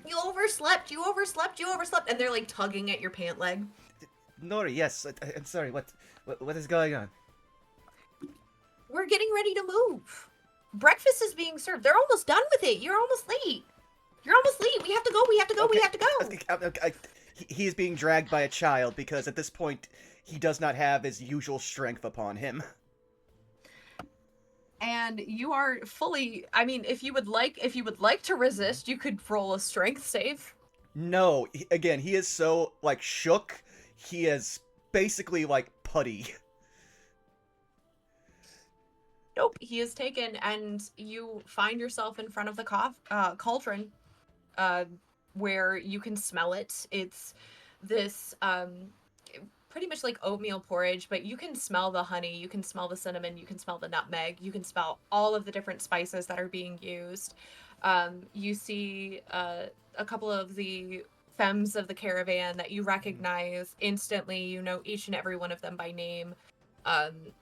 you overslept, and they're like tugging at your pant leg. Nori, yes. I'm sorry. What is going on? We're getting ready to move. Breakfast is being served. They're almost done with it. You're almost late. We have to go. Okay, he is being dragged by a child because at this point he does not have his usual strength upon him. And you are fully, I mean, if you would like to resist, you could roll a strength save. No, again, he is so, like, shook. He is basically like putty. Nope, he is taken, and you find yourself in front of the cauldron, where you can smell it. It's this pretty much like oatmeal porridge, but you can smell the honey, you can smell the cinnamon, you can smell the nutmeg, you can smell all of the different spices that are being used. You see a couple of the femmes of the caravan that you recognize instantly. You know each and every one of them by name.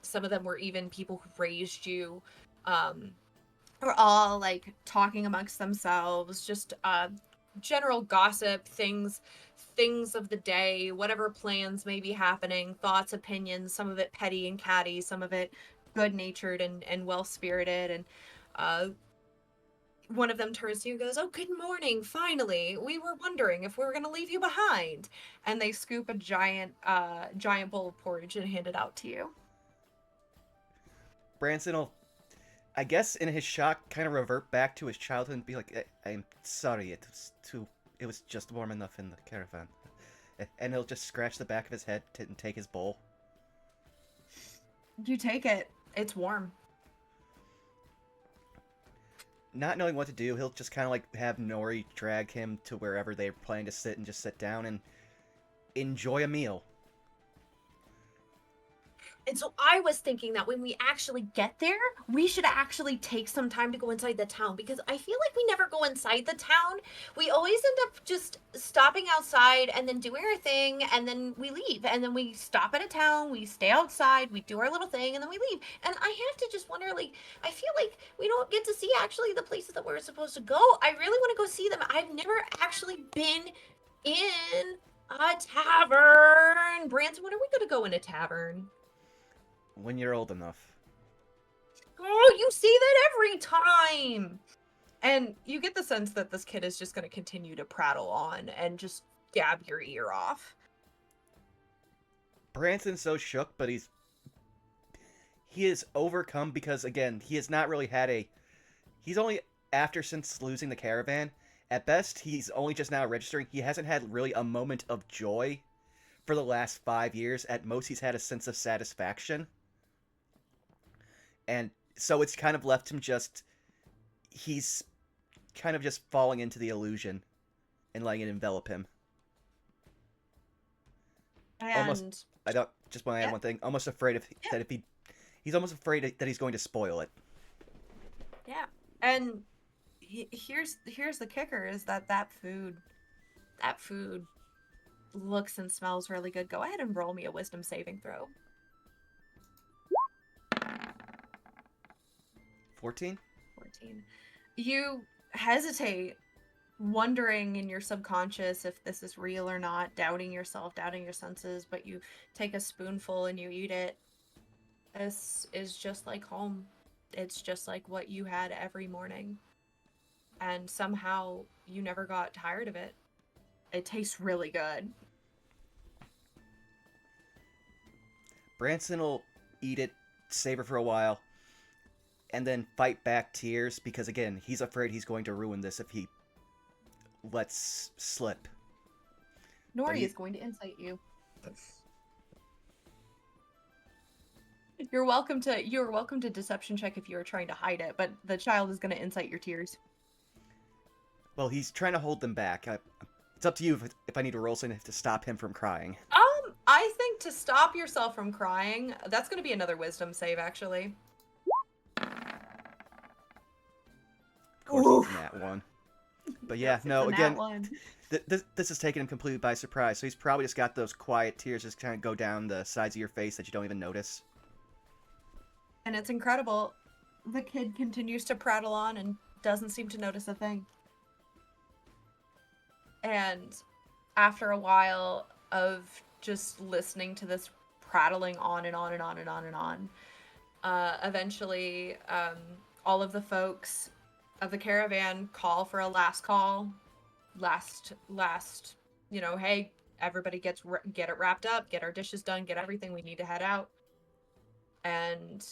Some of them were even people who raised you. We're all like talking amongst themselves, just general gossip, things of the day, whatever plans may be happening, thoughts, opinions, some of it petty and catty, some of it good-natured and well-spirited. And one of them turns to you and goes, "Oh, good morning, finally. We were wondering if we were going to leave you behind." And they scoop a giant bowl of porridge and hand it out to you. Branson will, I guess, in his shock, kind of revert back to his childhood and be like, I'm sorry, it was just warm enough in the caravan. And he'll just scratch the back of his head and take his bowl. You take it. It's warm. Not knowing what to do, he'll just kind of like have Nori drag him to wherever they're planning to sit and just sit down and enjoy a meal. And so I was thinking that when we actually get there, we should actually take some time to go inside the town, because I feel like we never go inside the town. We always end up just stopping outside and then doing our thing, and then we leave. And then we stop at a town, we stay outside, we do our little thing, and then we leave. And I have to just wonder, like, I feel like we don't get to see actually the places that we're supposed to go. I really want to go see them. I've never actually been in a tavern. Branson, when are we going to go in a tavern? When you're old enough. Oh, you say that every time. And you get the sense that this kid is just going to continue to prattle on and just gab your ear off. Branson's so shook, but he is overcome because, again, he has not really had he's only, after since losing the caravan, at best, he's only just now registering. He hasn't had really a moment of joy for the last 5 years. At most, he's had a sense of satisfaction. And so it's kind of left him he's kind of just falling into the illusion and letting it envelop him. And I don't, just want to add one thing, almost afraid that if he's almost afraid that he's going to spoil it. yeah. And here's the kicker is that food looks and smells really good. Go ahead and roll me a wisdom saving throw. 14? 14. You hesitate, wondering in your subconscious if this is real or not, doubting yourself, doubting your senses, but you take a spoonful and you eat it. This is just like home. It's just like what you had every morning. And somehow you never got tired of it. It tastes really good. Branson will eat it, savor for a while, and then fight back tears because, again, he's afraid he's going to ruin this if he lets slip. Nori is going to insight you. You're welcome to deception check if you are trying to hide it, but the child is going to insight your tears. Well, he's trying to hold them back. It's up to you if I need to roll something to stop him from crying. I think to stop yourself from crying, that's going to be another wisdom save, actually. Of course, it's that one. But yeah, no, again, this is taking him completely by surprise. So he's probably just got those quiet tears just kind of go down the sides of your face that you don't even notice. And it's incredible. The kid continues to prattle on and doesn't seem to notice a thing. And after a while of just listening to this prattling on and on and on and on and on, eventually all of the folks of the caravan call for a last call. Last, hey, everybody get it wrapped up, get our dishes done, get everything, we need to head out. And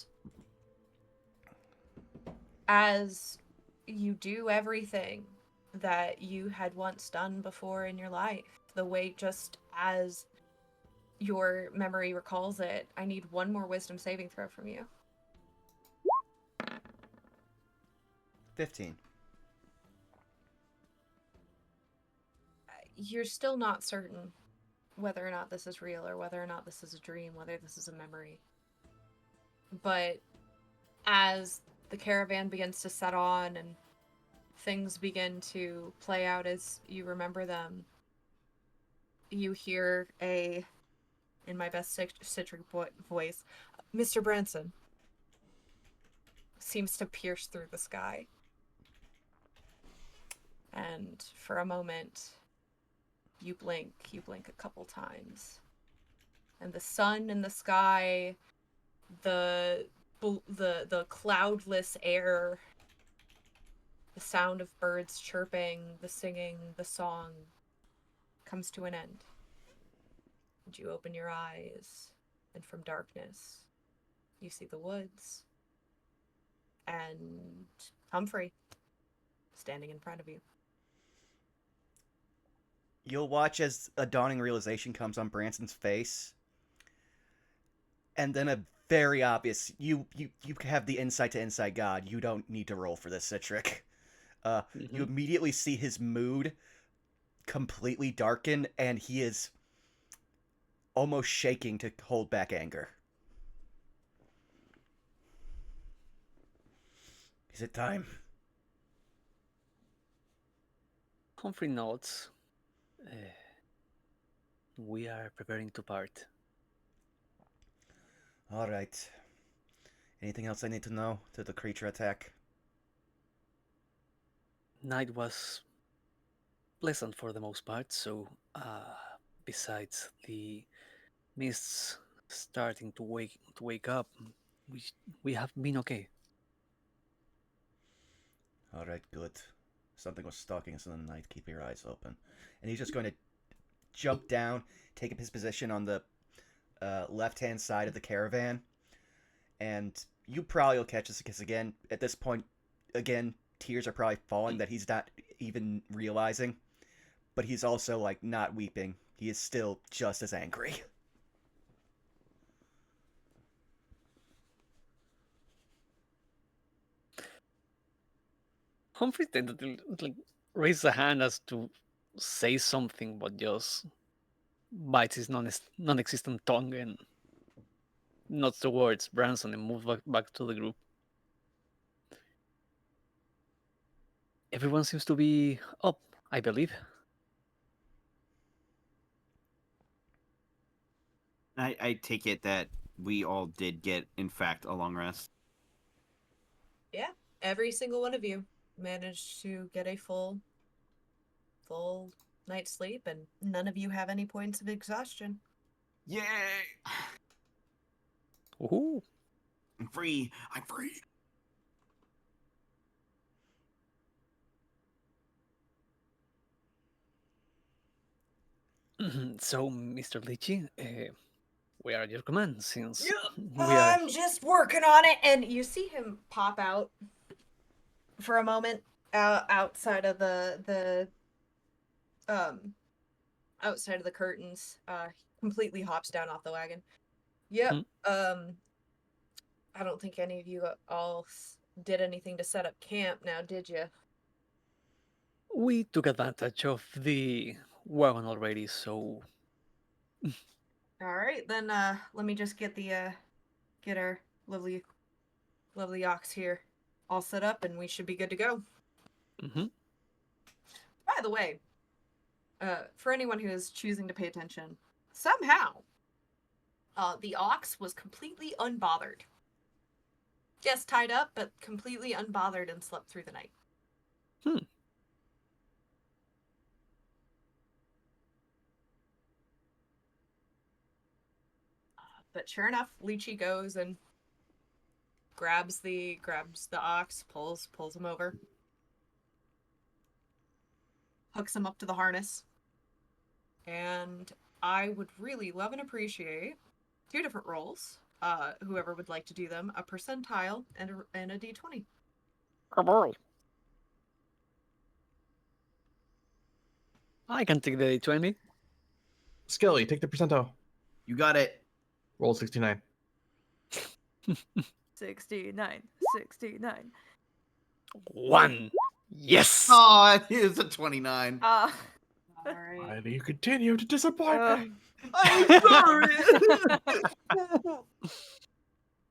as you do everything that you had once done before in your life, the way just as your memory recalls it, I need one more wisdom saving throw from you. 15. You're still not certain whether or not this is real or whether or not this is a dream, whether this is a memory. But as the caravan begins to set on and things begin to play out as you remember them, you hear in my best citric voice, Mr. Branson seems to pierce through the sky. And for a moment, you blink a couple times. And the sun in the sky, the cloudless air, the sound of birds chirping, the singing, the song comes to an end. And you open your eyes, and from darkness, you see the woods and Humphrey standing in front of you. You'll watch as a dawning realization comes on Branson's face, and then a very obvious, you have the insight to Inside God. You don't need to roll for this, Citric. You immediately see his mood completely darken, and he is almost shaking to hold back anger. Is it time? Humphrey nods. We are preparing to part. All right. Anything else I need to know to the creature attack? Night was pleasant for the most part, so besides the mists starting to wake up, we we have been okay. All right, good. Something was stalking us in the night. Keep your eyes open. And he's just going to jump down, take up his position on the left-hand side of the caravan, and you probably will catch this because again, at this point, again, tears are probably falling that he's not even realizing, but he's also like not weeping. He is still just as angry. Humphrey tended to like raise a hand as to say something, but just bites his non-existent tongue and nods towards Branson and moves back to the group. Everyone seems to be up, I believe. I take it that we all did get, in fact, a long rest. Yeah, every single one of you managed to get a full night's sleep, and none of you have any points of exhaustion. Yay! Ooh. I'm free. I'm free. So, Mr. Litchi, we are at your command since we are. I'm just working on it, and you see him pop out for a moment outside of the outside of the curtains. Completely hops down off the wagon. Yep. Hmm. I don't think any of you all did anything to set up camp now, did you? We took advantage of the wagon already, so All right, then let me just get get our lovely ox here all set up, and we should be good to go. mhm. By the way, for anyone who is choosing to pay attention, somehow the ox was completely unbothered. Yes, tied up, but completely unbothered and slept through the night. Hmm. But sure enough, Lychee goes and grabs the ox, pulls him over, hooks him up to the harness, and I would really love and appreciate 2 different rolls. Whoever would like to do them, a percentile and a d20. Oh boy. I can take the 20. Skelly, take the percentile. You got it. Roll 69. 69. 69. 1. Yes! Oh, it is a 29. All Why right. do you continue to disappoint me? I'm sorry.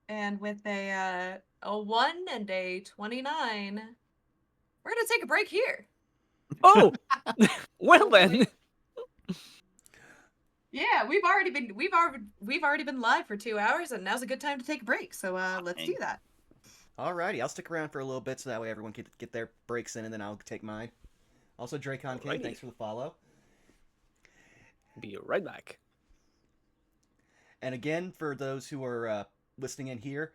And with a 1 and a 29, we're gonna take a break here. Oh! Well then. Yeah, we've already been live for 2 hours, and now's a good time to take a break. So let's do that. Alrighty, I'll stick around for a little bit so that way everyone can get their breaks in, and then I'll take mine. Also, Dracon King, Alrighty. thanks for the follow. Be right back. And again, for those who are listening in here,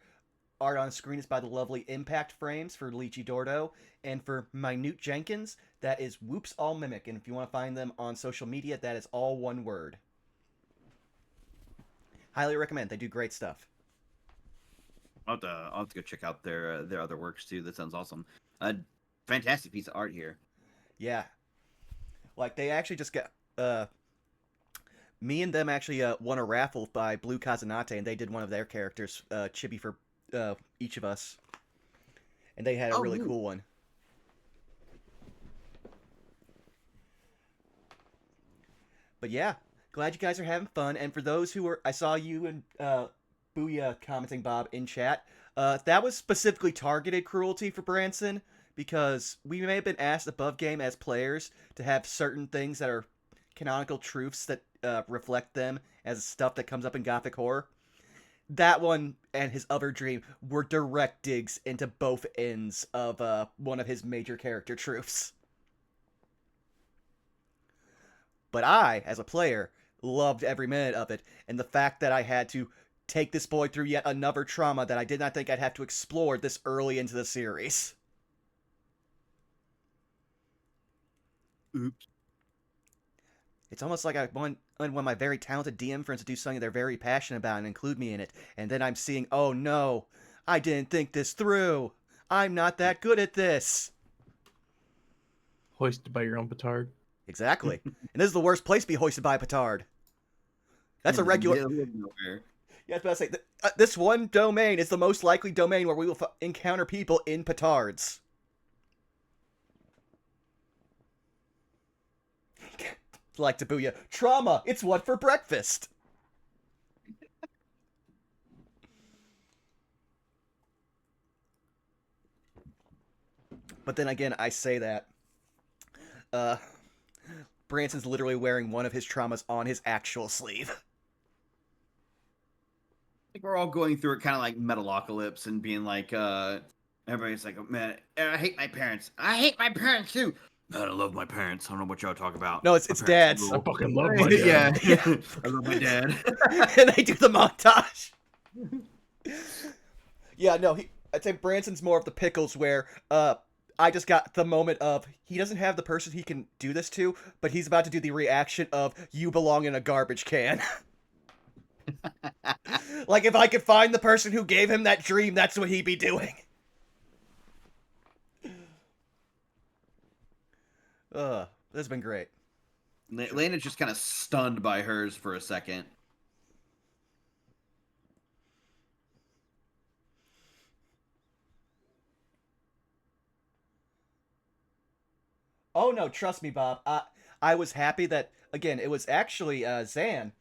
art on screen is by the lovely Impact Frames for Lychee Dordo, and for Minute Jenkins, that is Whoops All Mimic. And if you want to find them on social media, that is all one word. Highly recommend. They do great stuff. I'll have to go check out their other works too. That sounds awesome. Fantastic piece of art here. Yeah. Like, they actually just got... me and them actually won a raffle by Blue Kazanate, and they did one of their characters, Chibi, for each of us. And they had a really cool one. But yeah, glad you guys are having fun. And for those who are... I saw you and Booyah commenting, Bob, in chat. That was specifically targeted cruelty for Branson because we may have been asked above game as players to have certain things that are canonical truths that reflect them as stuff that comes up in Gothic horror. That one and his other dream were direct digs into both ends of one of his major character truths. But I, as a player, loved every minute of it, and the fact that I had to take this boy through yet another trauma that I did not think I'd have to explore this early into the series. Oops. It's almost like I want one of my very talented DM friends to do something they're very passionate about and include me in it, and then I'm seeing, oh no, I didn't think this through. I'm not that good at this. Hoisted by your own petard. Exactly. And this is the worst place to be hoisted by a petard. That's In a the regular... middle of nowhere. Yeah, I was about to say, this one domain is the most likely domain where we will encounter people in petards. Like Tabuya, trauma, it's what for breakfast? But then again, I say that. Branson's literally wearing one of his traumas on his actual sleeve. Like we're all going through it kind of like Metalocalypse and being like, everybody's like, oh, man, I hate my parents. I hate my parents too. Man, I love my parents. I don't know what y'all talk about. No, it's My parents dads. I rule. fucking love my dad. Yeah. Yeah. I love my dad. And they do the montage. Yeah, no, I'd say Branson's more of the pickles where, I just got the moment of, he doesn't have the person he can do this to, but he's about to do the reaction of, you belong in a garbage can. Like, if I could find the person who gave him that dream, that's what he'd be doing. This has been great. Lena's just kind of stunned by hers for a second. Oh no, trust me, Bob. I was happy that, again, it was actually Zan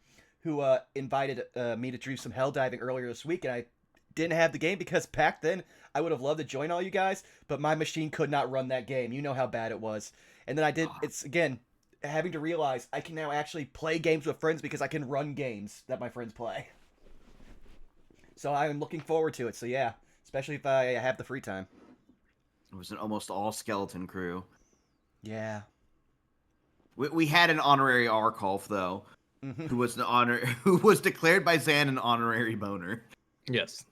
who invited me to do some hell diving earlier this week, and I didn't have the game because back then I would have loved to join all you guys, but my machine could not run that game. You know how bad it was. And then I did, it's, again, having to realize I can now actually play games with friends because I can run games that my friends play. So I'm looking forward to it, so yeah, especially if I have the free time. It was an almost all skeleton crew. Yeah. We had an honorary Arkolf though, who was declared by Zan an honorary boner. Yes.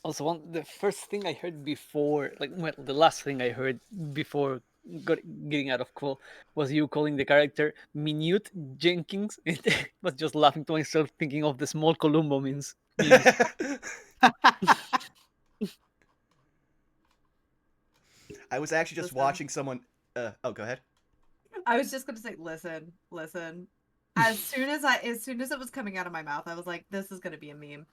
Also, the first thing I heard before, like, well, the last thing I heard before getting out of call was you calling the character Minute Jenkins. And I was just laughing to myself, thinking of the small Columbo memes. I was actually just Listen. watching someone. Oh, go ahead. I was just gonna say, listen. As soon as it was coming out of my mouth, I was like, this is gonna be a meme.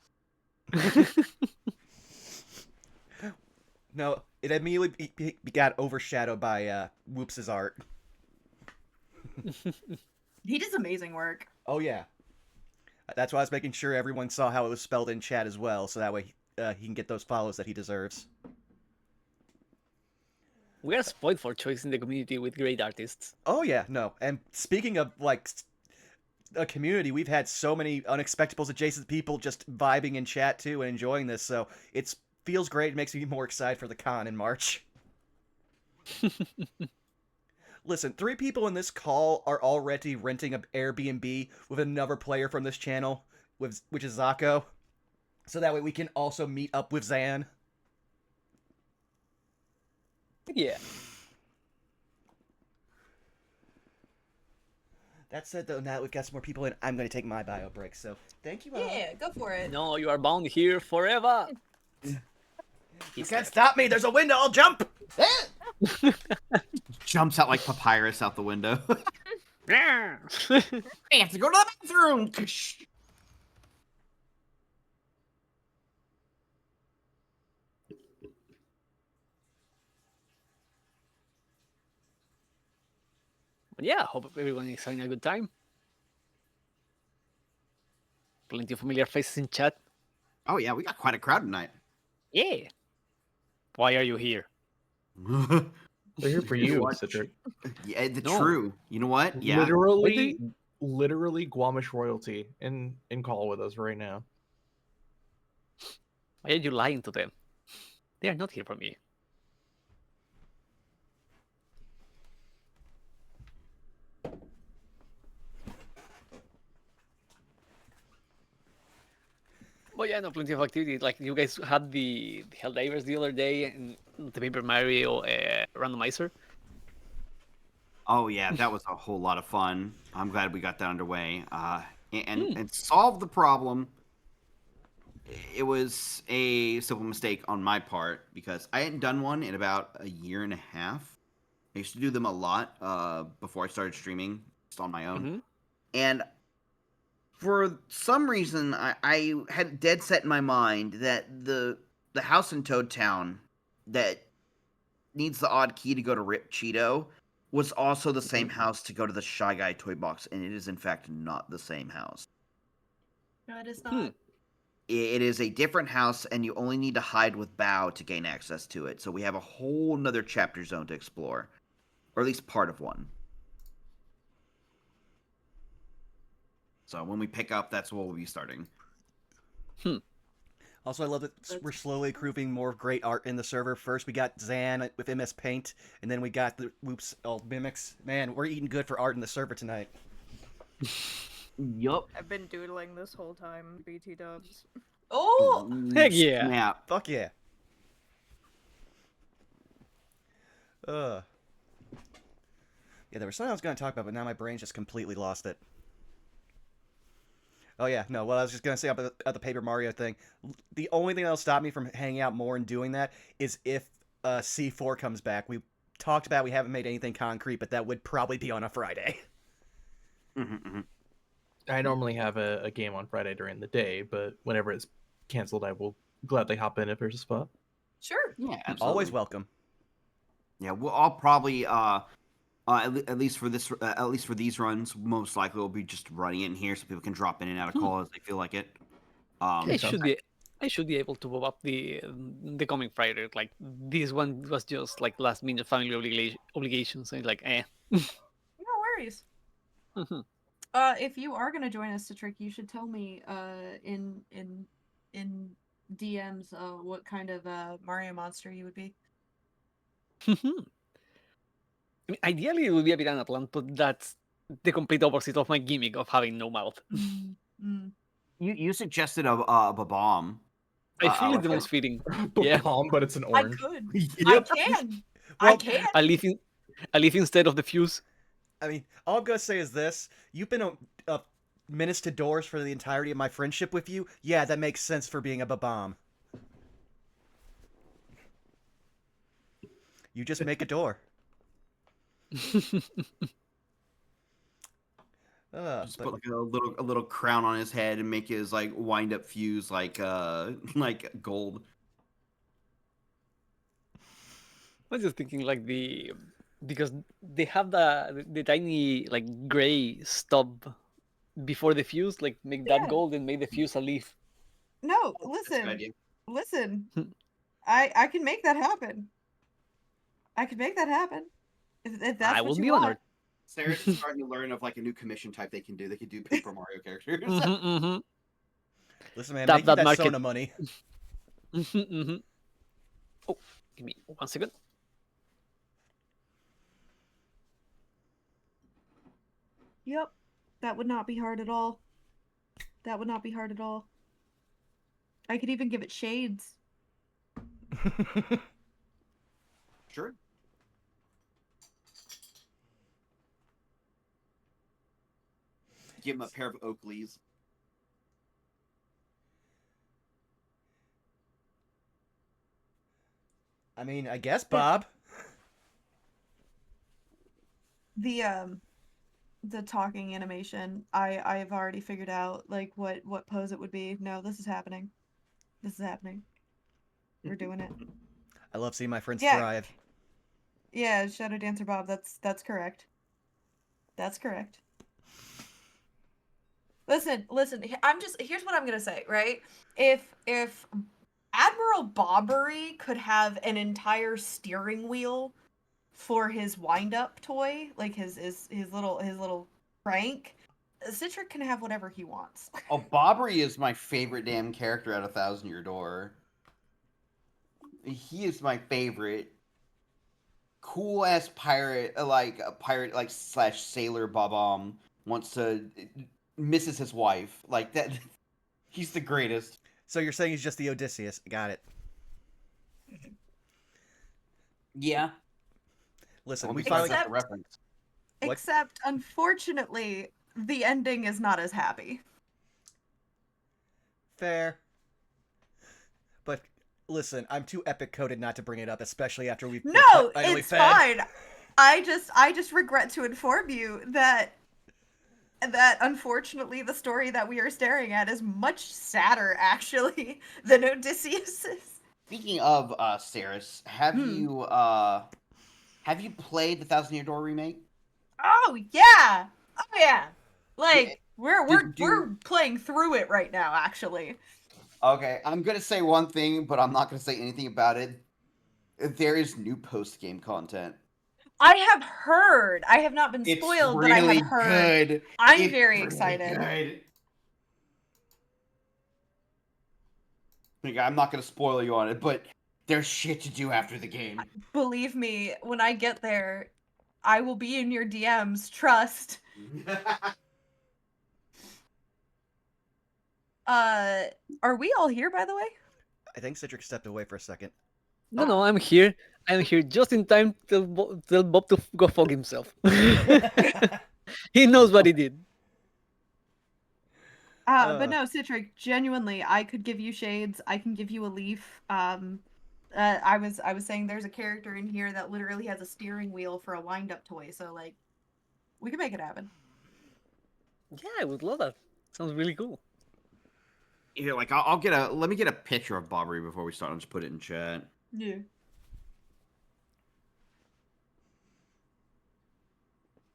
No, it immediately got overshadowed by Whoops' art. He does amazing work. Oh yeah, that's why I was making sure everyone saw how it was spelled in chat as well, so that way he can get those follows that he deserves. We are spoiled for choice in the community with great artists. Oh yeah, no. And speaking of like a community, we've had so many unexpectables adjacent people just vibing in chat too and enjoying this, so it feels great. It makes me more excited for the con in March. Listen, 3 people in this call are already renting an Airbnb with another player from this channel, which is Zako. So that way we can also meet up with Zan. Yeah. That said, though, now that we've got some more people in, I'm going to take my bio break. So thank you all. Yeah, go for it. No, you are bound here forever. You can't stop me. There's a window. I'll jump. Jumps out like papyrus out the window. Yeah. I have to go to the bathroom. But yeah, hope everyone is having a good time. Plenty of familiar faces in chat. Oh yeah, we got quite a crowd tonight. Yeah. Why are you here? They're here for You you, watch- Citric. Yeah, the No. true. You know what? Yeah. Literally, literally Guamish royalty in call with us right now. Why are you lying to them? They are not here for me. But yeah, no, plenty of activity. Like you guys had the Helldivers the other day and the Paper Mario randomizer. Oh yeah, that was a whole lot of fun. I'm glad we got that underway. And Hmm. and solved the problem. It was a simple mistake on my part because I hadn't done one in about a year and a half. I used to do them a lot before I started streaming just on my own. Mm-hmm. And for some reason, I had dead set in my mind that the house in Toad Town that needs the odd key to go to Rip Cheeto was also the same house to go to the Shy Guy toy box, and it is in fact not the same house. No, it is Hmm. not. It is a different house, and you only need to hide with Bow to gain access to it. So we have a whole nother chapter zone to explore, or at least part of one. So when we pick up, that's where we'll be starting. Also, I love that we're slowly grouping more great art in the server. First, we got Zan with MS Paint, and then we got the Whoops old mimics. Man, we're eating good for art in the server tonight. Yup. I've been doodling this whole time, BT dubs. Oh, Heck yeah. Snap. Fuck yeah. Yeah, there was something I was going to talk about, but now my brain's just completely lost it. Oh yeah, no. Well, I was just gonna say about the Paper Mario thing. The only thing that'll stop me from hanging out more and doing that is if C4 comes back. We talked about we haven't made anything concrete, but that would probably be on a Friday. I normally have a game on Friday during the day, but whenever it's canceled, I will gladly hop in if there's a spot. sure. Yeah, absolutely. Always welcome. Yeah, well, I'll probably at least for this at least for these runs, most likely we'll be just running it in here so people can drop in and out of call as they feel like it. I Makes sense. should be. I should be able to pop up the coming Friday. Like this one was just like last minute family obligations, and like No worries. Mhm. If you are gonna join us, Citric, you should tell me in DMs what kind of Mario monster you would be. I mean, ideally, it would be a piranha plant, but that's the complete opposite of my gimmick of having no mouth. You suggested a bomb. I feel it's like the a- most fitting. Yeah. Bomb, but it's an I orange. could. Yep. I can. Well, I can. I leave instead of the fuse. I mean, all I'm gonna say is this: you've been a menace to doors for the entirety of my friendship with you. Yeah, that makes sense for being a babam. You just make a door. Just put like a little crown on his head and make his like wind up fuse like like gold. I was just thinking like because they have the tiny like gray stub before the fuse, like make that Yeah. gold and make the fuse a leaf. No, That's a good listen. idea. Listen. Hmm. I can make that happen. I can make that happen. If that's I what will you be want. honored. Sarah's just starting to learn of like a new commission type they can do. They could do Paper Mario characters. Mhm. Listen, man, Tap make you that that market. Sona money. Mhm. Oh, give me 1 second. Yep. That would not be hard at all. That would not be hard at all. I could even give it shades. Sure. Give him a pair of Oakleys. I mean, I guess, Bob. The talking animation, I've already figured out like what pose it would be. No, this is happening. This is happening. We're doing it. I love seeing my friends Yeah. thrive. Yeah, Shadow Dancer Bob, that's correct. That's correct. Listen. Here's what I'm gonna say, right? If Admiral Bobbery could have an entire steering wheel for his wind-up toy, like his little crank, Citric can have whatever he wants. Oh, Bobbery is my favorite damn character out of Thousand Year Door. He is my favorite. Cool ass pirate, like a pirate, like slash sailor. Bob wants to misses his wife like that. He's the greatest. So you're saying he's just the Odysseus? Got it. Yeah. Listen, Well, we we finally finally got the reference. What? Except, unfortunately, the ending is not as happy. fair. But listen, I'm too epic coded not to bring it up, especially after we've been No, finally it's fed. fine. I just regret to inform you that unfortunately the story that we are staring at is much sadder actually than Odysseus's. Speaking of Saris, have you played the Thousand Year Door remake? Oh yeah. Oh yeah. Like Yeah, we're playing through it right now actually. Okay, I'm gonna say one thing, but I'm not gonna say anything about it. There is new post game content. I have heard. I have not been It's spoiled, but I really have heard. good. I'm It's very really excited. good. Like, I'm not gonna spoil you on it, but there's shit to do after the game. Believe me, when I get there, I will be in your DMs. Trust. Are we all here, by the way? I think Citric stepped away for a second. No, I'm here. I'm here just in time to tell Bob to go fuck himself. He knows what he did. But no, Citric, genuinely, I could give you shades. I can give you a leaf. I was saying there's a character in here that literally has a steering wheel for a wind-up toy, so like, we can make it happen. Yeah, I would love that. Sounds really cool. Here, like, let me get a picture of Bobbery before we start. I'll just put it in chat. Yeah.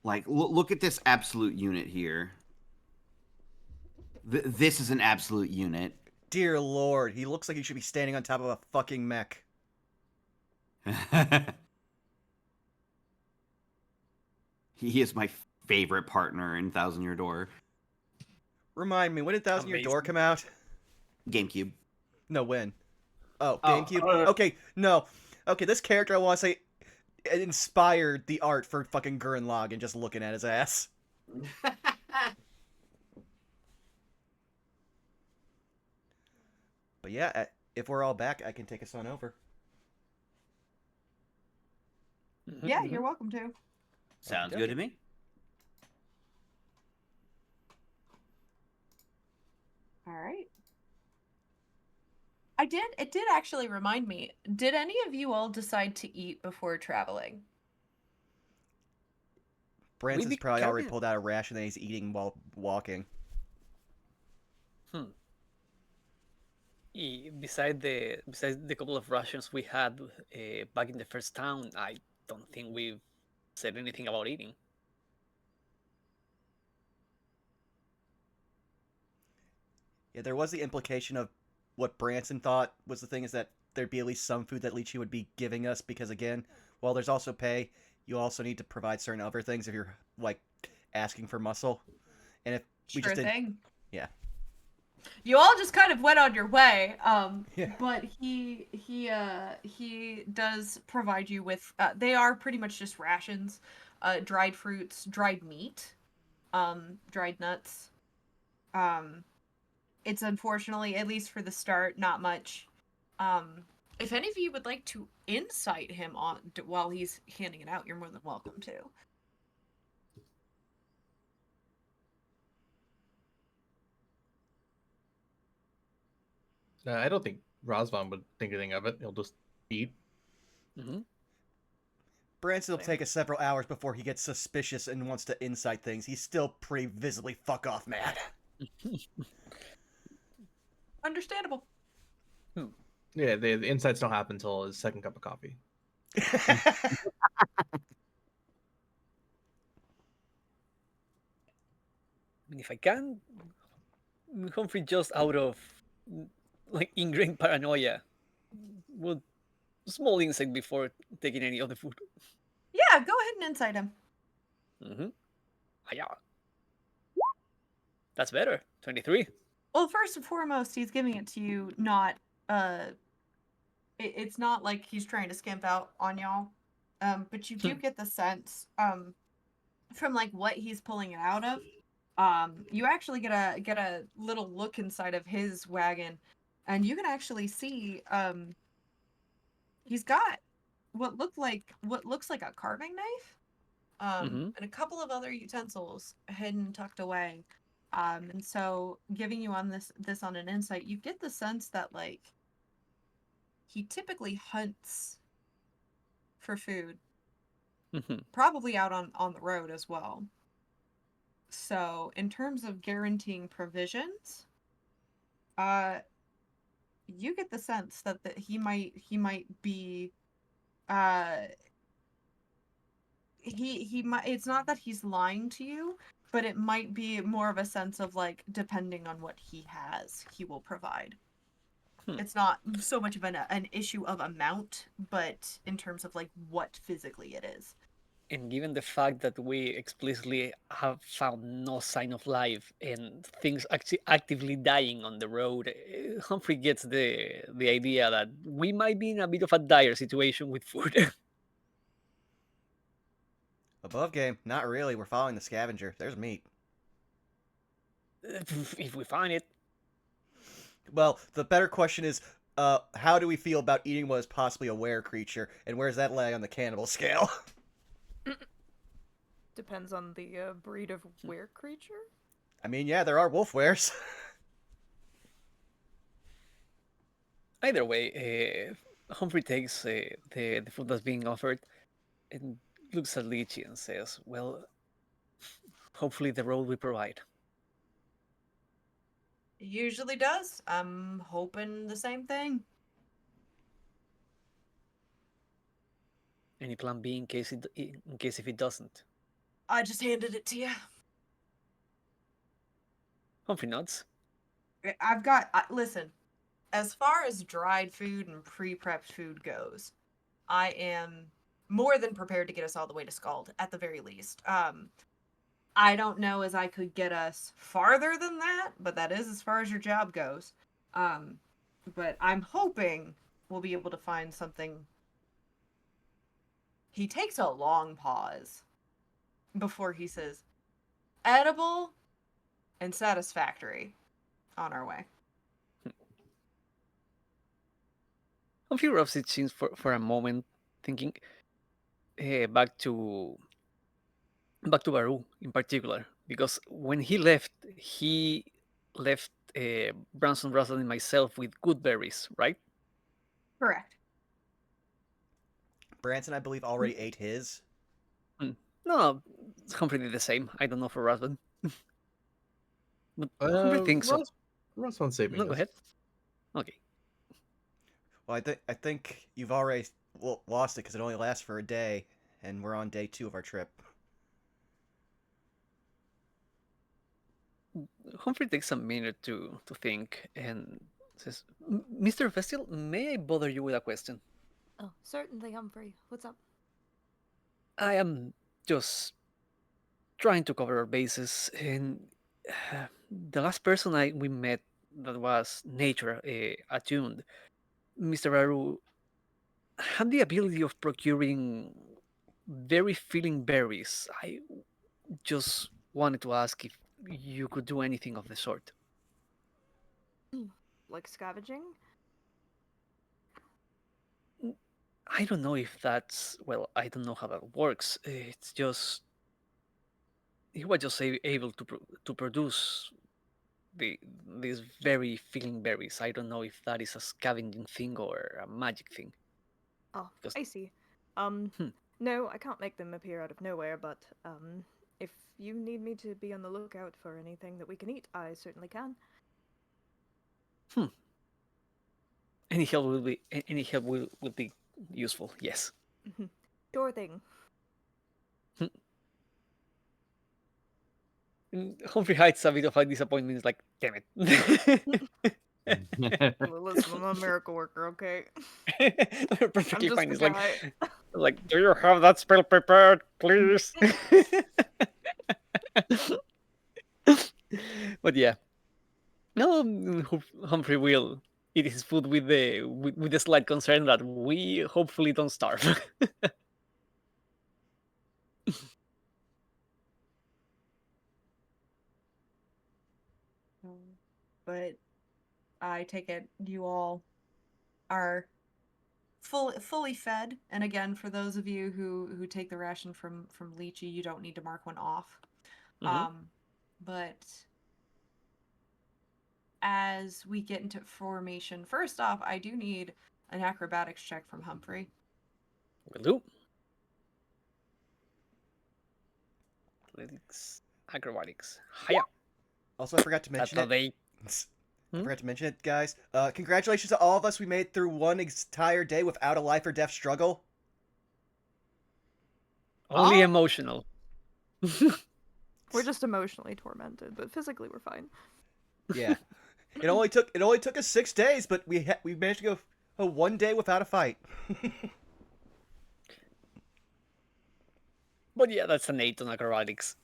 Like, look at this absolute unit here. This is an absolute unit. Dear Lord, he looks like he should be standing on top of a fucking mech. He is my favorite partner in Thousand Year Door. Remind me, when did Thousand Year Door Amazing. come out? GameCube. No, when? Oh, Oh, GameCube? Okay, no. Okay, this character, I want to say, inspired the art for fucking Gurren Lagann just looking at his ass. But yeah, if we're all back, I can take us on over. Yeah, you're welcome to. Sounds Okay. good to me. All right. It did actually remind me. Did any of you all decide to eat before traveling? Branson's We probably already kinda- pulled out a ration that he's eating while walking. Besides the couple of rations we had back in the first town, I don't think we've said anything about eating. Yeah, there was the implication of what Branson thought was the thing is that there'd be at least some food that Lychee would be giving us because, again, while there's also pay, you also need to provide certain other things if you're, like, asking for muscle. And if we Sure just didn't... thing. Yeah. You all just kind of went on your way. Yeah. But he does provide you with they are pretty much just rations, dried fruits, dried meat, dried nuts. It's unfortunately, at least for the start, not much. If any of you would like to insight him on while he's handing it out, you're more than welcome to. I don't think Razvan would think anything of it. He'll just eat. Mm-hmm. Branson will take us several hours before he gets suspicious and wants to insight things. He's still pretty visibly fuck off mad. Understandable. Yeah, the insights don't happen until his second cup of coffee. And if I can, Humphrey, just out of like ingrained paranoia, would small insect before taking any other food. Yeah, go ahead and insight him. Mm-hmm. Yeah, that's better. 23. Well, first and foremost, he's giving it to you not uh it's not like he's trying to skimp out on y'all. But you do get the sense from like what he's pulling it out of. You actually get a little look inside of his wagon, and you can actually see he's got what looks like a carving knife, Mm-hmm. and a couple of other utensils hidden tucked away. And so giving you on this on an insight, you get the sense that like he typically hunts for food, Mm-hmm. probably out on the road as well. So in terms of guaranteeing provisions, uh you get the sense that he might be uh he might, it's not that he's lying to you, but it might be more of a sense of like depending on what he has, he will provide. Hmm. It's not so much of an issue of amount, but in terms of like what physically it is. And given the fact that we explicitly have found no sign of life and things actually actively dying on the road, Humphrey gets the idea that we might be in a bit of a dire situation with food. Above game, not really. We're following the scavenger. There's meat. If we find it. Well, the better question is, how do we feel about eating what is possibly a were creature, and where's that lie on the cannibal scale? Depends on the breed of were creature. I mean, yeah, there are wolf wares. Either way, Humphrey takes the food that's being offered and looks at Lychee and says, well, hopefully the road we provide. It usually does. I'm hoping the same thing. Any plan B in case if it doesn't? I just handed it to you. Humphrey nods. I've got listen, as far as dried food and pre-prepped food goes, I am more than prepared to get us all the way to Scald at the very least. I don't know as I could get us farther than that, but that is as far as your job goes. Um, but I'm hoping we'll be able to find something. He takes a long pause before he says, edible and satisfactory. On our way. Humphrey rubs his chin for a moment, thinking back to Baru in particular, because when he left Branson, Russell, and myself with good berries, right? Correct. Branson, I believe, already ate his. Mm. No, Humphrey did the same. I don't know for Russell, but Humphrey thinks so. Ross on saving No, go this. ahead. Okay. Well, I think you've already lost it because it only lasts for a day, and we're on day 2 of our trip. Humphrey takes a minute to think and says, Mr. Vestil, may I bother you with a question? Oh, certainly, Humphrey. What's up? I am just trying to cover our bases, and the last person we met that was nature attuned, Mr. Aru, had the ability of procuring very filling berries. I just wanted to ask if you could do anything of the sort. Like scavenging? I don't know if that's well. I don't know how that works. It's just he was just able to produce the these very filling berries. I don't know if that is a scavenging thing or a magic thing. Oh, Because I see. Um, hmm, no, I can't make them appear out of nowhere, but if you need me to be on the lookout for anything that we can eat, I certainly can. hmm, any help will be useful. Yes. Sure thing. Hmm. And Humphrey hides a bit of a disappointment. It's like, damn it. Listen, I'm a miracle worker, okay? I'm Perfectly just fine. a It's guy. like, do you have that spell prepared, please? But yeah, no, Humphrey will eat his food with the slight concern that we hopefully don't starve. But I take it you all are fully fed. And again, for those of you who take the ration from Lychee, you don't need to mark one off. Mhm. But as we get into formation, first off, I do need an acrobatics check from Humphrey. Will do. Athletics, acrobatics. Hiya. Also, I forgot to That's mention how it. they. I forgot to mention it, guys. Congratulations to all of us. We made it through one entire day without a life or death struggle. Only Oh. emotional. We're just emotionally tormented, but physically we're fine. Yeah. It only took us 6 days, but we managed to go one day without a fight. But yeah, that's an 8 on acrobatics.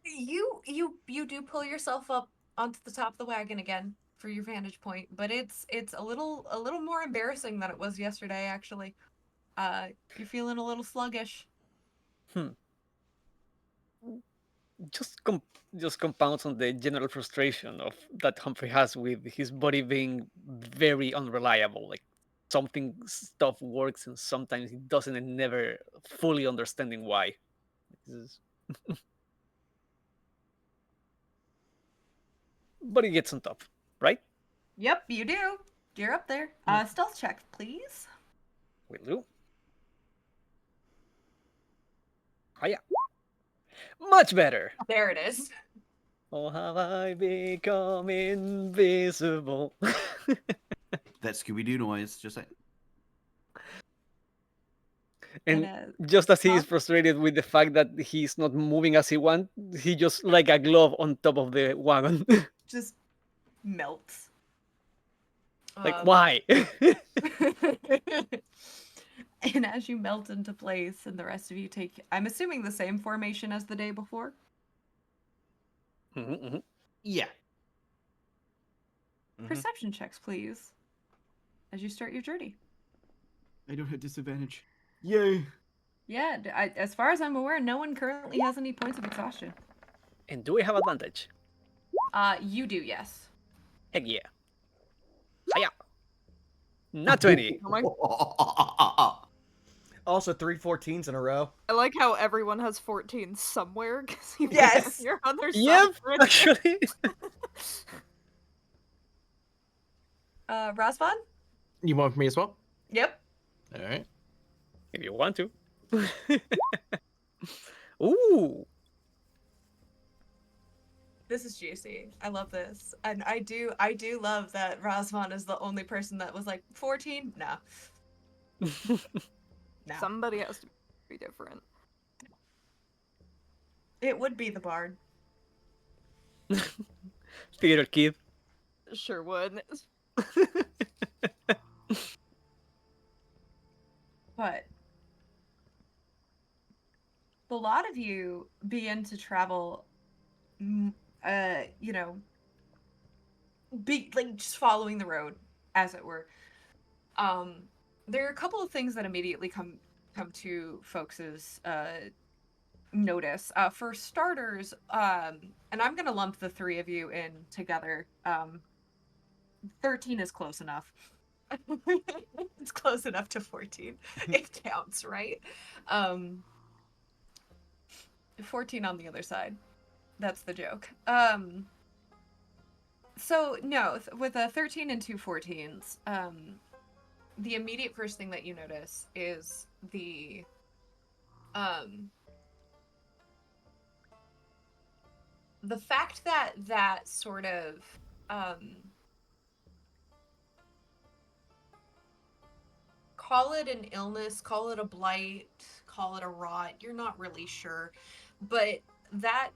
You do pull yourself up onto the top of the wagon again for your vantage point, but it's a little more embarrassing than it was yesterday, actually. You're feeling a little sluggish. Just just compounds on the general frustration of that Humphrey has with his body being very unreliable. Like something stuff works and sometimes it doesn't, and never fully understanding why. This is- But he gets on top, right? Yep, you do. You're up there. Stealth check, please. Will do. Oh yeah, much better. There it is. Oh, have I become invisible? That Scooby Doo noise. Just like. And And, just as he huh? is frustrated with the fact that he's not moving as he wants, he just like a glove on top of the wagon. Just melts. Like, why? And as you melt into place, and the rest of you take, I'm assuming the same formation as the day before. Yeah. Perception checks, please, as you start your journey. I don't have disadvantage. Yay. Yeah, as far as I'm aware, no one currently has any points of exhaustion. And do we have advantage? You do, yes. Heck yeah. Hiya. Not 20. Oh my! Also, 3 14s in a row. I like how everyone has 14 somewhere because Yes. you're on their side. Yep, right? actually. Razvan? You want me as well? Yep. All right. If you want to. Ooh. This is juicy. I love this. And I do love that Razvan is the only person that was like 14? No. No. Somebody has to be different. It would be the bard. Theater kid. Sure would. But a lot of you begin to travel, you know, be like just following the road, as it were. There are a couple of things that immediately come to folks's notice. For starters, and I'm gonna lump the three of you in together. 13 is close enough. It's close enough to 14. It counts, right? 14 on the other side. That's the joke. So no, with a 13 and two 14s, the immediate first thing that you notice is the fact that that sort of call it an illness, call it a blight, call it a rot, you're not really sure, but that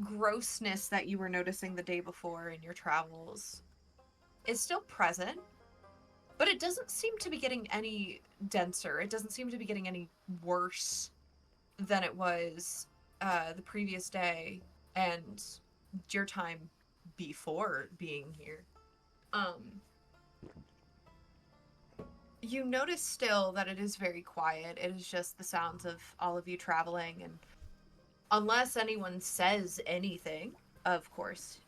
grossness that you were noticing the day before in your travels is still present, but it doesn't seem to be getting any denser. It doesn't seem to be getting any worse than it was the previous day and your time before being here. You notice still that it is very quiet. It is just the sounds of all of you traveling, and unless anyone says anything, of course,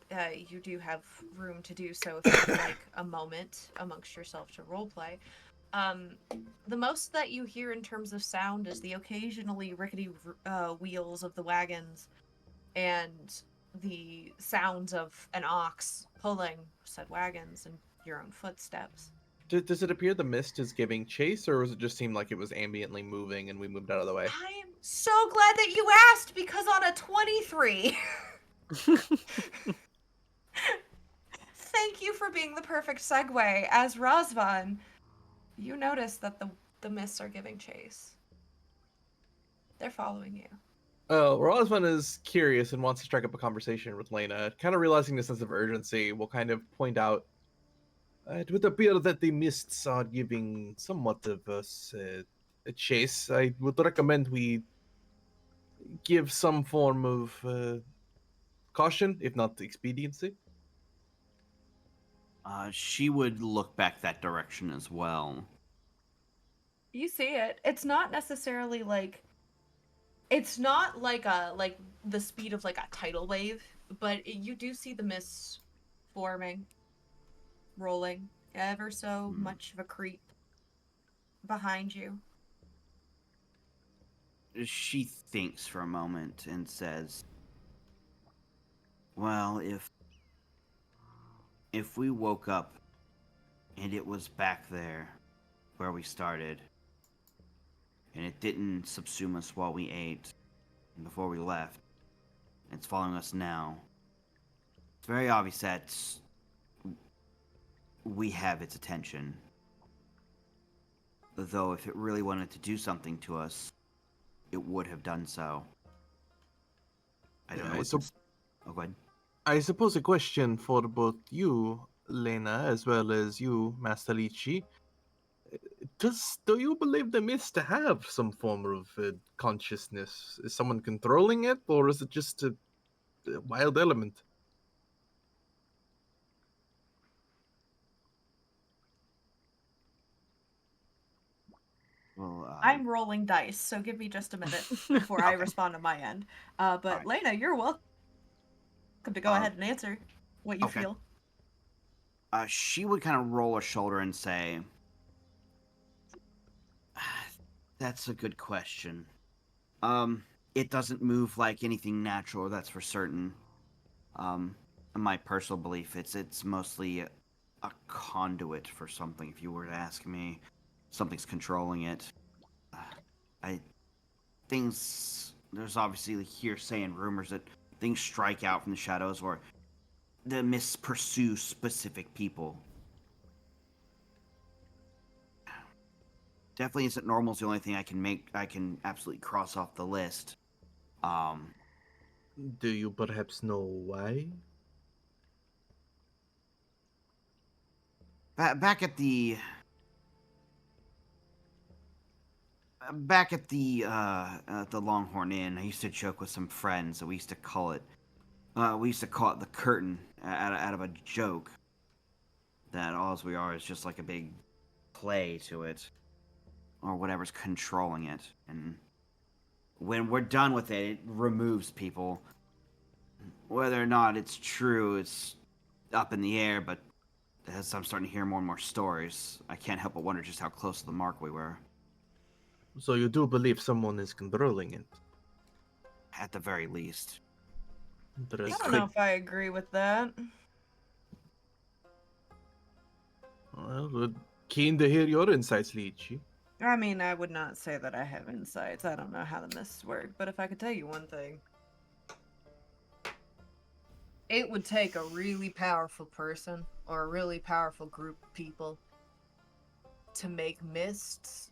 you do have room to do so if you would like a moment amongst yourself to roleplay. The most that you hear in terms of sound is the occasionally rickety wheels of the wagons and the sounds of an ox pulling said wagons and your own footsteps. Does it appear the mist is giving chase, or does it just seem like it was ambiently moving and we moved out of the way? I am so glad that you asked, because on a 23... Thank you for being the perfect segue. As Razvan, you notice that the mists are giving chase. They're following you. Oh, Rosman is curious and wants to strike up a conversation with Lena. Kind of realizing the sense of urgency, will kind of point out, it would appear that the mists are giving somewhat of us a chase. I would recommend we give some form of caution, if not expediency. She would look back that direction as well. You see it. It's not necessarily like... It's not like the speed of like a tidal wave, but you do see the mists forming, rolling, ever so much of a creep behind you. She thinks for a moment and says, well, if we woke up and it was back there where we started, and it didn't subsume us while we ate before we left, it's following us now, it's very obvious that we have its attention. Though if it really wanted to do something to us, it would have done so. I don't know what Oh, go ahead. I suppose a question for both you, Lena, as well as you, Master Lichi. Do you believe the mist to have some form of consciousness? Is someone controlling it, or is it just a wild element? Well, I'm rolling dice, so give me just a minute before I Okay. respond on my end. But Alright. Lena, you're welcome to go ahead and answer what you okay. feel. She would kind of roll her shoulder and say, that's a good question. It doesn't move like anything natural, that's for certain. In my personal belief, it's mostly a conduit for something. If you were to ask me, something's controlling it. I There's obviously hearsay and rumors that things strike out from the shadows, or the mists pursue specific people. Definitely isn't normal. Is the only thing I can absolutely cross off the list. Do you perhaps know why? Back at the Longhorn Inn, I used to joke with some friends that we used to call it the curtain out of a joke. That all we are is just like a big play to it, or whatever's controlling it. And when we're done with it, it removes people. Whether or not it's true, it's up in the air, but as I'm starting to hear more and more stories, I can't help but wonder just how close to the mark we were. So you do believe someone is controlling it? At the very least. I Interesting. don't know if I agree with that. Well, we're keen to hear your insights, Lichi. I mean, I would not say that I have insights. I don't know how the mists work, but if I could tell you one thing, it would take a really powerful person or a really powerful group of people to make mists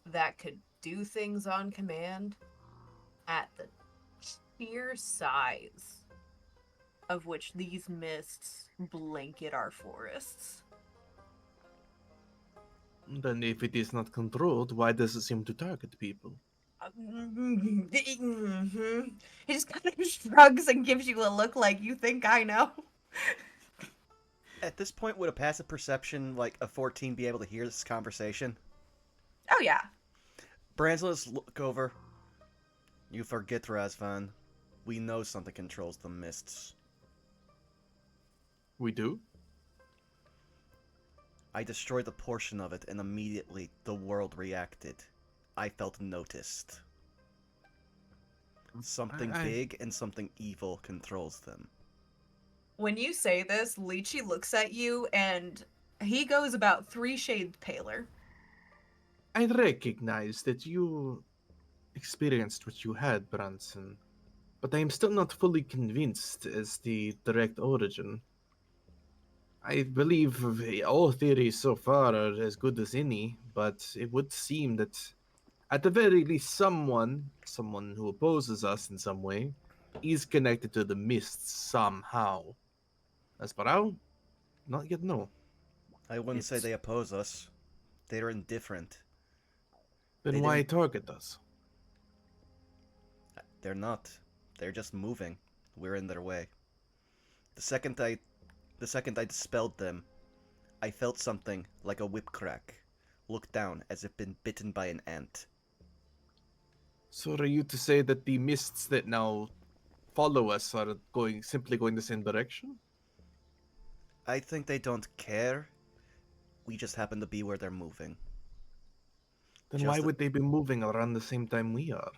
that could do things on command at the sheer size of which these mists blanket our forests. Then if it is not controlled, why does it seem to target people? He just kind of shrugs and gives you a look like, you think I know? At this point, would a passive perception like a 14 be able to hear this conversation? Oh yeah. Bransless look over. You forget, Razvan. We know something controls the mists. We do? I destroyed a portion of it, and immediately the world reacted. I felt noticed. Something big and something evil controls them. When you say this, Lychee looks at you and he goes about 3 shades paler. I recognize that you experienced what you had, Branson, but I am still not fully convinced as the direct origin. I believe all theories so far are as good as any, but it would seem that at the very least someone who opposes us in some way, is connected to the mists somehow. As for how, not yet know. I wouldn't say It's they oppose us. They're indifferent. Then They why didn't. target us? They're not. They're just moving. We're in their way. The second I dispelled them, I felt something like a whip crack. Looked down as if been bitten by an ant. So are you to say that the mists that now follow us are simply going the same direction? I think they don't care. We just happen to be where they're moving. Then why Just a would they be moving around the same time we are?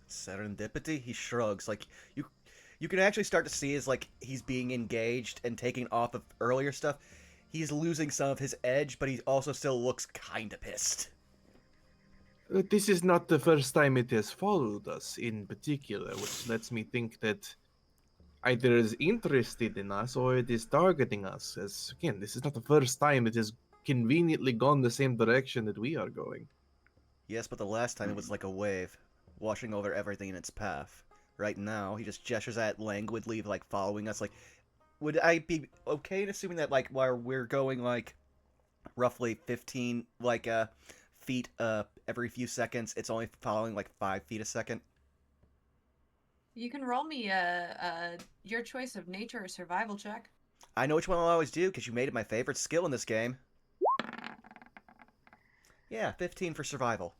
serendipity? He shrugs. Like you can actually start to see is like he's being engaged and taking off of earlier stuff. He's losing some of his edge, but he also still looks kinda pissed. This is not the first time it has followed us in particular, which lets me think that either is interested in us or it is targeting us. As again, this is not the first time it has conveniently gone the same direction that we are going. Yes, but the last time it was like a wave, washing over everything in its path. Right now, he just gestures at it languidly, like following us. Like, would I be okay in assuming that, like, while we're going, like, roughly 15, like, feet, every few seconds, it's only following, like, 5 feet a second? You can roll me your choice of nature or survival check. I know which one I'll always do, because you made it my favorite skill in this game. Yeah, 15 for survival.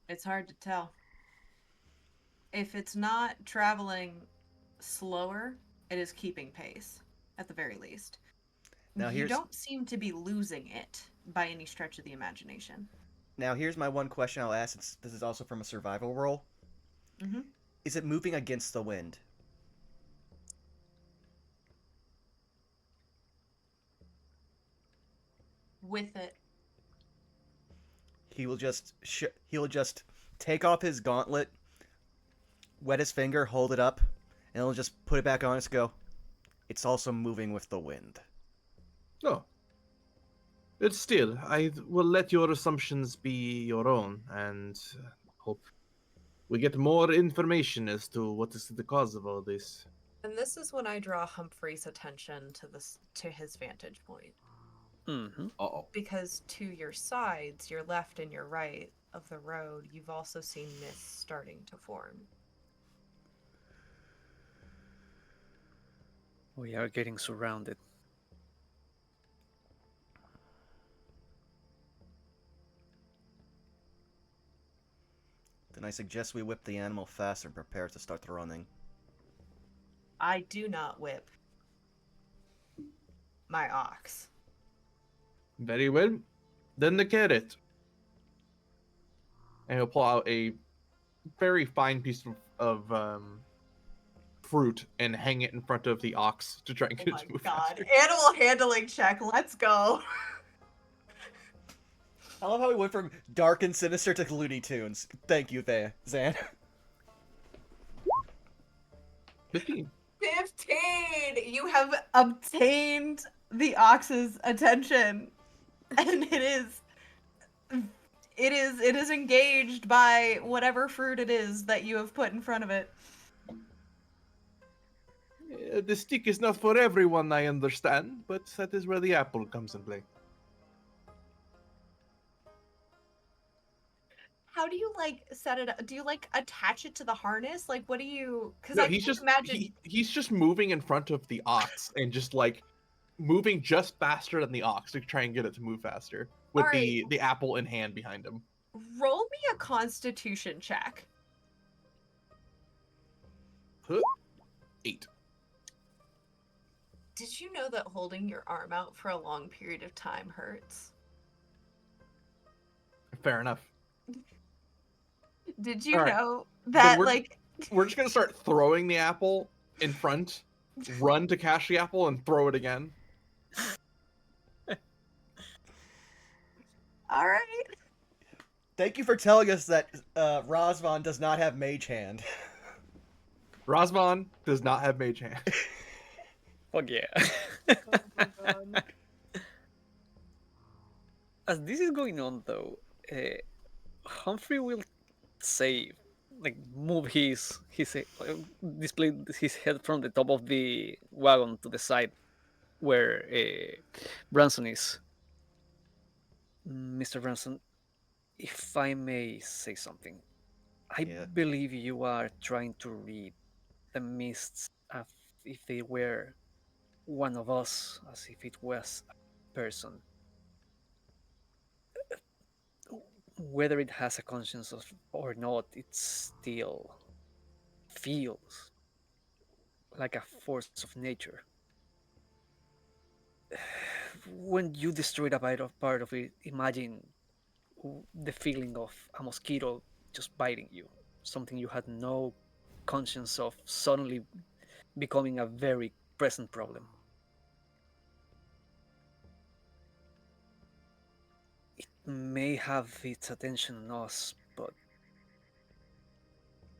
It's hard to tell. If it's not traveling slower, it is keeping pace, at the very least. Now You here's don't seem to be losing it by any stretch of the imagination. now here's my one question I'll ask, since this is also from a survival roll. Mm-hmm. Is it moving against the wind? With it. He'll just take off his gauntlet, wet his finger, hold it up, and he'll just put it back on and go, it's also moving with the wind. No. But still, I will let your assumptions be your own, and hope we get more information as to what is the cause of all this. And this is when I draw Humphrey's attention to his vantage point. Mm-hmm. Uh-oh. Because to your sides, your left and your right of the road, you've also seen mists starting to form. We are getting surrounded. Then I suggest we whip the animal fast and prepare to start running. I do not whip my ox. Very well. Then the carrot. And he'll pull out a very fine piece of fruit and hang it in front of the ox to try and Oh get my it to move god. faster. Animal handling check, let's go. I love how we went from dark and sinister to Looney Tunes. Thank you, Zan. 15. 15! You have obtained the ox's attention. And it is engaged by whatever fruit it is that you have put in front of it. The stick is not for everyone, I understand, but that is where the apple comes in play. How do you like set it up? Do you like attach it to the harness? Like, what do you? Because No, I he's can't just imagine. he's just moving in front of the ox and just like moving just faster than the ox to try and get it to move faster with All right, the apple in hand behind him. roll me a Constitution check. Huh? 8. Did you know that holding your arm out for a long period of time hurts? Fair enough. Did you All right. know Then that, we're like, we're just gonna start throwing the apple in front, run to catch the apple, and throw it again. all right. Thank you for telling us that Rosvan does not have Mage Hand. Rosvan does not have mage hand. Fuck yeah. Oh my god. As this is going on, though, Humphrey will say, like, move his display his head from the top of the wagon to the side where Branson is. Mr. Branson, if I may say something, I Yeah. believe you are trying to read the mists as if they were one of us, as if it was a person. Whether it has a conscience or not, it still feels like a force of nature. When you destroyed a part of it, imagine the feeling of a mosquito just biting you, something you had no conscience of, suddenly becoming a very present problem. It may have its attention on us, but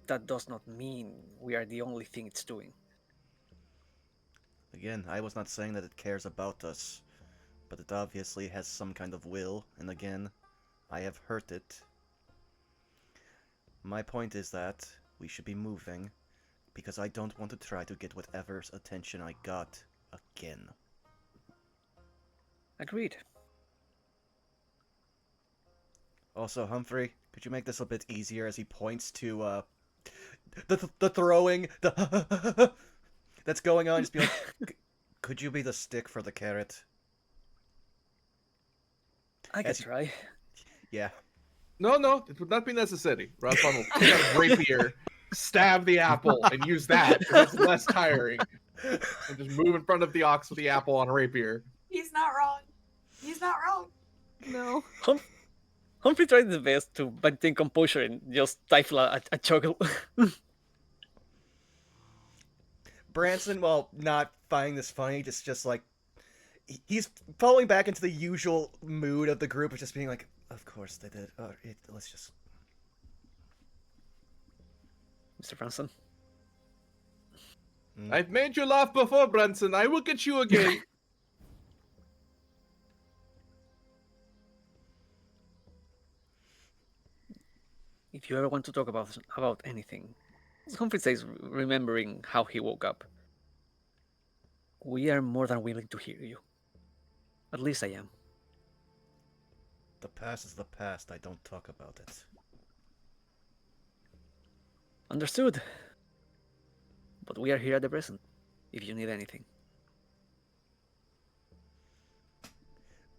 that does not mean we are the only thing it's doing. Again, I was not saying that it cares about us, but it obviously has some kind of will, and again, I have hurt it. My point is that we should be moving, because I don't want to try to get whatever's attention I got again. Agreed. Also, Humphrey, could you make this a bit easier as he points to the throwing the that's going on? Just be like, could you be the stick for the carrot? I can As you- try. Yeah. No, it would not be necessary. Rosvan will take out a rapier, stab the apple, and use that because it's less tiring. And just move in front of the ox with the apple on a rapier. He's not wrong. He's not wrong. No. Humphrey tried his best to maintain composure and just stifle a chuckle. Branson, while not finding this funny, just like he's falling back into the usual mood of the group of just being like, of course they did. Let's just. Mr. Branson. I've made you laugh before, Branson. I will get you again. If you ever want to talk about anything, Humphrey says, remembering how he woke up, we are more than willing to hear you. At least I am. The past is the past. I don't talk about it. Understood. But we are here at the present, if you need anything.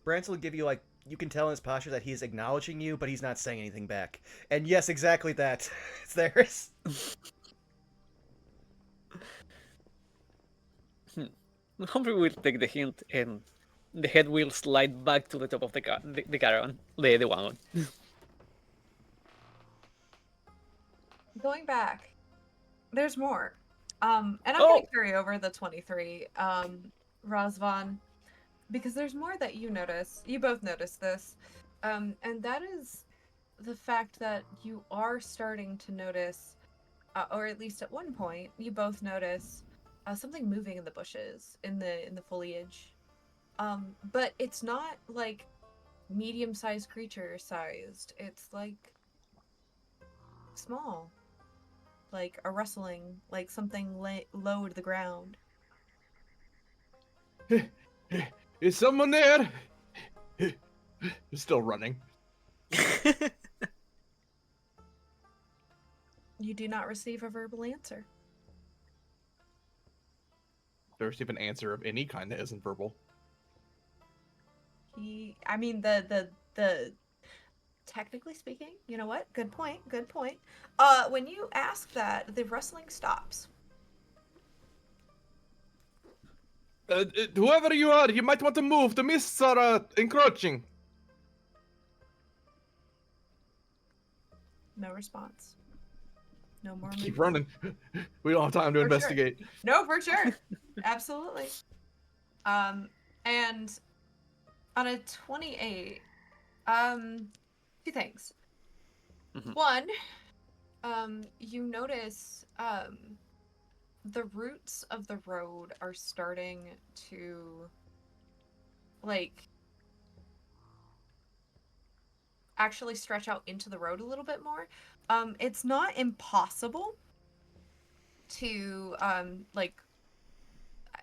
Branson will give you like you can tell in his posture that he's acknowledging you, but he's not saying anything back. And yes, exactly that. It's theirs. Humphrey will take the hint, and the head will slide back to the top of the caravan, the wagon. Going back, there's more. And I'm Oh! gonna carry over the 23, Rosvan, because there's more that you notice. You both notice this. And that is the fact that you are starting to notice, or at least at one point, you both notice something moving in the bushes, in the foliage. But it's not like medium-sized creature sized. It's like small, like a rustling, like something low to the ground. Is someone there? Still running. You do not receive a verbal answer. To receive an answer of any kind that isn't verbal. I mean, the technically speaking, you know what? Good point. Good point. When you ask that, the rustling stops. Whoever you are, you might want to move. The mists are encroaching. No response. No more. Keep movement. running. We don't have time to For sure. investigate. No, for sure. Absolutely. And on a 28, two things. Mhm. One, you notice the roots of the road are starting to like actually stretch out into the road a little bit more. It's not impossible to like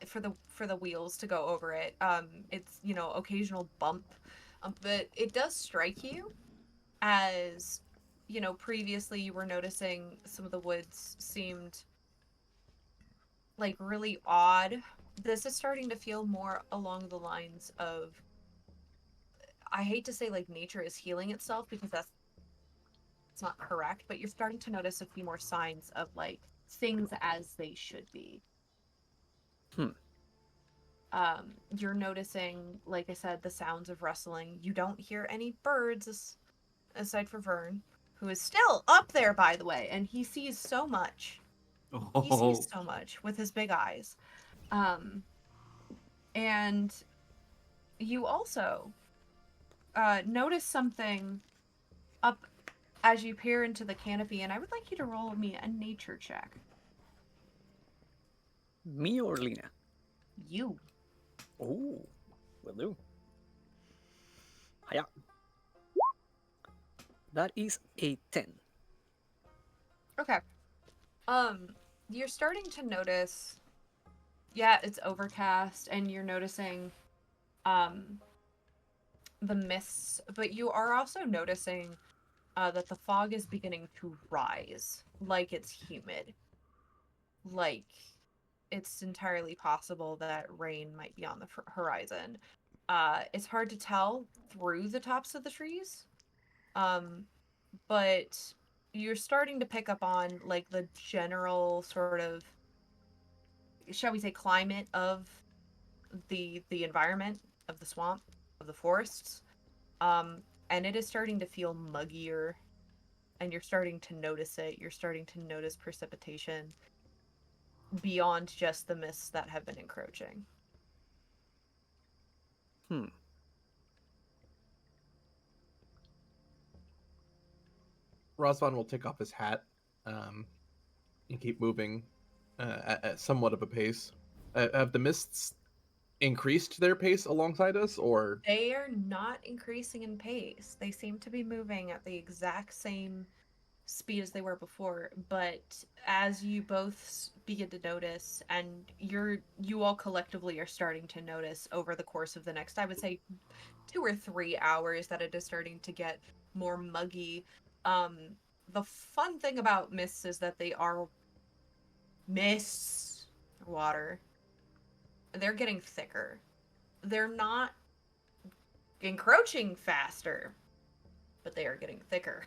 for the wheels to go over it. It's occasional bump, but it does strike you as previously you were noticing some of the woods seemed like really odd. This is starting to feel more along the lines of, I hate to say like nature is healing itself because that's not correct, but you're starting to notice a few more signs of like things as they should be. Hmm. You're noticing, like I said, the sounds of rustling. You don't hear any birds aside for Vern, who is still up there, by the way, and he sees so much. He sees so much with his big eyes. And you also notice something up as you peer into the canopy, and I would like you to roll me a nature check. Me or Lena? You. Oh, will do. Hiya. That is a 10. Okay. You're starting to notice, yeah, it's overcast, and you're noticing, the mists, but you are also noticing, that the fog is beginning to rise, like it's humid. Like, it's entirely possible that rain might be on the horizon. It's hard to tell through the tops of the trees, um, but you're starting to pick up on like the general sort of, shall we say, climate of the environment of the swamp, of the forests, and it is starting to feel muggier, and you're starting to notice it. You're starting to notice precipitation beyond just the mists that have been encroaching. Hmm. Rosvan will take off his hat and keep moving at somewhat of a pace. Have the mists increased their pace alongside us, or They are not increasing in pace. They seem to be moving at the exact same speed as they were before, but as you both begin to notice, and you all collectively are starting to notice over the course of the next, I would say, 2 or 3 hours, that it is starting to get more muggy. The fun thing about mists is that they are mists, water. They're getting thicker. They're not encroaching faster, but they are getting thicker.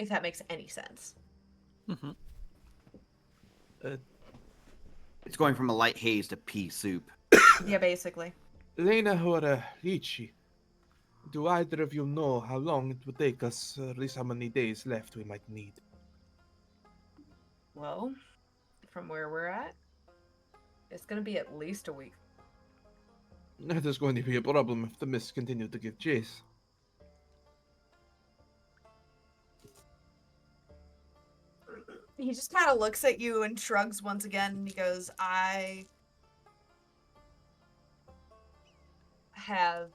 If that makes any sense. Mm-hmm. It's going from a light haze to pea soup. Yeah, basically. Lena or Richie, do either of you know how long it would take us, or at least how many days left we might need? Well, from where we're at, it's gonna be at least a week. That is going to be a problem if the mists continue to give chase. He just kind of looks at you and shrugs once again, and he goes, I have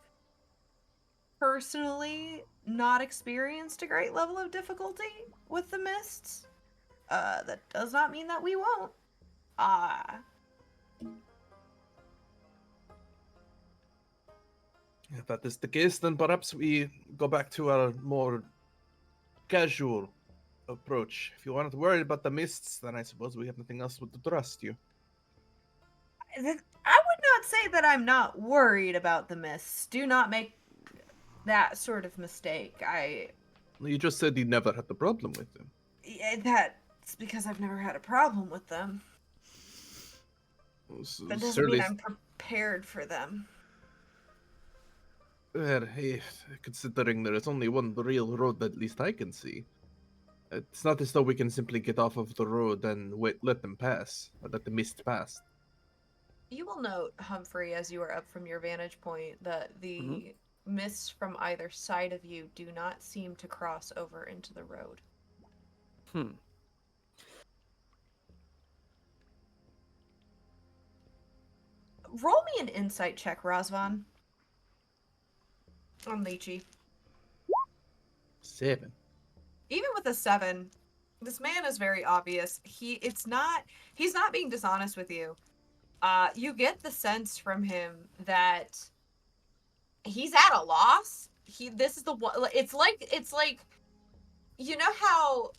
personally not experienced a great level of difficulty with the mists. That does not mean that we won't. Ah. If that is the case, then perhaps we go back to our more casual approach. If you aren't worried about the mists, then I suppose we have nothing else but to trust you. I would not say that I'm not worried about the mists. Do not make that sort of mistake. You just said you never had the problem with them. That's because I've never had a problem with them. That doesn't mean Surely, I'm prepared for them. considering there is only one real road that at least I can see. It's not as though we can simply get off of the road and let them pass, or let the mist pass. You will note, Humphrey, as you are up from your vantage point, that Hmm. the mists from either side of you do not seem to cross over into the road. Hmm. Roll me an insight check, Razvan. On Lychee. 7. Even with a 7, this man is very obvious. He's not being dishonest with you. You get the sense from him that he's at a loss. This is the one. It's like you know how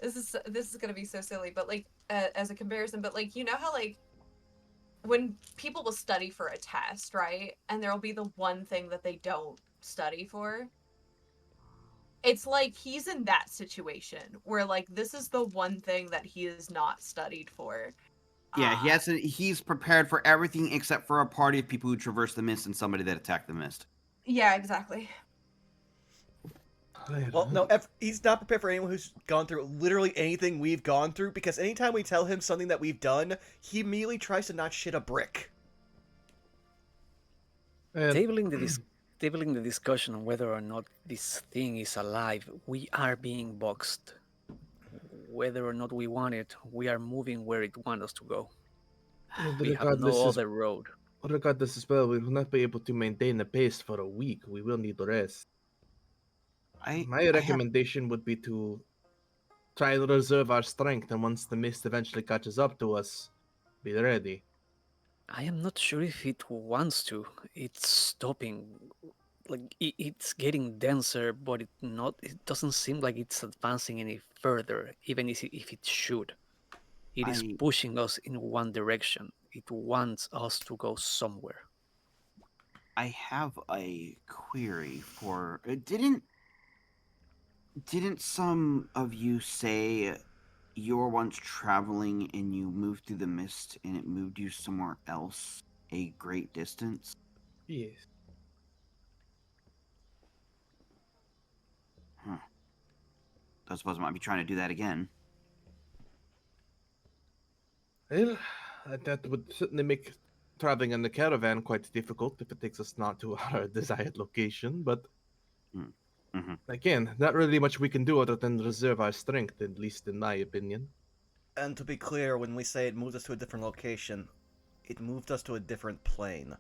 this is gonna be so silly, but like as a comparison, but like you know how like when people will study for a test, right? And there'll be the one thing that they don't study for. It's like he's in that situation where like this is the one thing that he is not studied for. Yeah, Uh he's prepared for everything except for a party of people who traverse the mist and somebody that attacked the mist. yeah, exactly. Well, no, he's not prepared for anyone who's gone through literally anything we've gone through, because anytime we tell him something that we've done, he immediately tries to not shit a brick. And Tabling the discussion on whether or not this thing is alive, we are being boxed. Whether or not we want it, we are moving where it wants us to go. We have no other road. regardless as well, we will not be able to maintain a pace for a week. We will need rest. My I have recommendation would be to try to reserve our strength, and once the mist eventually catches up to us, be ready. I am not sure if it wants to. It's stopping. Like it's getting denser, but it doesn't seem like it's advancing any further, even if it should. It is I pushing us in one direction. It wants us to go somewhere. I have a query for didn't some of you say you were once traveling and you moved through the mist and it moved you somewhere else a great distance? Yes. Huh. I suppose I might be trying to do that again. Well, that would certainly make traveling in the caravan quite difficult if it takes us not to our desired location, but Mm-hmm. again, not really much we can do other than reserve our strength, at least in my opinion. And to be clear, when we say it moved us to a different location, it moved us to a different plane.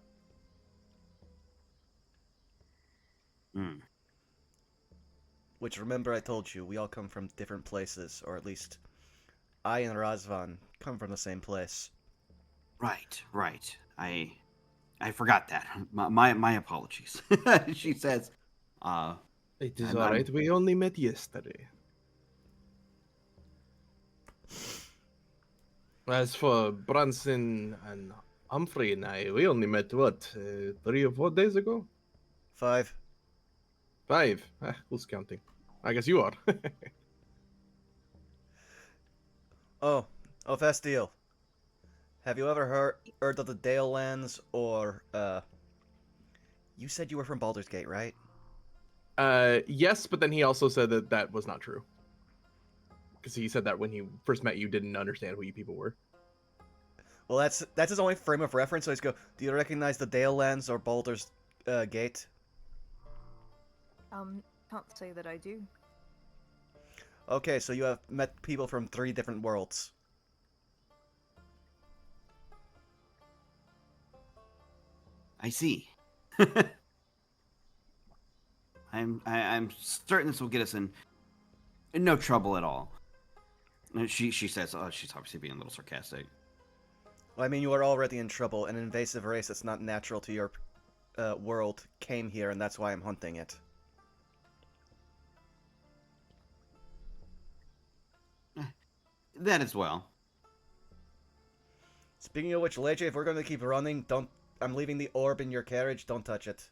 Mm. Which, remember, I told you, we all come from different places, or at least I and Razvan come from the same place. Right. I forgot that. My apologies. She says, It is I'm alright, we only met yesterday. As for Branson and Humphrey and I, we only met, 3 or 4 days ago? 5. 5? Who's counting? I guess you are. Oh, Festiel. Have you ever heard of the Dale Lands, or, you said you were from Baldur's Gate, right? Yes, but then he also said that that was not true. Because he said that when he first met you, didn't understand who you people were. Well, that's his only frame of reference, so he's go, do you recognize the Dale Lands or Baldur's Gate? Can't say that I do. Okay, so you have met people from 3 different worlds. I see. I'm certain this will get us in no trouble at all. And she says, "Oh, she's obviously being a little sarcastic." Well, I mean, you are already in trouble. An invasive race that's not natural to your world came here, and that's why I'm hunting it. That as well. Speaking of which, Leje, if we're going to keep running, don't. I'm leaving the orb in your carriage. Don't touch it.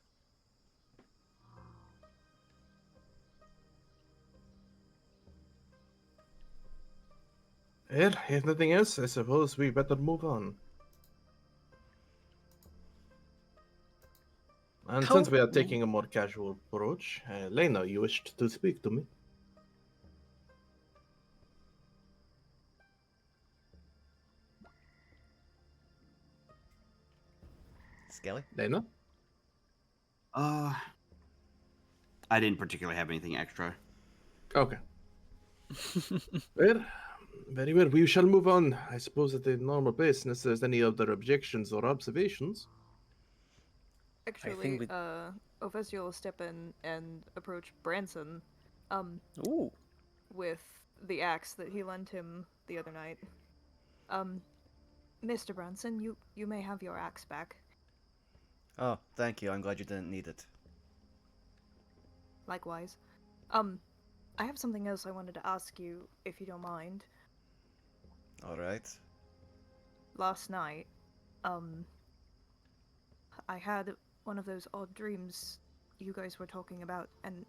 Well, if nothing else, I suppose we better move on. And since How we are taking a more casual approach, Lena, you wished to speak to me. Skelly? Lena? Uh, I didn't particularly have anything extra. Okay. Well, very well. We shall move on. I suppose at the normal pace, unless there's any other objections or observations. Actually, we. Ovesio will step in and approach Branson, um, Ooh. with the axe that he lent him the other night. Um, Mr. Branson, you may have your axe back. Oh, thank you. I'm glad you didn't need it. Likewise. I have something else I wanted to ask you, if you don't mind. Alright. Last night, um, I had one of those odd dreams you guys were talking about, and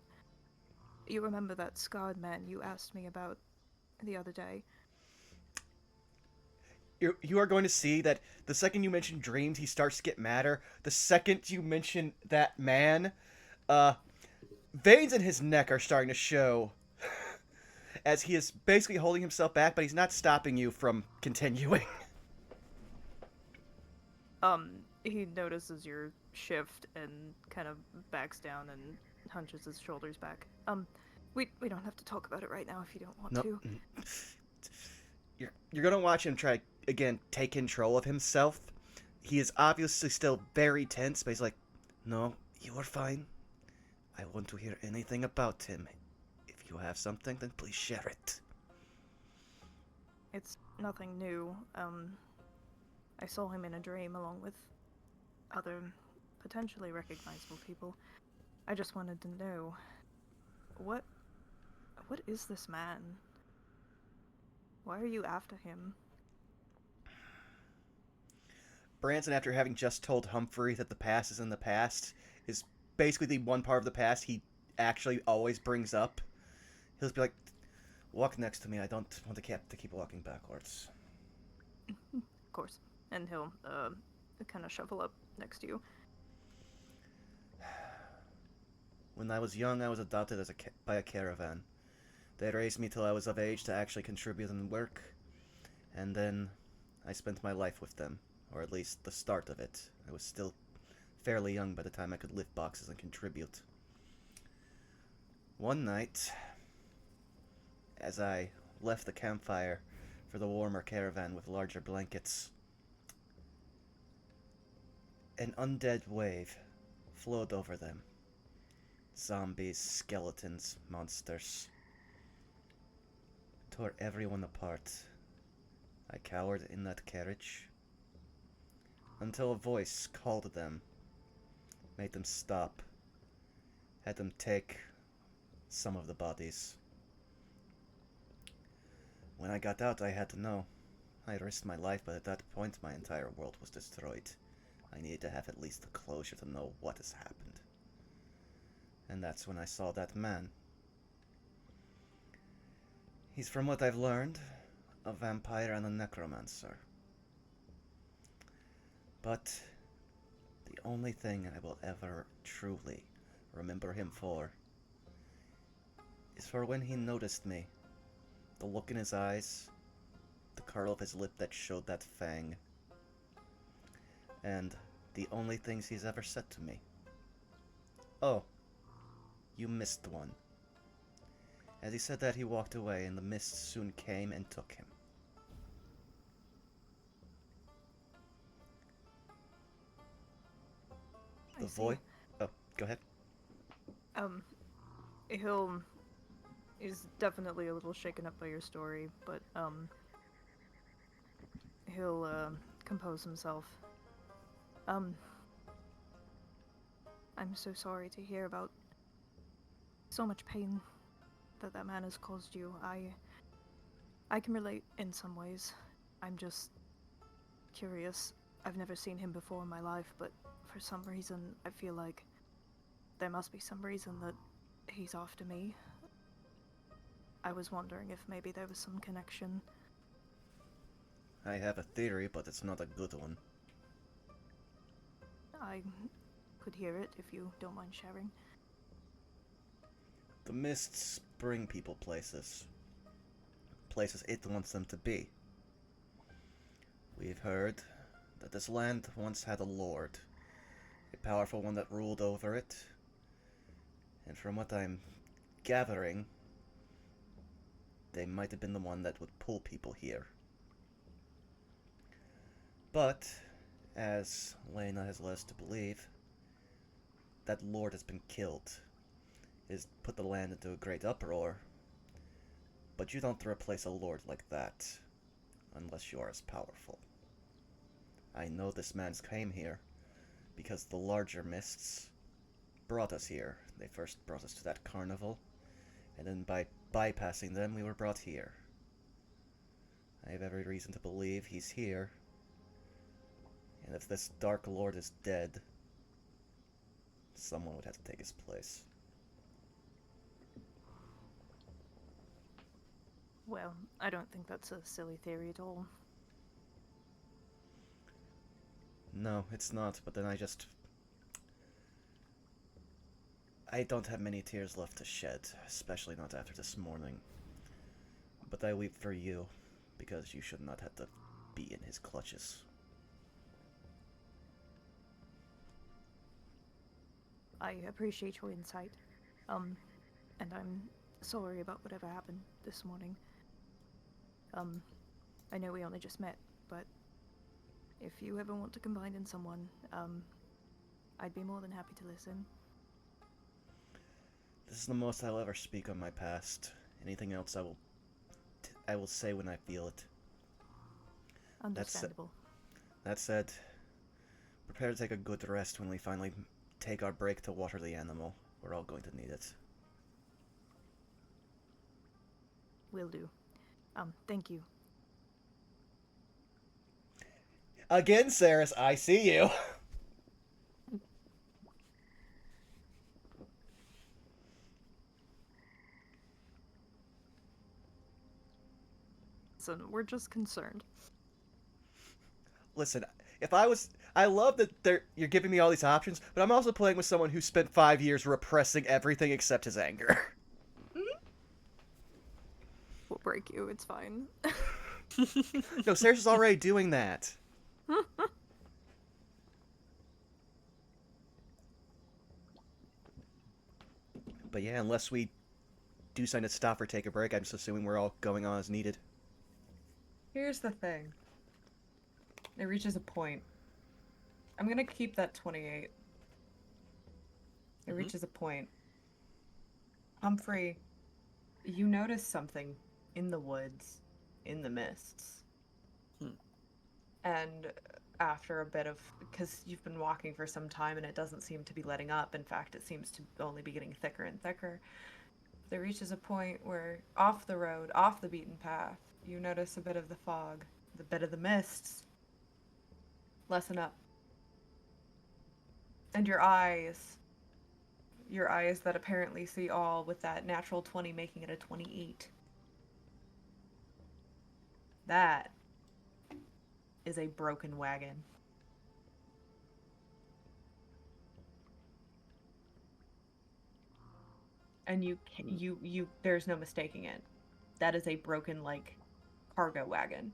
you remember that scarred man you asked me about the other day? You are going to see that the second you mention dreams, he starts to get madder. The second you mention that man, veins in his neck are starting to show as he is basically holding himself back, but he's not stopping you from continuing. He notices your shift and kind of backs down and hunches his shoulders back. We don't have to talk about it right now if you don't want No. to. You're gonna watch him try again take control of himself. He is obviously still very tense, but he's like, "No, you are fine. I want to hear anything about him. If you have something, then please share it." It's nothing new. I saw him in a dream along with other potentially recognizable people. I just wanted to know what is this man? Why are you after him? Branson, after having just told Humphrey that the past is in the past, is basically the one part of the past he actually always brings up. He'll just be like, "Walk next to me. I don't want to keep walking backwards." Of course. And he'll kind of shuffle up next to you. When I was young, I was adopted by a caravan. They raised me till I was of age to actually contribute and work, and then I spent my life with them, or at least the start of it. I was still fairly young by the time I could lift boxes and contribute. One night, as I left the campfire for the warmer caravan with larger blankets, an undead wave flowed over them. Zombies, skeletons, monsters. Tore everyone apart. I cowered in that carriage until a voice called them, made them stop, had them take some of the bodies. When I got out, I had to know. I risked my life, but at that point, my entire world was destroyed. I needed to have at least the closure to know what has happened. And that's when I saw that man. He's, from what I've learned, a vampire and a necromancer. But the only thing I will ever truly remember him for is for when he noticed me. The look in his eyes, the curl of his lip that showed that fang. And the only things he's ever said to me. "Oh, you missed one." As he said that, he walked away, and the mist soon came and took him. The voice. Oh, go ahead. Um, he'll He's definitely a little shaken up by your story, but he'll compose himself. Um, I'm so sorry to hear about so much pain that man has caused you. I can relate in some ways. I'm just curious. I've never seen him before in my life, but for some reason I feel like there must be some reason that he's after me. I was wondering if maybe there was some connection. I have a theory, but it's not a good one. I could hear it if you don't mind sharing. The mists bring people places. Places it wants them to be. We've heard that this land once had a lord. A powerful one that ruled over it. And from what I'm gathering, they might have been the one that would pull people here. But, as Lena has led us to believe, that lord has been killed. It has put the land into a great uproar. But you don't replace a lord like that, unless you are as powerful. I know this man's came here, because the larger mists brought us here. They first brought us to that carnival, and then by bypassing them, we were brought here. I have every reason to believe he's here, and if this Dark Lord is dead, someone would have to take his place. Well, I don't think that's a silly theory at all. No, it's not, but then I don't have many tears left to shed, especially not after this morning. But I weep for you, because you should not have to be in his clutches. I appreciate your insight. And I'm sorry about whatever happened this morning. I know we only just met, but if you ever want to confide in someone, I'd be more than happy to listen. This is the most I'll ever speak on my past. Anything else I will say when I feel it. Understandable. That said, prepare to take a good rest when we finally take our break to water the animal. We're all going to need it. Will do. Thank you. Again, Saris, I see you. Listen, we're just concerned. Listen, I love that you're giving me all these options, but I'm also playing with someone who spent 5 years repressing everything except his anger. We'll break you, it's fine. No, Saris is already doing that. But yeah, unless we do sign to stop or take a break, I'm just assuming we're all going on as needed. Here's the thing. It reaches a point. I'm gonna keep that 28. It reaches a point. Humphrey, you notice something in the woods, in the mists. And after a bit of, because you've been walking for some time and it doesn't seem to be letting up. In fact, it seems to only be getting thicker and thicker. There reaches a point where off the road, off the beaten path, you notice a bit of the fog, the bit of the mists lessen up. And your eyes that apparently see all with that natural 20 making it a 28. That is a broken wagon. And you there's no mistaking it. That is a broken, like, cargo wagon.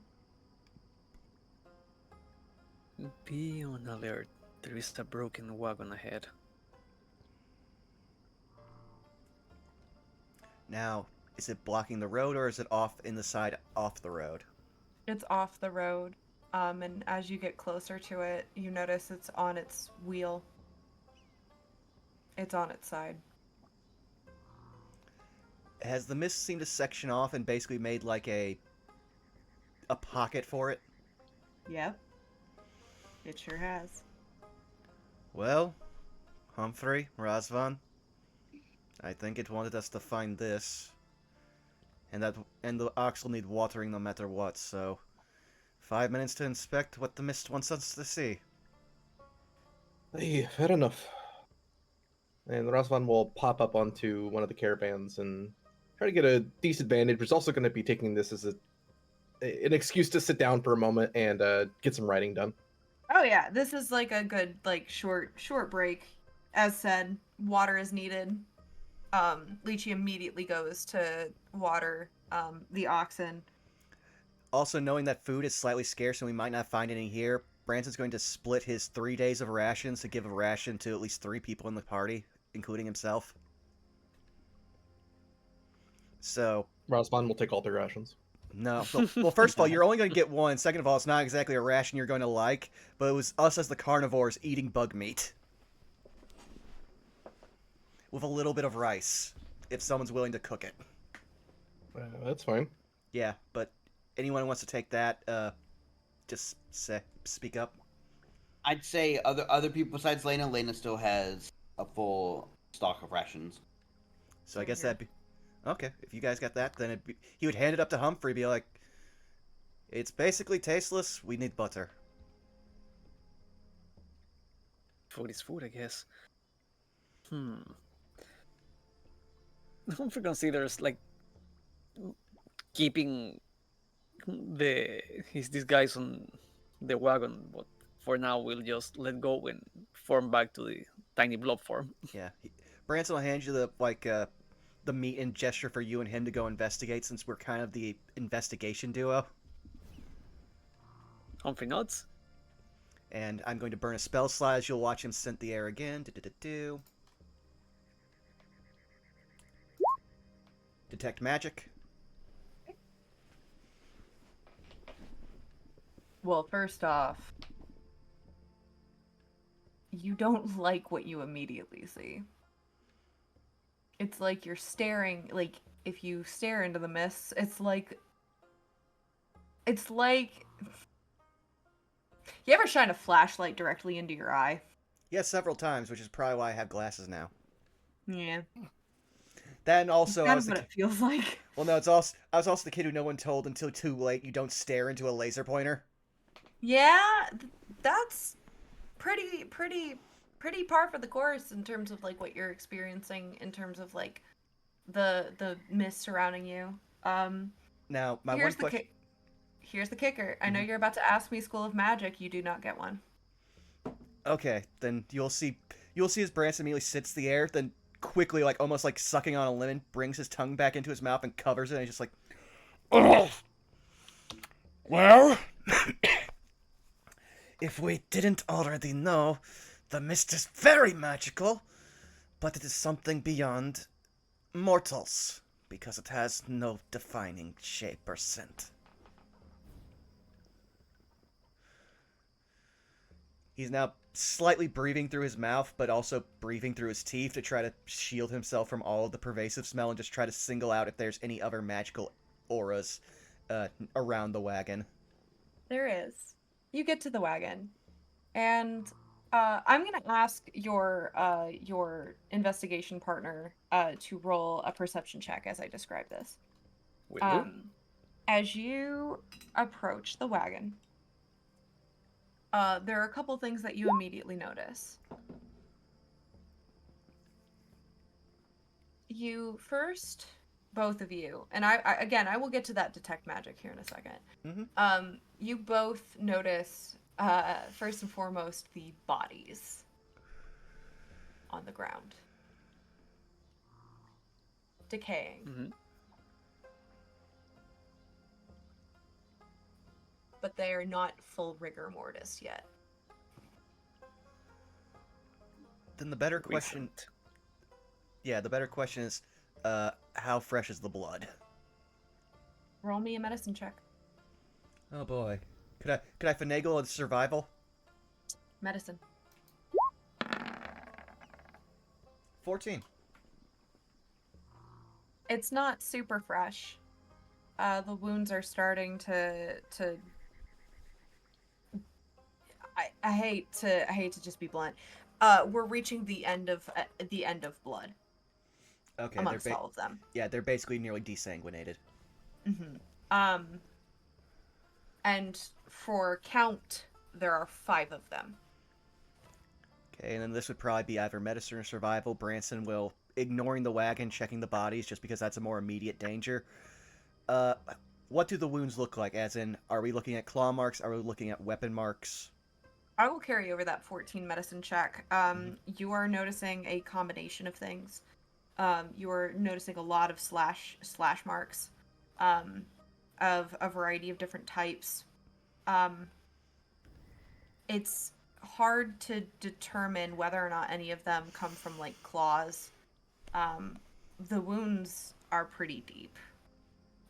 Be on alert. There is a broken wagon ahead. Now, is it blocking the road or is it off in the side off the road? It's off the road. And as you get closer to it, you notice it's on its wheel. It's on its side. Has the mist seemed to section off and basically made like a pocket for it? Yep, it sure has. Well, Humphrey, Razvan, I think it wanted us to find this. And the ox will need watering no matter what, so 5 minutes to inspect what the mist wants us to see. Hey, fair enough. And Razvan will pop up onto one of the caravans and try to get a decent vantage, but he's also going to be taking this as an excuse to sit down for a moment and get some writing done. Oh yeah, this is like a good like short break. As said, water is needed. Lychee immediately goes to water the oxen. Also, knowing that food is slightly scarce and we might not find any here, Branson's going to split his 3 days of rations to give a ration to at least 3 people in the party, including himself. So, Razvan will take all their rations. no. Well, first of all, you're only going to get one. Second of all, it's not exactly a ration you're going to like, but it was us as the carnivores eating bug meat. With a little bit of rice, if someone's willing to cook it. That's fine. Yeah, but anyone who wants to take that, just speak up. I'd say other people besides Lena. Lena still has a full stock of rations. So I guess that'd be... Okay, if you guys got that, then he would hand it up to Humphrey, be like, it's basically tasteless, we need butter. Food is food, I guess. Humphrey considers like keeping these guys on the wagon, but for now we'll just let go and form back to the tiny blob form. Yeah, Branson will hand you the meat and gesture for you and him to go investigate, since we're kind of the investigation duo. Humphrey nods. And I'm going to burn a spell slot as you'll watch him scent the air again. Do-do-do-do. Detect magic. Well, first off, you don't like what you immediately see. It's like you're staring, like if you stare into the mist, it's like you ever shine a flashlight directly into your eye? Yes, several times, which is probably why I have glasses now. Yeah. Then also, That's kind of what it feels like. Well, no, I was also the kid who no one told until too late you don't stare into a laser pointer. Yeah, that's pretty par for the course in terms of like what you're experiencing in terms of like the mist surrounding you. Now, my here's one question. Here's the kicker. I know you're about to ask me School of Magic. You do not get one. Okay, then you'll see as Branson immediately sits the air, then quickly, like almost like sucking on a lemon, brings his tongue back into his mouth and covers it, and he's just like, oh, well, if we didn't already know, the mist is very magical, but it is something beyond mortals, because it has no defining shape or scent. He's now slightly breathing through his mouth, but also breathing through his teeth to try to shield himself from all of the pervasive smell and just try to single out if there's any other magical auras around the wagon. There is. You get to the wagon, and I'm gonna ask your investigation partner to roll a perception check as I describe this. Will do. As you approach the wagon, there are a couple things that you immediately notice. You first, both of you, and I will get to that detect magic here in a second. Mm-hmm. You both notice, first and foremost, the bodies on the ground, decaying. Mm-hmm. But they are not full rigor mortis yet. Then the better question... Yeah, the better question is, how fresh is the blood? Roll me a medicine check. Oh boy. Could I finagle a survival? Medicine. 14. It's not super fresh. The wounds are starting to. I hate to just be blunt. We're reaching the end of blood Okay, amongst all of them. yeah, they're basically nearly desanguinated. Mm-hmm. Um, and for count, there are 5 of them. Okay, and then this would probably be either medicine or survival. Branson will ignoring the wagon, checking the bodies, just because that's a more immediate danger. Uh, what do the wounds look like? As in, are we looking at claw marks? Are we looking at weapon marks? I will carry over that 14 medicine check. Mhm. You are noticing a combination of things. You are noticing a lot of slash marks, um, of a variety of different types. Um, it's hard to determine whether or not any of them come from like claws. Um, the wounds are pretty deep.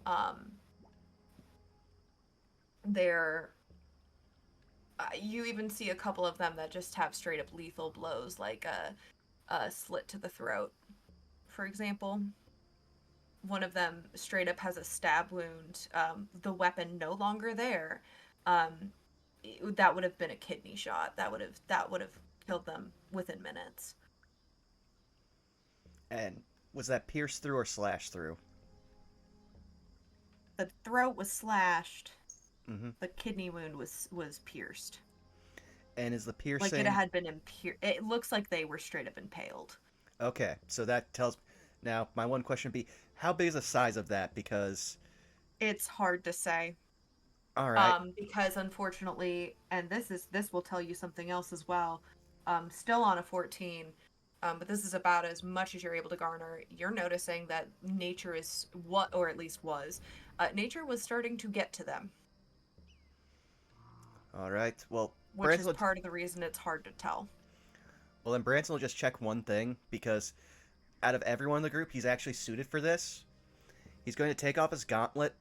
Um, they're you even see a couple of them that just have straight up lethal blows, like a slit to the throat, for example. One of them straight up has a stab wound. The weapon no longer there. Um, that would have been a kidney shot. That would have killed them within minutes. And was that pierced through or slashed through? The throat was slashed. Mm-hmm. The kidney wound was pierced. And is the Like it piercing had been it looks like they were straight up impaled. okay? So that tells. Now, my one question would be, how big is the size of that? Because It's hard to say. all right, Because unfortunately, and this will tell you something else as well. Still on a 14, but this is about as much as you're able to garner. You're noticing that nature is what, or at least was, nature was starting to get to them, all right. Well, which is Branson. part of the reason it's hard to tell. Well, then Branson will just check one thing because out of everyone in the group, he's actually suited for this. He's going to take off his gauntlet,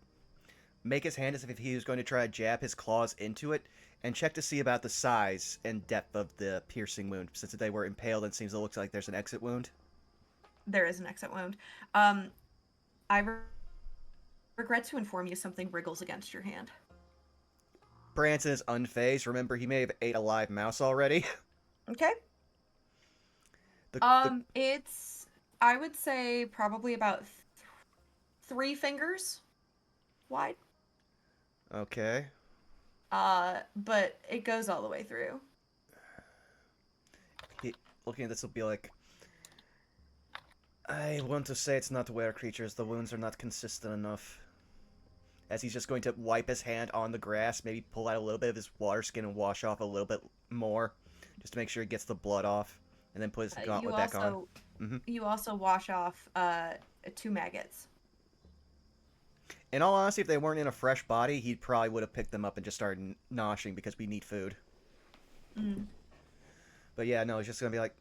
make his hand as if he was going to try to jab his claws into it, and check to see about the size and depth of the piercing wound. Since they were impaled, it seems it looks like there's an exit wound. There is an exit wound. Um, I regret to inform you something wriggles against your hand. Branson is unfazed. Remember, he may have ate a live mouse already. Okay. the It's I would say probably about 3 fingers wide. Okay. But it goes all the way through. He, looking at this will be like, I want to say it's not were creatures. The wounds are not consistent enough. As he's just going to wipe his hand on the grass, maybe pull out a little bit of his water skin and wash off a little bit more, just to make sure he gets the blood off, and then put his You gauntlet back on. also Mm-hmm. you also wash off 2 maggots. In all honesty, if they weren't in a fresh body, he probably would have picked them up and just started noshing because we need food. Mm. But yeah, no, it's just gonna be like,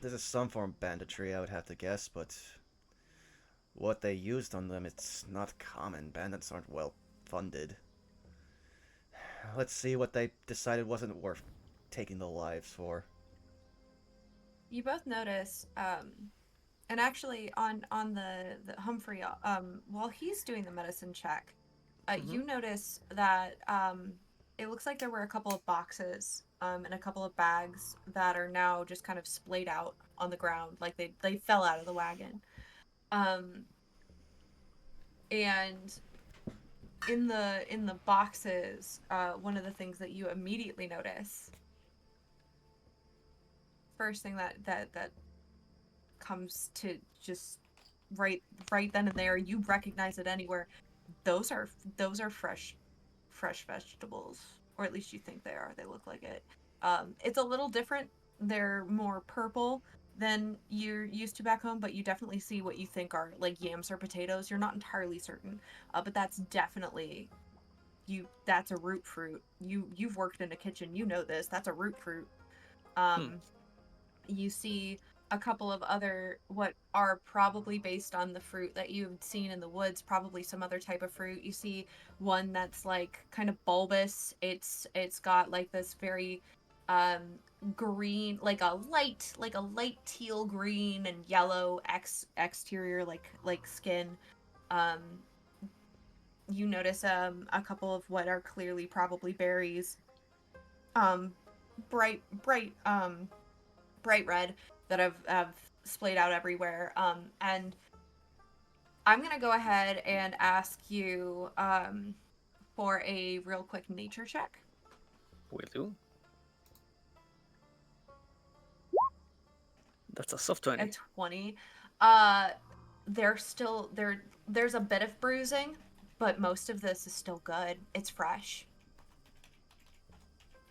this is some form of banditry, I would have to guess, but what they used on them, it's not common. Bandits aren't well funded. Let's see what they decided wasn't worth taking the lives for. You both notice, and actually on the Humphrey, while he's doing the medicine check, you notice that it looks like there were a couple of boxes and a couple of bags that are now just kind of splayed out on the ground, like they fell out of the wagon. Um, and in the boxes, one of the things that you immediately notice, first thing that comes to just right then and there, you recognize it anywhere. Those are fresh vegetables, or at least you think they are. They look like it. It's a little different. They're more purple than you're used to back home, but you definitely see what you think are like yams or potatoes. You're not entirely certain, but that's definitely you. That's a root fruit. You've worked in a kitchen. You know this. That's a root fruit. Hmm. Um, you see a couple of other what are probably based on the fruit that you've seen in the woods, probably some other type of fruit. You see one that's like kind of bulbous. It's got like this very green, like a light teal green and yellow exterior, like skin. Um, you notice a couple of what are clearly probably berries. Um, bright red that have splayed out everywhere. And I'm gonna go ahead and ask you for a real quick nature check. Will do. That's a soft A 20. 20. There's a bit of bruising, but most of this is still good. It's fresh.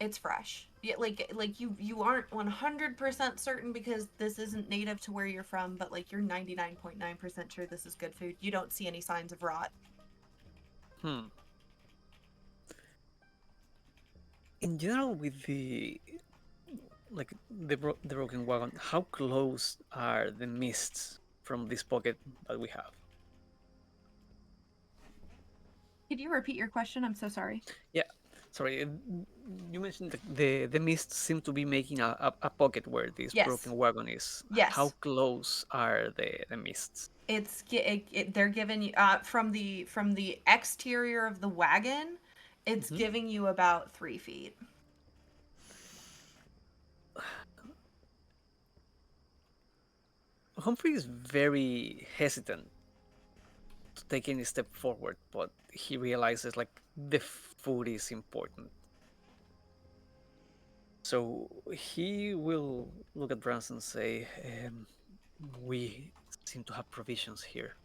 It's fresh. Yeah, like you aren't 100% certain because this isn't native to where you're from, but like you're 99.9% sure this is good food. You don't see any signs of rot. Hmm. In general, with the the broken wagon, how close are the mists from this pocket that we have? Could you repeat your question? I'm so sorry. Yeah, sorry. You mentioned the mists seem to be making a pocket where this Yes. broken wagon is. How Yes. close are the mists? They're giving you from the exterior of the wagon, it's Mhm. giving you about 3 feet. Humphrey is very hesitant to take any step forward, but he realizes like the food is important. So he will look at Branson and say, "We seem to have provisions here.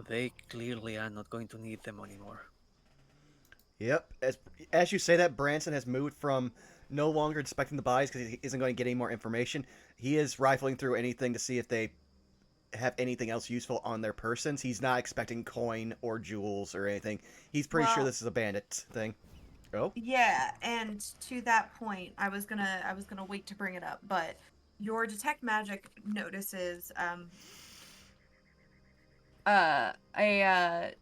They clearly are not going to need them anymore." Yep. As you say that, Branson has moved from no longer inspecting the bodies because he isn't going to get any more information. He is rifling through anything to see if they have anything else useful on their persons. He's not expecting coin or jewels or anything. He's pretty sure Well, this is a bandit thing. Oh, yeah, and to that point, I was gonna wait to bring it up, but your detect magic notices a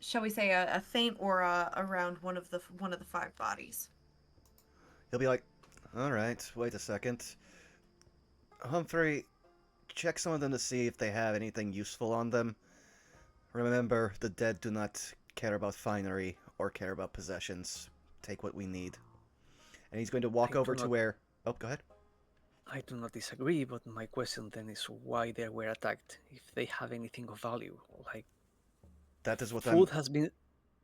shall we say a faint aura around one of the 5 bodies. he'll be like, all right, wait a second. Humphrey, check some of them to see if they have anything useful on them. Remember, the dead do not care about finery or care about possessions. Take what we need. And he's going to walk I do over to not, where. Oh, go ahead. I do not disagree, but my question then is why they were attacked. If they have anything of value, like That is what I'm. food has been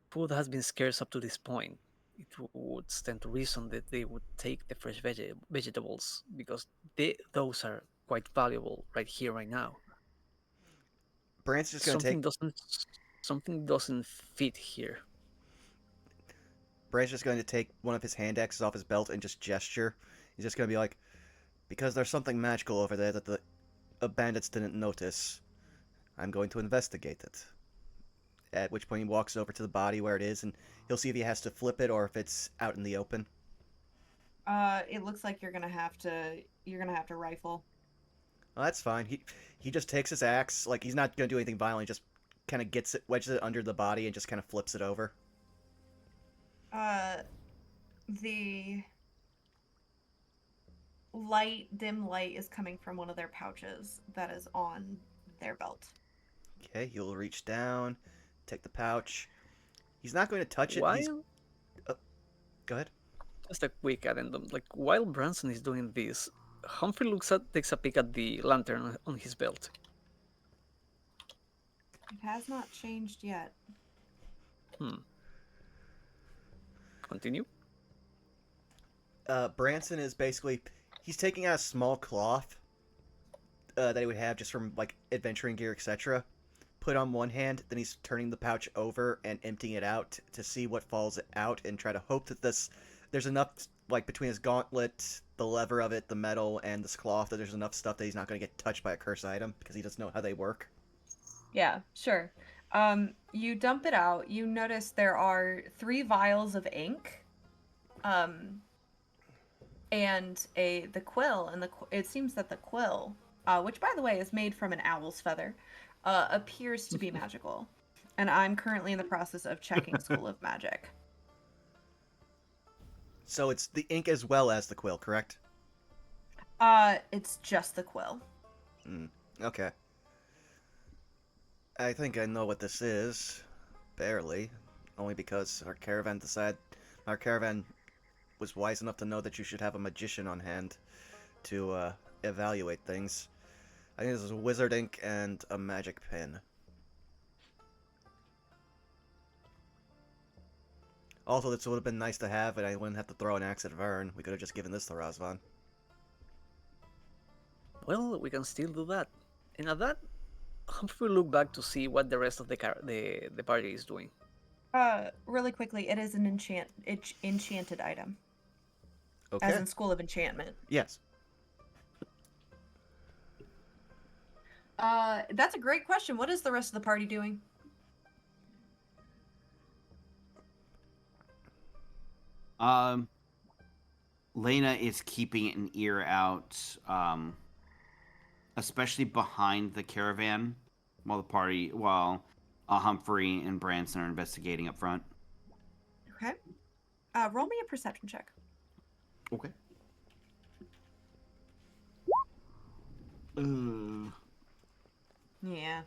food has been scarce up to this point. It would stand to reason that they would take the fresh vegetables because those are quite valuable right here, right now. Brant's just going to take. Something doesn't something doesn't fit here. Brant's just going to take one of his hand axes off his belt and just gesture. He's just going to be like, because there's something magical over there that the bandits didn't notice. I'm going to investigate it. At which point he walks over to the body where it is, and he'll see if he has to flip it or if it's out in the open. It looks like you're gonna have to rifle. Well, that's fine. He just takes his axe, like he's not gonna do anything violent. He just kind of gets it, wedges it under the body, and just kind of flips it over. Uh, the dim light is coming from one of their pouches that is on their belt. Okay, he'll reach down, take the pouch. He's not going to touch it. He's While go ahead. Just a quick addendum, like while Branson is doing this, Humphrey takes a peek at the lantern on his belt. It has not changed yet. Hmm. Continue. Branson is basically he's taking out a small cloth that he would have just from like adventuring gear, etc. Put on one hand, then he's turning the pouch over and emptying it out to see what falls out and try to hope that there's enough like between his gauntlet, the lever of it, the metal, and this cloth that there's enough stuff that he's not going to get touched by a cursed item because he doesn't know how they work. Yeah, sure. You dump it out. You notice there are 3 vials of ink, um, and the quill, and it seems that the quill, which by the way is made from an owl's feather, appears to be magical. And I'm currently in the process of checking School of Magic. So it's the ink as well as the quill, correct? It's just the quill. Okay. I think I know what this is. Barely. Only because our caravan was wise enough to know that you should have a magician on hand to evaluate things. I think this is wizard ink and a magic pen. Also, this would have been nice to have, and I wouldn't have to throw an axe at Vern. We could have just given this to Razvan. Well, we can still do that. And at that, Humphrey will look back to see what the rest of the party is doing. Really quickly, it is an enchanted item. Okay. As in School of Enchantment. Yes. That's a great question. What is the rest of the party doing? Lena is keeping an ear out, especially behind the caravan, while Humphrey and Branson are investigating up front. Okay. Roll me a perception check. Okay. Yeah.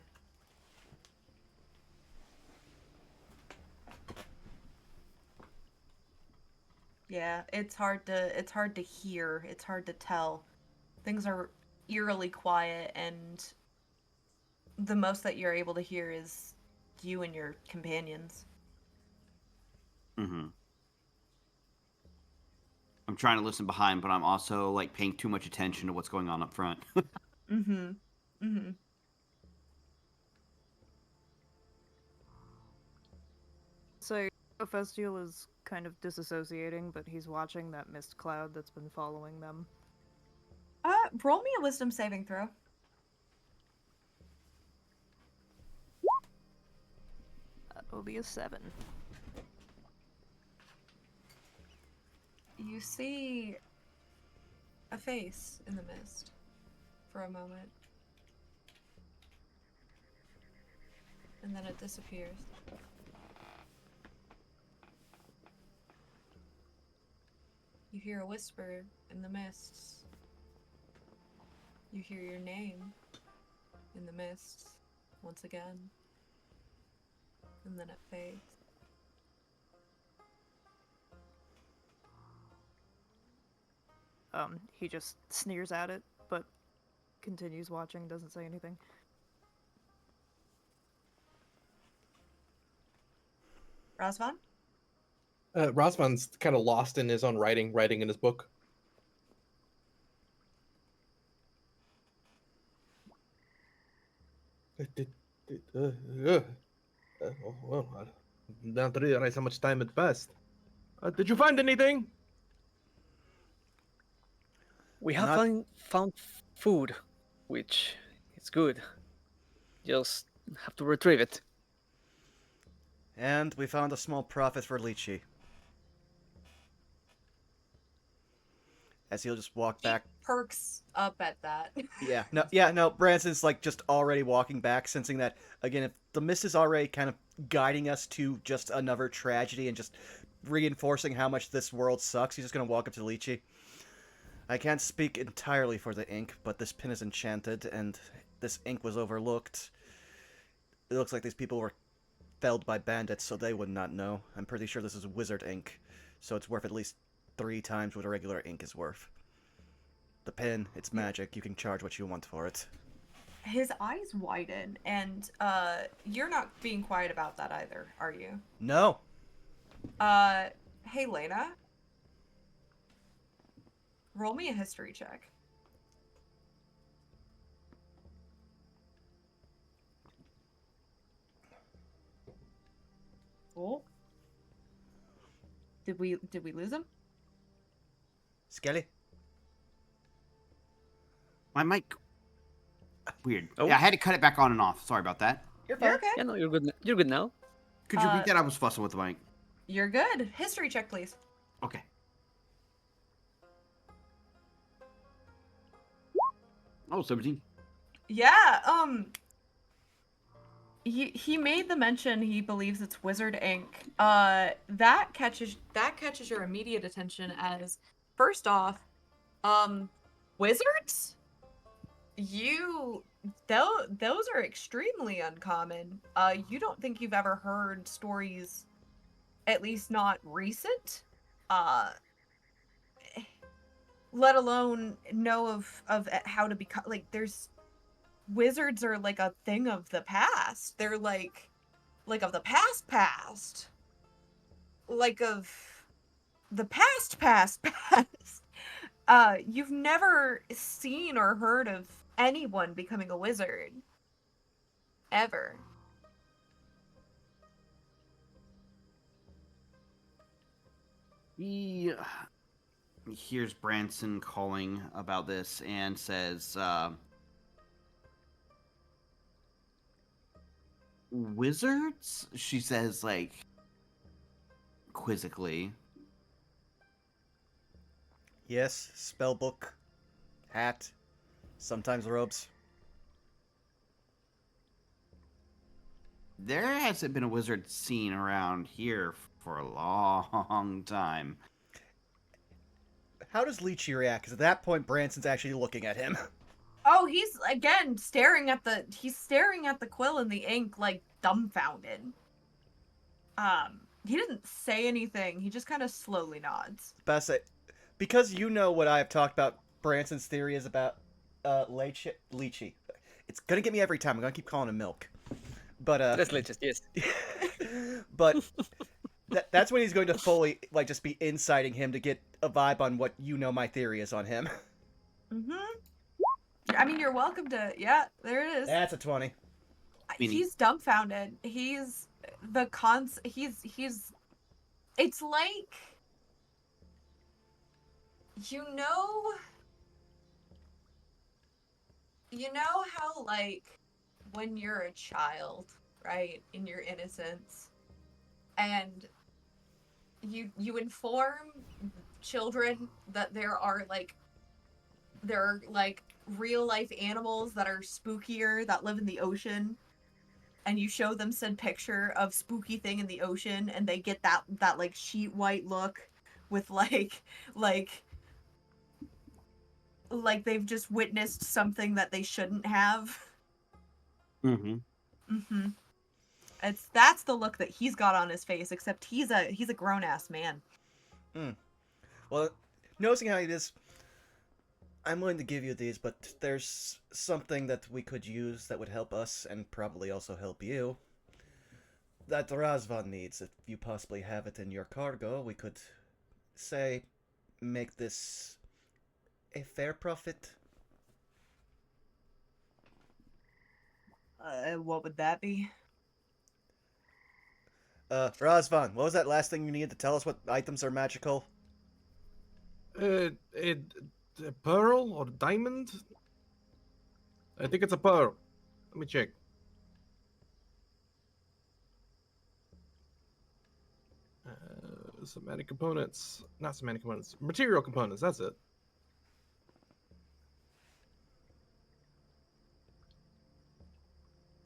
Yeah, it's hard to hear, it's hard to tell. Things are eerily quiet, and the most that you're able to hear is you and your companions. Mm-hmm. I'm trying to listen behind, but I'm also like paying too much attention to what's going on up front. Mm-hmm. Mm-hmm. So Festival is kind of disassociating, but he's watching that mist cloud that's been following them. Roll me a wisdom saving throw. That will be a 7. You see a face in the mist for a moment. And then it disappears. You hear a whisper in the mists. You hear your name in the mists once again. And then it fades. He just sneers at it, but continues watching, doesn't say anything. Razvan? Razvan's kind of lost in his own writing in his book. Well, I don't realize how much time had passed. Did you find anything? We have found food, which is good. Just have to retrieve it. And we found a small profit for Lychee. As he'll just walk back. Perks up at that. No, Branson's like just already walking back, sensing that, again, if the mist is already kind of guiding us to just another tragedy and just reinforcing how much this world sucks, he's just gonna walk up to Lychee. I can't speak entirely for the ink, but this pin is enchanted, and this ink was overlooked. It looks like these people were felled by bandits, so they would not know. I'm pretty sure this is wizard ink, so it's worth at least 3 times what a regular ink is worth. The pen, it's magic. You can charge what you want for it. His eyes widen, and you're not being quiet about that either, are you? No. Hey, Lena. Roll me a history check. Oh. Did we lose him? Skelly? My mic. Weird. Oh. Yeah, I had to cut it back on and off. Sorry about that. You're fine. You're okay. Yeah, no, you're good. You're good now. Could you repeat that? I was fussing with the mic. You're good. History check, please. Okay. Oh, 17. Yeah, he made the mention he believes it's wizard ink. That catches your immediate attention as, first off, Wizards? Those are extremely uncommon. You don't think you've ever heard stories, at least not recent, uh, let alone know of how to become, like, there's wizards are like a thing of the past. They're like of the past, like of the past. You've never seen or heard of anyone becoming a wizard ever. He hears Branson calling about this and says, "Wizards?" She says, like, quizzically. Yes, spellbook, hat, sometimes robes. There hasn't been a wizard seen around here for a long time. How does Lychee react? Because at that point, Branson's actually looking at him. Oh, he's again staring at the quill and the ink, like dumbfounded. He didn't say anything. He just kind of slowly nods. Best say, because you know what I have talked about. Branson's theory is about Lychee. It's gonna get me every time. I'm gonna keep calling him Milk. But Tres leches, yes. but that's when he's going to fully like just be inciting him to get a vibe on what you know my theory is on him. I mean, you're welcome to. Yeah, there it is. That's a 20. He's dumbfounded. He's the he's. It's like, you know how, like, when you're a child, right, in your innocence, and you inform children that there are real life animals that are spookier that live in the ocean, and you show them said picture of spooky thing in the ocean, and they get that like sheet white look with like they've just witnessed something that they shouldn't have. Mm-hmm. That's the look that he's got on his face, except he's a grown ass man. Well, noticing how it is, I'm willing to give you these, but there's something that we could use that would help us and probably also help you. That Razvan needs. If you possibly have it in your cargo, we could, say, make this a fair profit. What would that be? Razvan, what was that last thing you needed to tell us what items are magical? A pearl or diamond? I think it's a pearl. Let me check. Somatic components. Not somatic components. Material components, that's it.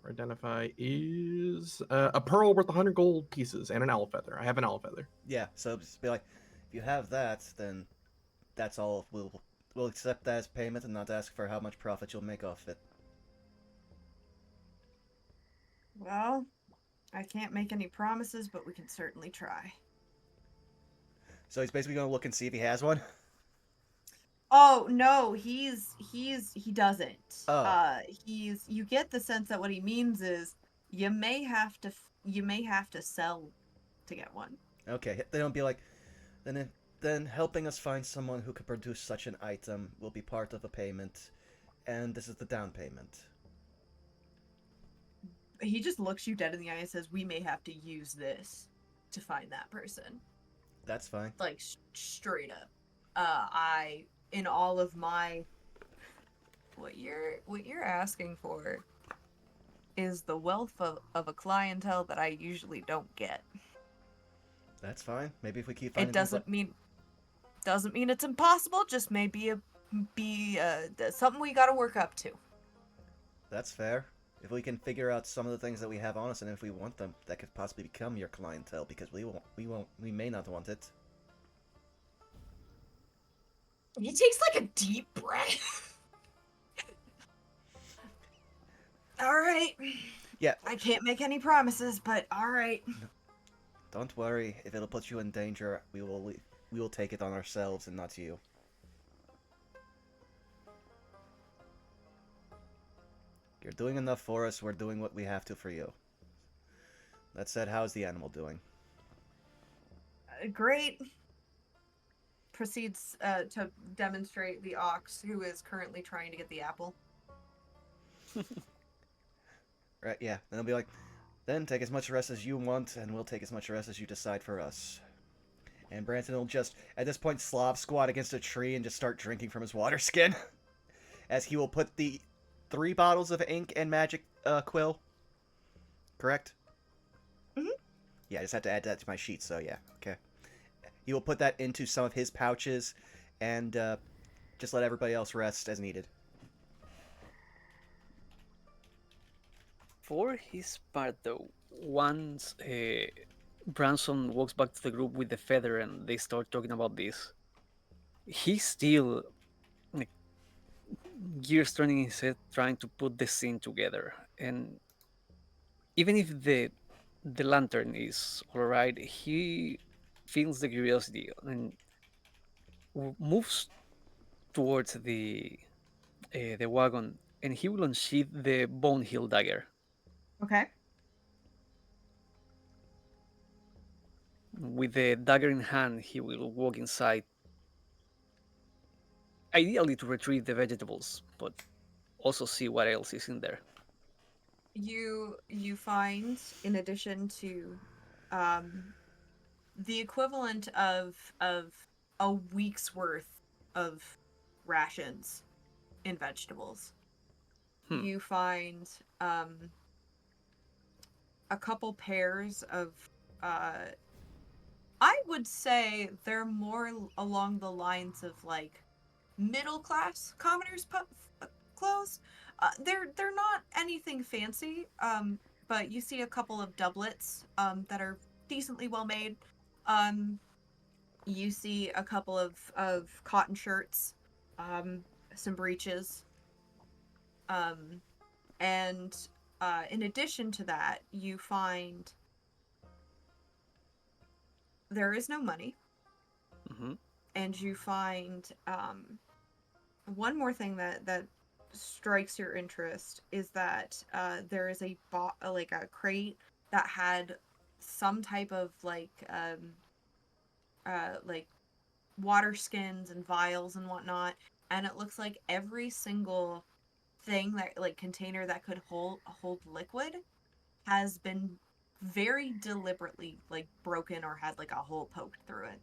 Identify is a pearl worth 100 gold pieces and an owl feather. I have an owl feather. Yeah, so just be like, if you have that, then that's all. We'll accept that as payment and not ask for how much profit you'll make off it. Well, I can't make any promises, but we can certainly try. So he's basically going to look and see if he has one. Oh no, he doesn't. Oh. You get the sense that what he means is you may have to sell to get one. Okay, they don't be like, then helping us find someone who could produce such an item will be part of a payment, and this is the down payment. He just looks you dead in the eye and says, "We may have to use this to find that person." That's fine. Like straight up. In all of my, what you're asking for is the wealth of a clientele that I usually don't get. That's fine. Maybe if we keep finding It doesn't mean it's impossible, just may be something we gotta work up to. That's fair. If we can figure out some of the things that we have on us, and if we want them, that could possibly become your clientele, because we may not want it. He takes like a deep breath. All right. Yeah. I can't make any promises, but all right. Don't worry. If it'll put you in danger, we will take it on ourselves and not you. You're doing enough for us. We're doing what we have to for you. That said, how's the animal doing? Great. Proceeds to demonstrate the ox who is currently trying to get the apple. Right, yeah. Then he'll be like, then take as much rest as you want, and we'll take as much rest as you decide for us. And Branson will just, at this point, Slav squat against a tree and just start drinking from his water skin. As he will put the 3 bottles of ink and magic quill. Correct? Mhm. Yeah, I just had to add that to my sheet, so yeah, okay. He will put that into some of his pouches and just let everybody else rest as needed. For his part, though, once Branson walks back to the group with the feather and they start talking about this, he's still like, gears turning in his head, trying to put the scene together. And even if the lantern is alright, he feels the curiosity and moves towards the wagon, and he will unsheath the bone hill dagger. Okay. With the dagger in hand, he will walk inside, ideally to retrieve the vegetables, but also see what else is in there. You find, in addition to um the equivalent of a week's worth of rations in vegetables. Hmm. You find a couple pairs of uh I would say they're more along the lines of like middle class commoners clothes. They're not anything fancy, but you see a couple of doublets that are decently well made. Um, you see a couple of cotton shirts, um, some breeches, um, and in addition to that, you find there is no money, Mm-hmm. and you find one more thing that strikes your interest is that there is like a crate that had some type of like water skins and vials and whatnot, and it looks like every single thing that like container that could hold liquid has been very deliberately like broken or had like a hole poked through it.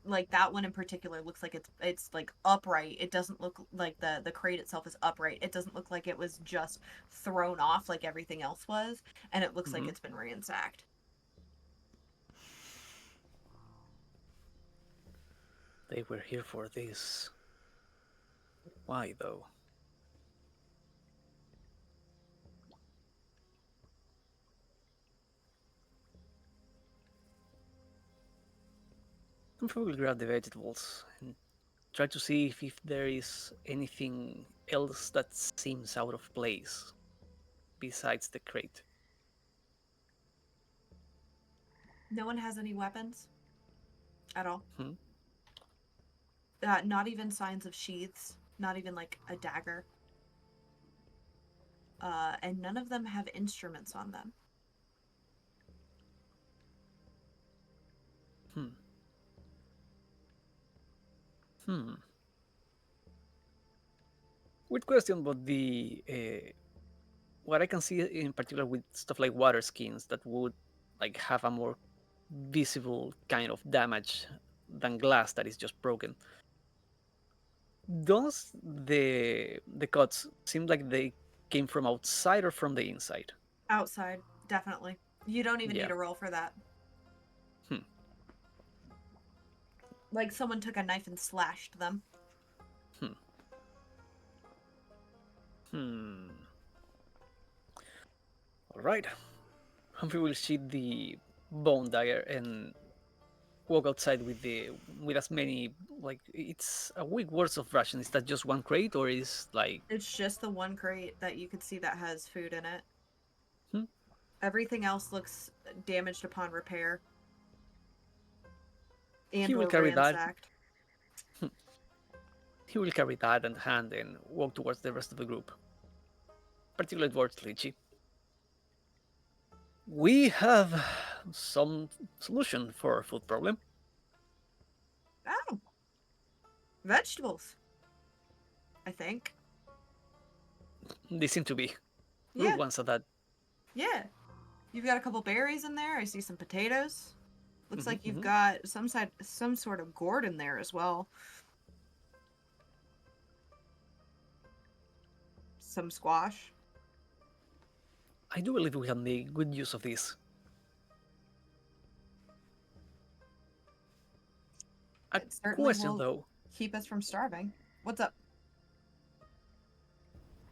Like that one in particular looks like it's like upright. It doesn't look like the crate itself is upright. It doesn't look like it was just thrown off like everything else was, and it looks like Mm-hmm. it's been ransacked. They were here for this. Why, though? I'm probably grab the vegetables and try to see if there is anything else that seems out of place besides the crate. No one has any weapons at all. Hmm? Not even signs of sheaths. Not even like a dagger. And none of them have instruments on them. Hmm. Hmm. Weird question, but the what I can see in particular with stuff like water skins that would like have a more visible kind of damage than glass that is just broken. Does the cuts seem like they came from outside or from the inside? Outside, definitely. You don't even Yeah. need a roll for that. Hmm. Like someone took a knife and slashed them. Hmm. Hmm. All right. Humphrey will sheath the bone dagger and walk outside with as many, like, it's a week worth of ration. Is that just one crate, or is like, It's just the one crate that you can see that has food in it. hmm? Everything else looks damaged upon repair He and will or carry that. ransacked. He will carry that in hand and walk towards the rest of the group, particularly towards Lychee. We have some solution for our food problem. Oh, vegetables. I think. They seem to be good Yeah, ones at that. yeah. You've got a couple berries in there. I see some potatoes. Looks like you've Mhm. got some sort of gourd in there as well. Some squash. I do believe we can make good use of this. A It certainly question will though: keep us from starving. What's up?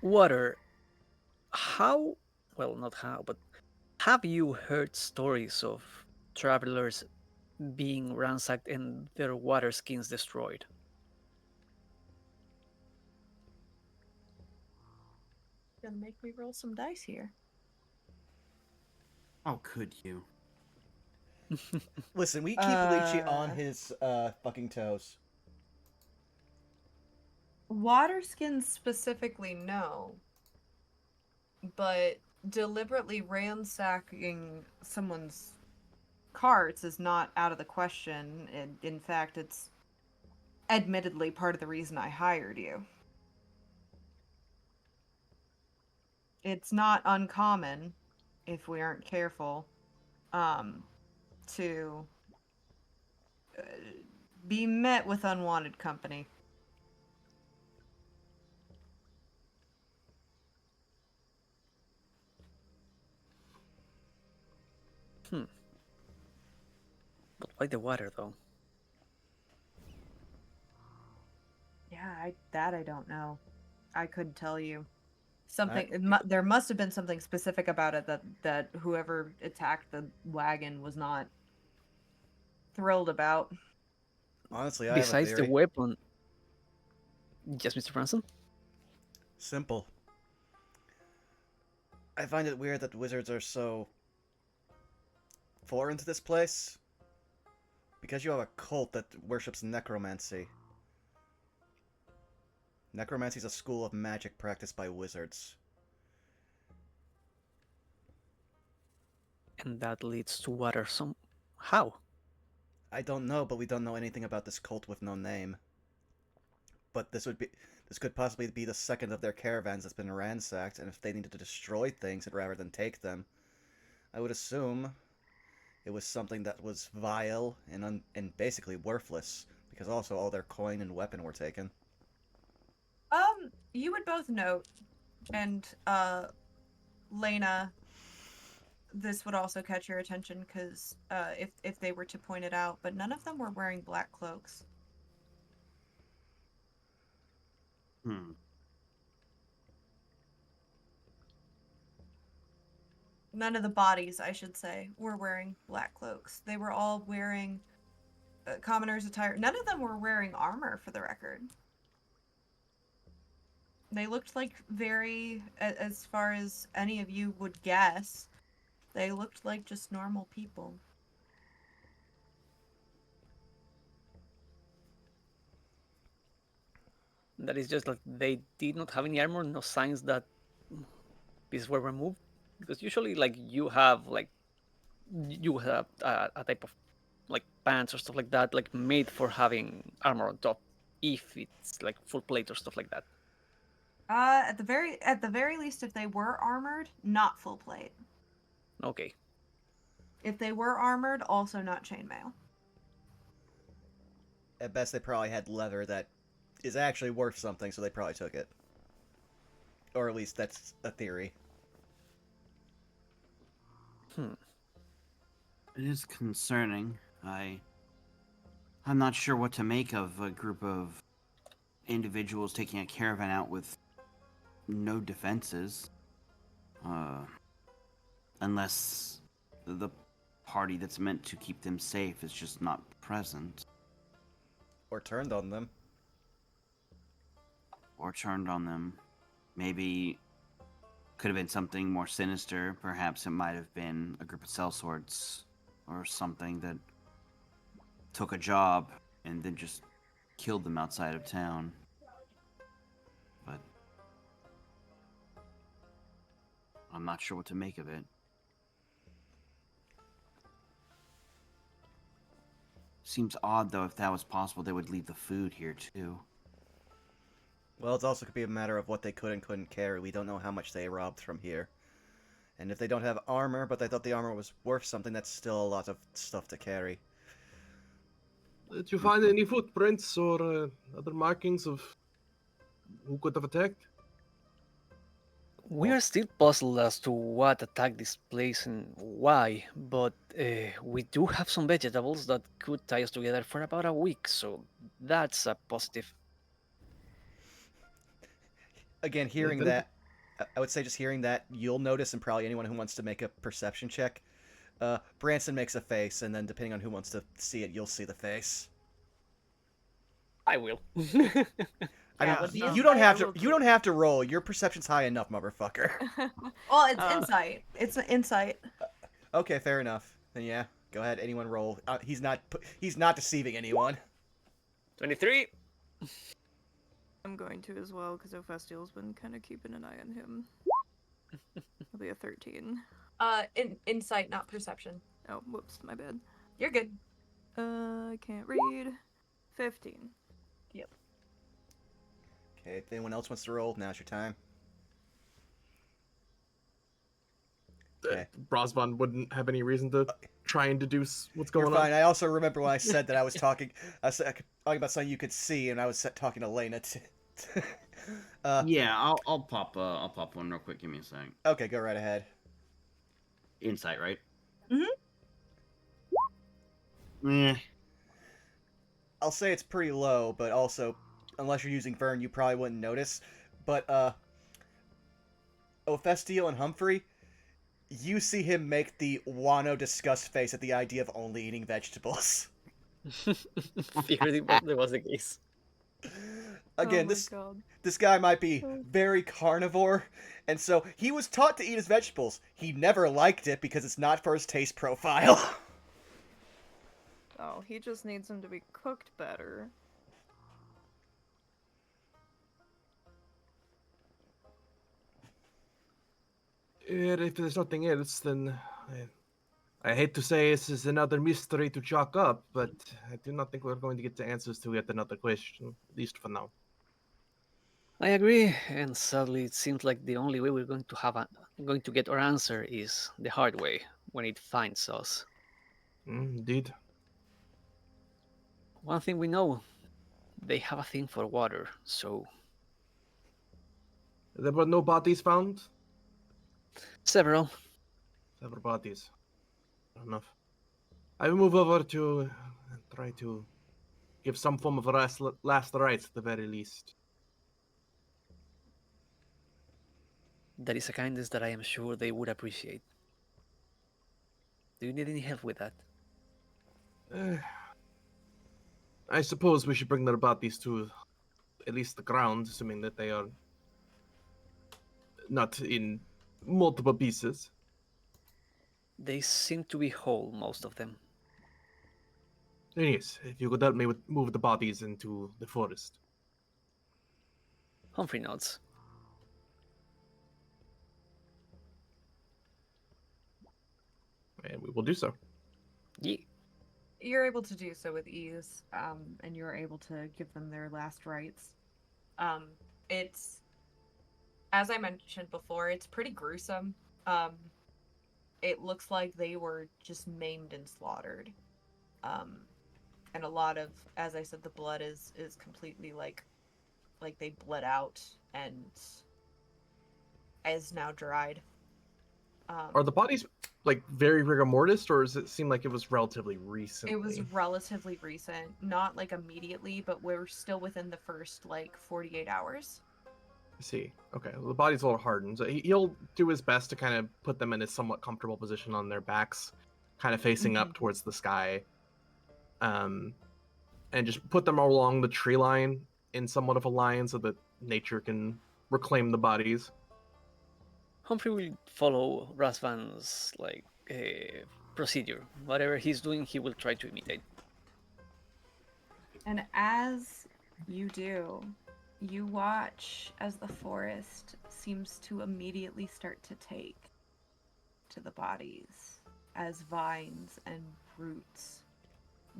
water. How? Well, not how, but have you heard stories of travelers being ransacked and their water skins destroyed? Gonna make me roll some dice here. How could you? Listen, we keep Lychee on his fucking toes. Water skins specifically, no. But deliberately ransacking someone's carts is not out of the question. And in fact, it's admittedly part of the reason I hired you. It's not uncommon, if we aren't careful, um, to uh, be met with unwanted company. Hmm. But why the water though? Yeah, I don't know. I couldn't tell you. There must have been something specific about it that whoever attacked the wagon was not thrilled about. Honestly, I have a Besides the theory. weapon, yes, Mr. Franson? Simple. I find it weird that wizards are so foreign to this place. Because you have a cult that worships necromancy. Necromancy is a school of magic practiced by wizards. And that leads to water some. How? I don't know, but we don't know anything about this cult with no name. But this could possibly be the second of their caravans that's been ransacked, and if they needed to destroy things rather than take them, I would assume it was something that was vile and basically worthless, because also all their coin and weapon were taken. You would both note, and Lena, this would also catch your attention because if they were to point it out, but none of them were wearing black cloaks. Hmm. None of the bodies, I should say, were wearing black cloaks. They were all wearing commoners' attire. None of them were wearing armor, for the record. They looked like as far as any of you would guess, they looked like just normal people. That is just like they did not have any armor, no signs that pieces were removed. Because usually, like, you have a type of like pants or stuff like that, like made for having armor on top, if it's like full plate or stuff like that. At the very least, if they were armored, not full plate. Okay. If they were armored, also not chainmail. At best, they probably had leather that is actually worth something, so they probably took it. Or at least that's a theory. Hmm. It is concerning. I'm not sure what to make of a group of individuals taking a caravan out with no defenses. Unless the party that's meant to keep them safe is just not present. Or turned on them. Or turned on them. Maybe could have been something more sinister. Perhaps it might have been a group of sellswords or something that took a job and then just killed them outside of town. But I'm not sure what to make of it. Seems odd, though, if that was possible, they would leave the food here, too. Well, it also could be a matter of what they could and couldn't carry. We don't know how much they robbed from here. And if they don't have armor, but they thought the armor was worth something, that's still a lot of stuff to carry. Did you find any footprints or other markings of who could have attacked? We are still puzzled as to what attacked this place and why, but we do have some vegetables that could tie us together for about a week, so that's a positive. Again, hearing then- that, I would say just hearing that, you'll notice, and probably anyone who wants to make a perception check. Branson makes a face, and then depending on who wants to see it, you'll see the face. I will. I Yeah, mean, no, you don't I have will to. You don't have to roll. Your perception's high enough, motherfucker. Well, it's Uh, insight. It's an insight. Okay, fair enough. Then yeah, go ahead. Anyone roll. He's not. He's not deceiving anyone. 23. I'm going to as well because Ophastiel's been kind of keeping an eye on him. It'll be a 13. Insight, not perception. Oh, whoops, my bad. You're good. I can't read. 15. Okay, if anyone else wants to roll, now's your time. Okay. Brosvan wouldn't have any reason to try and deduce what's You're going fine. on. I also remember when I said that I was talking. I was talking about something you could see, and I was talking to Lena. Yeah, I'll pop one real quick. Give me a sec. Okay, go right ahead. Insight, right? Mhm. Eh. I'll say it's pretty low, but also, unless you're using Vern, you probably wouldn't notice. But Ophestiel and Humphrey, you see him make the wano disgust face at the idea of only eating vegetables. Figured that was the case. Again, oh my God. this guy might be very carnivore, and so he was taught to eat his vegetables. He never liked it because it's not for his taste profile. Oh, he just needs him to be cooked better. If there's nothing else, then I hate to say this is another mystery to chalk up, but I do not think we're going to get the answers to yet another question, at least for now. I agree, and sadly, it seems like the only way we're going to get our answer is the hard way when it finds us. Indeed. One thing we know, they have a thing for water, so There were no bodies found? several. Several bodies. Fair enough. I will move over to try to give some form of last rites at the very least. That is a kindness that I am sure they would appreciate. Do you need any help with that? I suppose we should bring their bodies to at least the ground, assuming that they are not in multiple pieces. They seem to be whole, most of them. Yes, if you could help me move the bodies into the forest. Humphrey nods. And we will do so. Yeah. You're able to do so with ease, and you're able to give them their last rites. It's, as I mentioned before, it's pretty gruesome. It looks like they were just maimed and slaughtered. And a lot of, as I said, the blood is completely like they bled out and is now dried. Are the bodies like very rigor mortis, or does it seem like it was relatively recent? It was relatively recent, not like immediately, but we're still within the first like 48 hours. I see. Okay, well, the body's a little hardened. So he'll do his best to kind of put them in a somewhat comfortable position on their backs, kind of facing up towards the sky, and just put them along the tree line in somewhat of a line so that nature can reclaim the bodies. Humphrey will follow Rasvan's procedure. Whatever he's doing, he will try to imitate. And as you do, you watch as the forest seems to immediately start to take to the bodies as vines and roots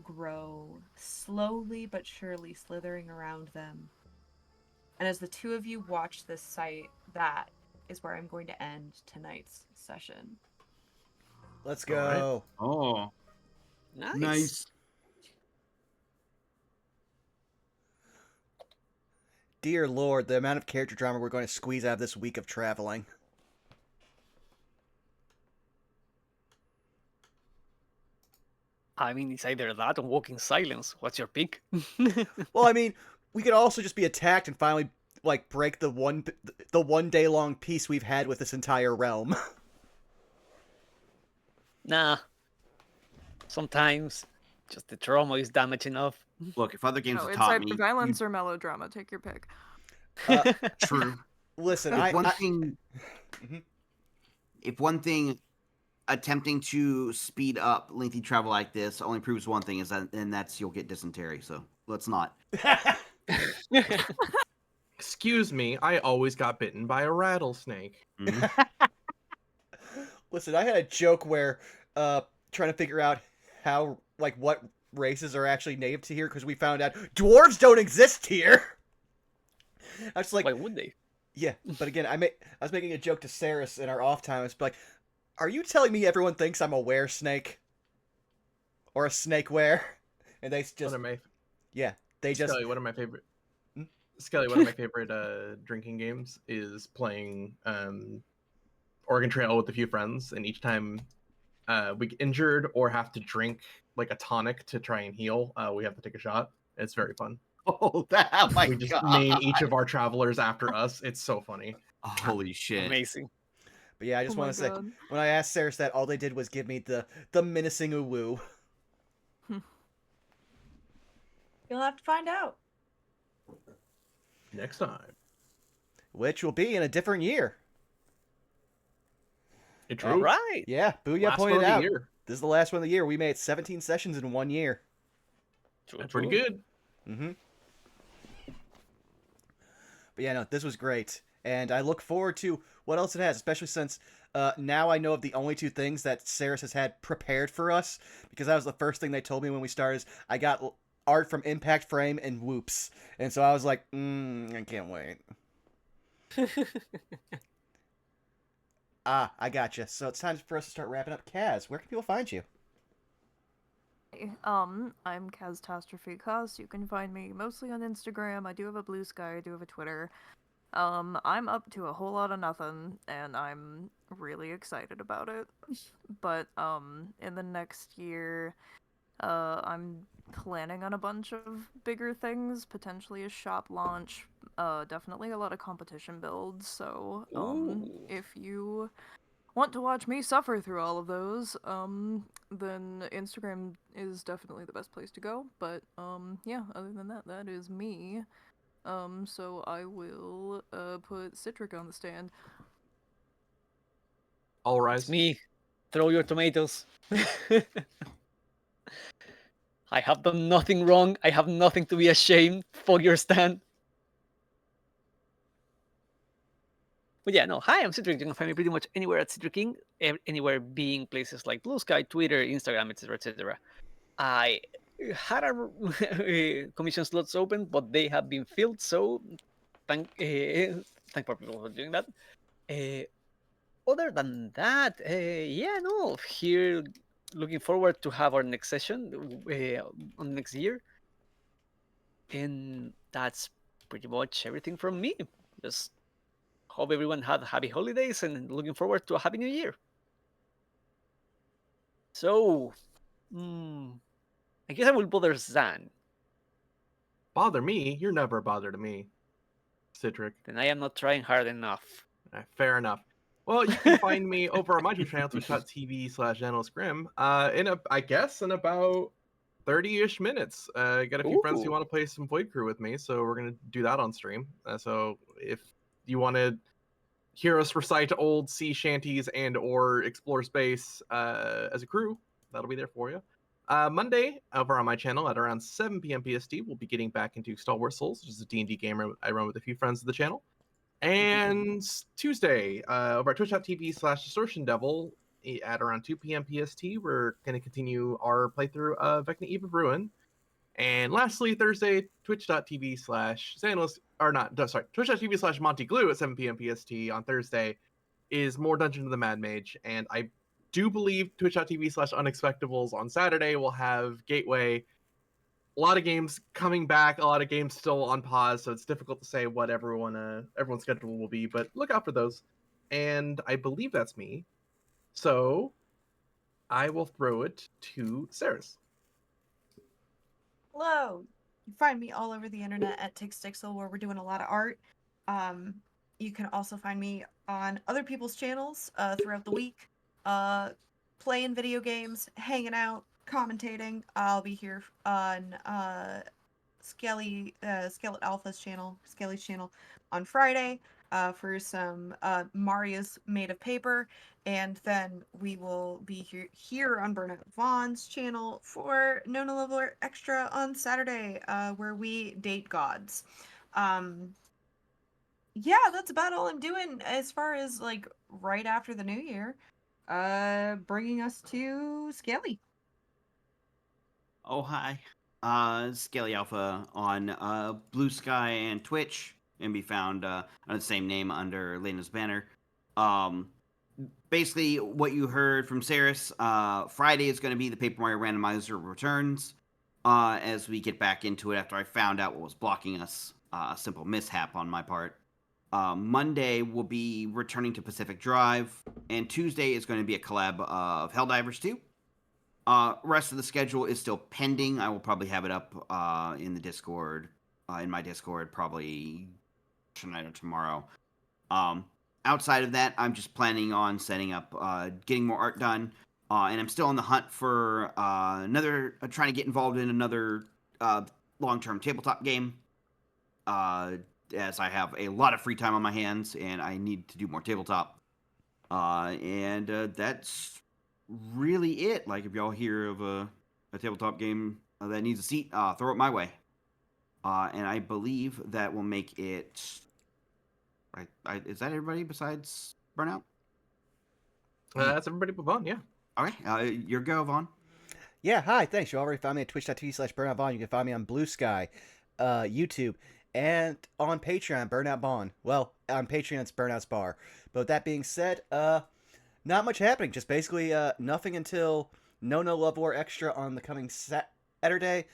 grow slowly but surely, slithering around them. And as the two of you watch this sight, that is where I'm going to end tonight's session. Let's All right. go. Oh, nice. Dear Lord, the amount of character drama we're going to squeeze out of this week of traveling. I mean, it's either that or walking silence. What's your pick? Well, I mean, we could also just be attacked and finally like break the one day long peace we've had with this entire realm. Nah. Sometimes just the trauma is damage enough. Look, if other games No, have taught inside me, for violence or melodrama, take your pick. true. Listen, If one thing, Mhm. if one thing, attempting to speed up lengthy travel like this only proves one thing, is that, and that's you'll get dysentery. So let's not. Excuse me, I always got bitten by a rattlesnake. Mhm. Listen, I had a joke where trying to figure out how like what races are actually native to here because we found out dwarves don't exist here. I was like, Why would they? yeah, but again, I was making a joke to Saris in our off time. I was like, are you telling me everyone thinks I'm a were snake or a snake were? And they just One of my yeah, they just Skelly, one of my favorite Hmm? Skelly, one of my favorite drinking games is playing Oregon Trail with a few friends, and each time we get injured or have to drink like a tonic to try and heal, we have to take a shot. It's very fun. Oh, my We just god! name each of our travelers after us. It's so funny. Holy shit! Amazing. But yeah, I Oh just my want to say, God. when I asked Saris that, all they did was give me the menacing uwu, You'll have to find out. Next time. which will be in a different year. It's All true. right. Yeah, Booyah Last one pointed of the out. year. This is the last one of the year. We made 17 sessions in 1 year. True, That's pretty true. good. Mm-hmm. But yeah, no, this was great. And I look forward to what else it has, especially since now I know of the only two things that Saris has had prepared for us, because that was the first thing they told me when we started. Is I got art from Impact Frame and Whoops. And so I was like, I can't wait. I gotcha. So it's time for us to start wrapping up. Kaz, where can people find you? I'm Catastrophe Cos. You can find me mostly on Instagram. I do have a Blue Sky. I do have a Twitter. I'm up to a whole lot of nothing, and I'm really excited about it. But in the next year, I'm planning on a bunch of bigger things. Potentially a shop launch. Definitely a lot of competition builds. So Ooh. if you want to watch me suffer through all of those, then Instagram is definitely the best place to go. But yeah, other than that, that is me. So I will put Citric on the stand. All It's rise. me. Throw your tomatoes. I have done nothing wrong. I have nothing to be ashamed. Fuck your stand. But yeah, no. Hi, I'm Citric. You can find me pretty much anywhere at Citric King. Anywhere being places like Blue Sky, Twitter, Instagram, etc., etc. I had a commission slots open, but they have been filled. So thank for people for doing that. Other than that, yeah, no. Here, looking forward to have our next session on next year, and that's pretty much everything from me. Just hope everyone had happy holidays and looking forward to a happy new year. So, I guess I will bother Zan. Bother me? You're never a bother to me, Citric. Then I am not trying hard enough. Fair enough. Well, you can find me over on my Twitch channel, twitch.tv/analystgrim, in about 30-ish minutes. Got a few friends who Ooh. want to play some Void Crew with me, so we're going to do that on stream. So if you want to hear us recite old sea shanties and or explore space as a crew, that'll be there for you. Monday, over on my channel at around 7 p.m. PST, we'll be getting back into Star Wars Souls, which is a D&D game I run with a few friends of the channel. And Tuesday, over at twitch.tv/distortion devil at around 2 p.m. PST, we're going to continue our playthrough of Vecna Eve of Ruin. And lastly, Thursday, twitch.tv/Xanos, or not, sorry, twitch.tv/Monty Glue at 7 p.m. PST on Thursday is more Dungeon of the Mad Mage. And I do believe twitch.tv/Unexpectables on Saturday will have Gateway. A lot of games coming back, a lot of games still on pause, so it's difficult to say what everyone's schedule will be, but look out for those. And I believe that's me. So I will throw it to Saris. Hello. You find me all over the internet at TixTixel, where we're doing a lot of art. You can also find me on other people's channels throughout the week, playing video games, hanging out, commentating. I'll be here on Skellet Alpha's channel, Skelly's channel, on Friday for some Mario's Made of Paper, and then we will be here on Burnout Vaughn's channel for Nona Leveler Extra on Saturday, where we date gods. Yeah, that's about all I'm doing as far as like right after the new year. Bringing us to Skelly. Oh, hi. Scaly Alpha on Blue Sky and Twitch, and be found on the same name under Lena's banner. Basically, what you heard from Saris, Friday is going to be the Paper Mario Randomizer returns. As we get back into it after I found out what was blocking us, a simple mishap on my part. Monday will be returning to Pacific Drive, and Tuesday is going to be a collab of Helldivers 2. Rest of the schedule is still pending. I will probably have it up in the Discord, in my Discord, probably tonight or tomorrow. Outside of that, I'm just planning on setting up, getting more art done, and I'm still on the hunt for trying to get involved in another long-term tabletop game. As I have a lot of free time on my hands, and I need to do more tabletop. And that's really it. Like, if y'all hear of a tabletop game that needs a seat, throw it my way. And I believe that will make it. Right? Is that everybody besides Burnout? That's everybody but Vaughn, yeah. Okay, your go, Vaughn. Yeah, hi, thanks. You already found me at twitch.tv/Burnout Bond. You can find me on Blue Sky, YouTube, and on Patreon, Burnout Bond. Well, on Patreon, it's Burnout's Bar. But with that being said, not much happening. Just basically nothing until No Love War Extra on the coming Saturday.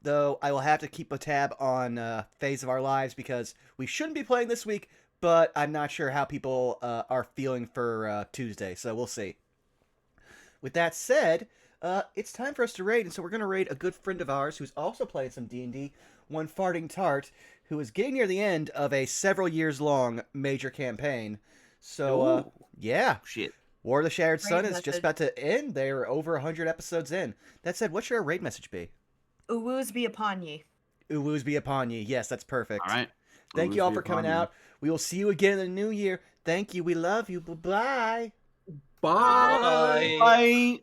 Though I will have to keep a tab on Phase of Our Lives because we shouldn't be playing this week, but I'm not sure how people are feeling for Tuesday, so we'll see. With that said, it's time for us to raid, and so we're going to raid a good friend of ours who's also playing some D&D, one Farting Tart, who is getting near the end of a several years long major campaign. So, yeah. Shit. War of the Shattered Sun Raid is just message. about to end. They're over 100 episodes in. That said, what should our raid message be? Uwoos be upon ye. Uwoos be upon ye. Yes, that's perfect. All right. Thank you Uwoos all be for coming upon you. out. We will see you again in the new year. Thank you. We love you. Bye-bye. Bye. Bye. Bye.